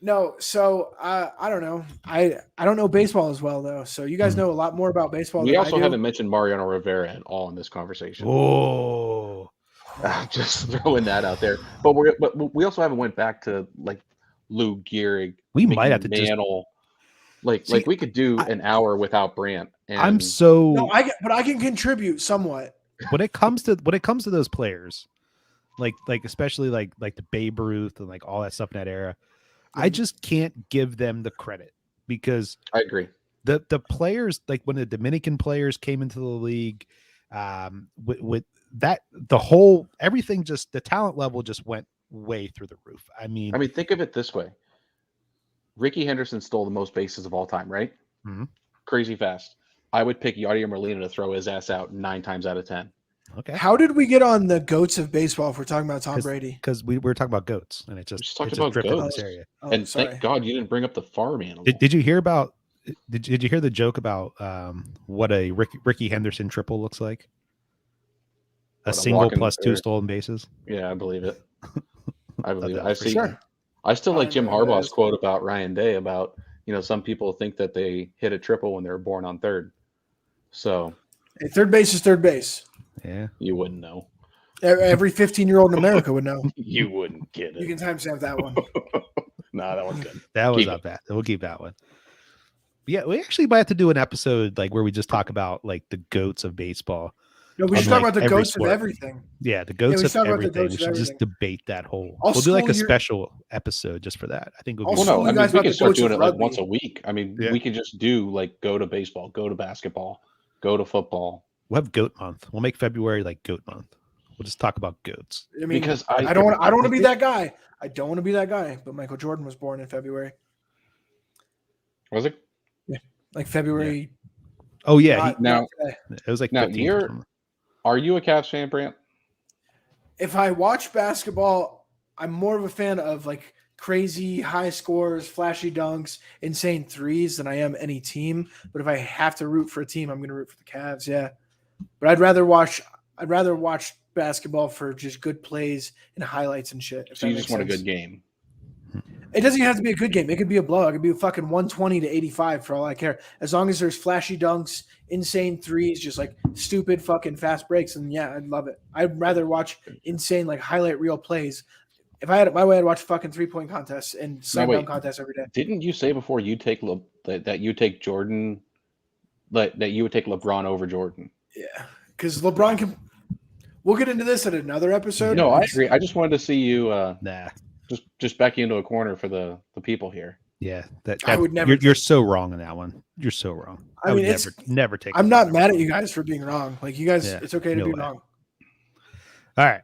[SPEAKER 3] No, so I don't know. I don't know baseball as well though. So you guys know a lot more about baseball
[SPEAKER 2] We
[SPEAKER 3] than
[SPEAKER 2] also
[SPEAKER 3] I do.
[SPEAKER 2] haven't mentioned Mariano Rivera at all in this conversation.
[SPEAKER 1] Oh.
[SPEAKER 2] Just throwing that out there. But we also haven't went back to like Lou Gehrig.
[SPEAKER 1] We
[SPEAKER 2] Mickey
[SPEAKER 1] might have to just.
[SPEAKER 2] Mantle. Like
[SPEAKER 3] See,
[SPEAKER 2] we could do an hour without Brandt. And
[SPEAKER 1] I'm so.
[SPEAKER 3] No, but I can contribute somewhat.
[SPEAKER 1] when it comes to those players, like especially like the Babe Ruth and like all that stuff in that era, I just can't give them the credit because
[SPEAKER 2] I agree.
[SPEAKER 1] the players, like when the Dominican players came into the league, with that, the whole everything, just the talent level just went way through the roof. I mean,
[SPEAKER 2] Think of it this way. Ricky Henderson stole the most bases of all time, right?
[SPEAKER 1] Mhm.
[SPEAKER 2] Crazy fast. I would pick Yadier Molina to throw his ass out 9 times out of 10.
[SPEAKER 1] okay,
[SPEAKER 3] How did we get on the goats of baseball if we're talking about Tom Brady?
[SPEAKER 1] because we were talking about goats and it
[SPEAKER 2] just
[SPEAKER 1] just
[SPEAKER 2] talked
[SPEAKER 1] it
[SPEAKER 2] about
[SPEAKER 1] just drifted in
[SPEAKER 2] goats.
[SPEAKER 1] this area.
[SPEAKER 3] Oh,
[SPEAKER 2] And
[SPEAKER 3] sorry.
[SPEAKER 2] thank God you didn't bring up the farm animal.
[SPEAKER 1] Did you hear about? Did you hear the joke about what a Ricky Henderson triple looks like? A
[SPEAKER 2] What, a
[SPEAKER 1] single
[SPEAKER 2] walking-
[SPEAKER 1] plus 2
[SPEAKER 2] or-
[SPEAKER 1] stolen bases.
[SPEAKER 2] Yeah, I believe it. I believe it.
[SPEAKER 1] that
[SPEAKER 2] I
[SPEAKER 1] was
[SPEAKER 2] see.
[SPEAKER 3] sure.
[SPEAKER 2] I still like
[SPEAKER 3] I
[SPEAKER 2] Jim
[SPEAKER 3] know that
[SPEAKER 2] Harbaugh's
[SPEAKER 3] is-
[SPEAKER 2] quote about Ryan Day about, some people think that they hit a triple when they were born on third. So
[SPEAKER 3] Hey, third base is third base.
[SPEAKER 1] Yeah.
[SPEAKER 2] you wouldn't know.
[SPEAKER 3] Every 15-year-old in America would know.
[SPEAKER 2] You wouldn't get
[SPEAKER 3] You
[SPEAKER 2] it.
[SPEAKER 3] can timestamp that one.
[SPEAKER 2] Nah, that one's good.
[SPEAKER 1] That was
[SPEAKER 2] Keep
[SPEAKER 1] not bad. We'll keep that one. Yeah, we actually might have to do an episode like where we just talk about like the goats of baseball.
[SPEAKER 3] No, we should
[SPEAKER 1] Unlike
[SPEAKER 3] talk about the
[SPEAKER 1] every
[SPEAKER 3] goats
[SPEAKER 1] sport.
[SPEAKER 3] of everything.
[SPEAKER 1] Yeah, the goats
[SPEAKER 3] we
[SPEAKER 1] of
[SPEAKER 3] should talk about the
[SPEAKER 1] everything.
[SPEAKER 3] goats
[SPEAKER 1] We
[SPEAKER 3] of
[SPEAKER 1] should just
[SPEAKER 3] everything.
[SPEAKER 1] debate that whole.
[SPEAKER 3] I'll
[SPEAKER 1] We'll do like
[SPEAKER 3] school
[SPEAKER 1] a
[SPEAKER 3] your-
[SPEAKER 1] special episode just for that. I think would
[SPEAKER 3] I'll
[SPEAKER 1] be
[SPEAKER 2] Well,
[SPEAKER 3] school
[SPEAKER 2] no,
[SPEAKER 3] you
[SPEAKER 2] I mean,
[SPEAKER 3] guys
[SPEAKER 2] we
[SPEAKER 3] about
[SPEAKER 2] can
[SPEAKER 3] the
[SPEAKER 2] start
[SPEAKER 3] goats
[SPEAKER 2] doing
[SPEAKER 3] of
[SPEAKER 2] it like
[SPEAKER 3] rugby.
[SPEAKER 2] once a week. I mean,
[SPEAKER 1] Yeah.
[SPEAKER 2] we could just do like go to baseball, go to basketball, go to football.
[SPEAKER 1] We'll have goat month. We'll make February like goat month. We'll just talk about goats.
[SPEAKER 3] I mean,
[SPEAKER 2] Because
[SPEAKER 3] I don't want to be that guy. I don't want to be that guy. But Michael Jordan was born in February,
[SPEAKER 2] Was it?
[SPEAKER 3] like February.
[SPEAKER 1] Oh yeah,
[SPEAKER 3] not-
[SPEAKER 2] now-
[SPEAKER 3] not today.
[SPEAKER 1] it was like
[SPEAKER 2] now
[SPEAKER 1] 15 or
[SPEAKER 2] you're-
[SPEAKER 1] something.
[SPEAKER 2] Are you a Cavs fan, Brant?
[SPEAKER 3] If I watch basketball, I'm more of a fan of like crazy high scores, flashy dunks, insane threes than I am any team. But if I have to root for a team, I'm going to root for the Cavs. Yeah, but I'd rather watch basketball for just good plays and highlights and shit. if
[SPEAKER 2] So
[SPEAKER 3] that
[SPEAKER 2] you just
[SPEAKER 3] makes
[SPEAKER 2] want a
[SPEAKER 3] sense.
[SPEAKER 2] good game.
[SPEAKER 3] It doesn't even have to be a good game. It could be a blowout. It could be fucking 120 to 85 for all I care. As long as there's flashy dunks, insane threes, just like stupid fucking fast breaks. And yeah, I'd love it. I'd rather watch insane like highlight reel plays. If I had it my way, I'd watch fucking 3-point contests and slam
[SPEAKER 2] wait.
[SPEAKER 3] dunk contests every day.
[SPEAKER 2] Didn't you say before you take that you take Jordan, that you would take LeBron over Jordan?
[SPEAKER 3] Yeah, because LeBron can. We'll get into this at another episode.
[SPEAKER 2] No, I agree. I just wanted to see you
[SPEAKER 1] Nah.
[SPEAKER 2] just back you into a corner for the people here.
[SPEAKER 1] Yeah,
[SPEAKER 3] I would never
[SPEAKER 1] You're so wrong on that one. You're so wrong.
[SPEAKER 3] I
[SPEAKER 1] would
[SPEAKER 3] mean, it's-
[SPEAKER 1] never take.
[SPEAKER 3] I'm not
[SPEAKER 1] LeBron.
[SPEAKER 3] mad at you guys for being wrong. Like you guys,
[SPEAKER 1] Yeah,
[SPEAKER 3] it's okay to
[SPEAKER 1] no
[SPEAKER 3] be
[SPEAKER 1] way.
[SPEAKER 3] wrong.
[SPEAKER 1] All right.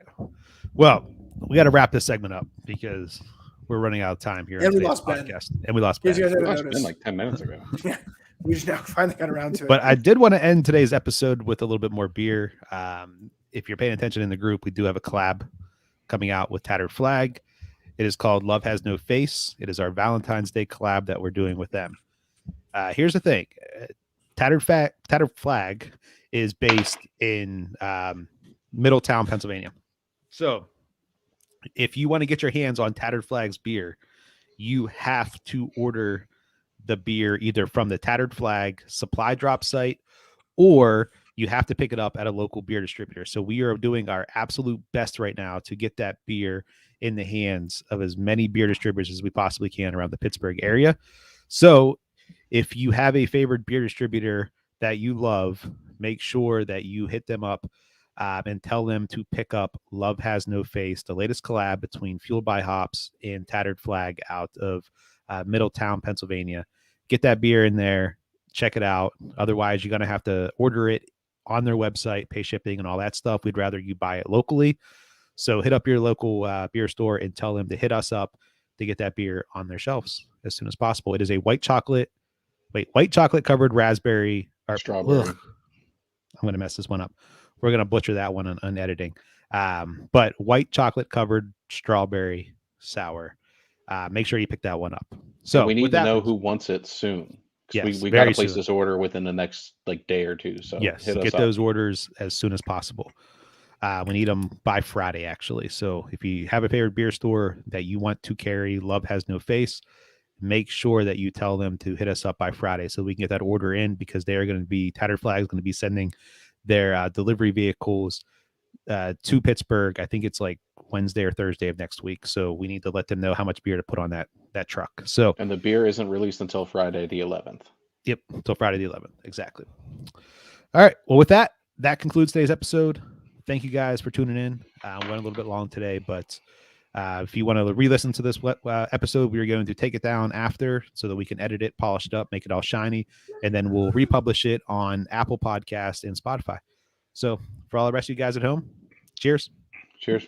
[SPEAKER 1] Well, we got to wrap this segment up because we're running out of time here.
[SPEAKER 3] And
[SPEAKER 1] on
[SPEAKER 3] we
[SPEAKER 1] today's
[SPEAKER 3] lost Ben.
[SPEAKER 1] podcast. And we lost
[SPEAKER 3] In case you
[SPEAKER 1] Ben.
[SPEAKER 3] guys haven't
[SPEAKER 2] That's been
[SPEAKER 3] noticed.
[SPEAKER 2] like 10 minutes ago.
[SPEAKER 3] We just now finally got around to it.
[SPEAKER 1] But I did want to end today's episode with a little bit more beer. If you're paying attention in the group, we do have a collab coming out with Tattered Flag. It is called Love Has No Face. It is our Valentine's Day collab that we're doing with them. Here's the thing. Tattered Flag is based in Middletown, Pennsylvania. So if you want to get your hands on Tattered Flags beer, you have to order the beer either from the Tattered Flag supply drop site, or you have to pick it up at a local beer distributor. So we are doing our absolute best right now to get that beer in the hands of as many beer distributors as we possibly can around the Pittsburgh area. So if you have a favorite beer distributor that you love, make sure that you hit them up and tell them to pick up Love Has No Face, the latest collab between Fueled by Hops and Tattered Flag out of Middletown, Pennsylvania. Get that beer in there, check it out. Otherwise, you're going to have to order it on their website, pay shipping and all that stuff. We'd rather you buy it locally. So hit up your local beer store and tell them to hit us up to get that beer on their shelves as soon as possible. It is a white chocolate covered raspberry or
[SPEAKER 2] Strawberry.
[SPEAKER 1] I'm going to mess this one up. We're going to butcher that one on editing. But white chocolate covered strawberry sour. Make sure you pick that one up. So
[SPEAKER 2] we need
[SPEAKER 1] with
[SPEAKER 2] to
[SPEAKER 1] that,
[SPEAKER 2] know who wants it soon.
[SPEAKER 1] Yes,
[SPEAKER 2] we got to
[SPEAKER 1] very
[SPEAKER 2] place
[SPEAKER 1] soon.
[SPEAKER 2] this order within the next day or two. So
[SPEAKER 1] yes,
[SPEAKER 2] hit us
[SPEAKER 1] get
[SPEAKER 2] up.
[SPEAKER 1] those orders as soon as possible. We need them by Friday, actually. So if you have a favorite beer store that you want to carry Love Has No Face, make sure that you tell them to hit us up by Friday so we can get that order in, because they are going to be, Tattered Flag is going to be sending their delivery vehicles to Pittsburgh. I think it's like Wednesday or Thursday of next week. So we need to let them know how much beer to put on that truck. So,
[SPEAKER 2] And the beer isn't released until Friday the 11th.
[SPEAKER 1] yep, until Friday the 11th. Exactly. All right. Well, with that concludes today's episode. Thank you guys for tuning in. Went a little bit long today, but if you want to re-listen to this episode, we are going to take it down after so that we can edit it, polish it up, make it all shiny, and then we'll republish it on Apple Podcasts and Spotify. So for all the rest of you guys at home, cheers.
[SPEAKER 2] Cheers.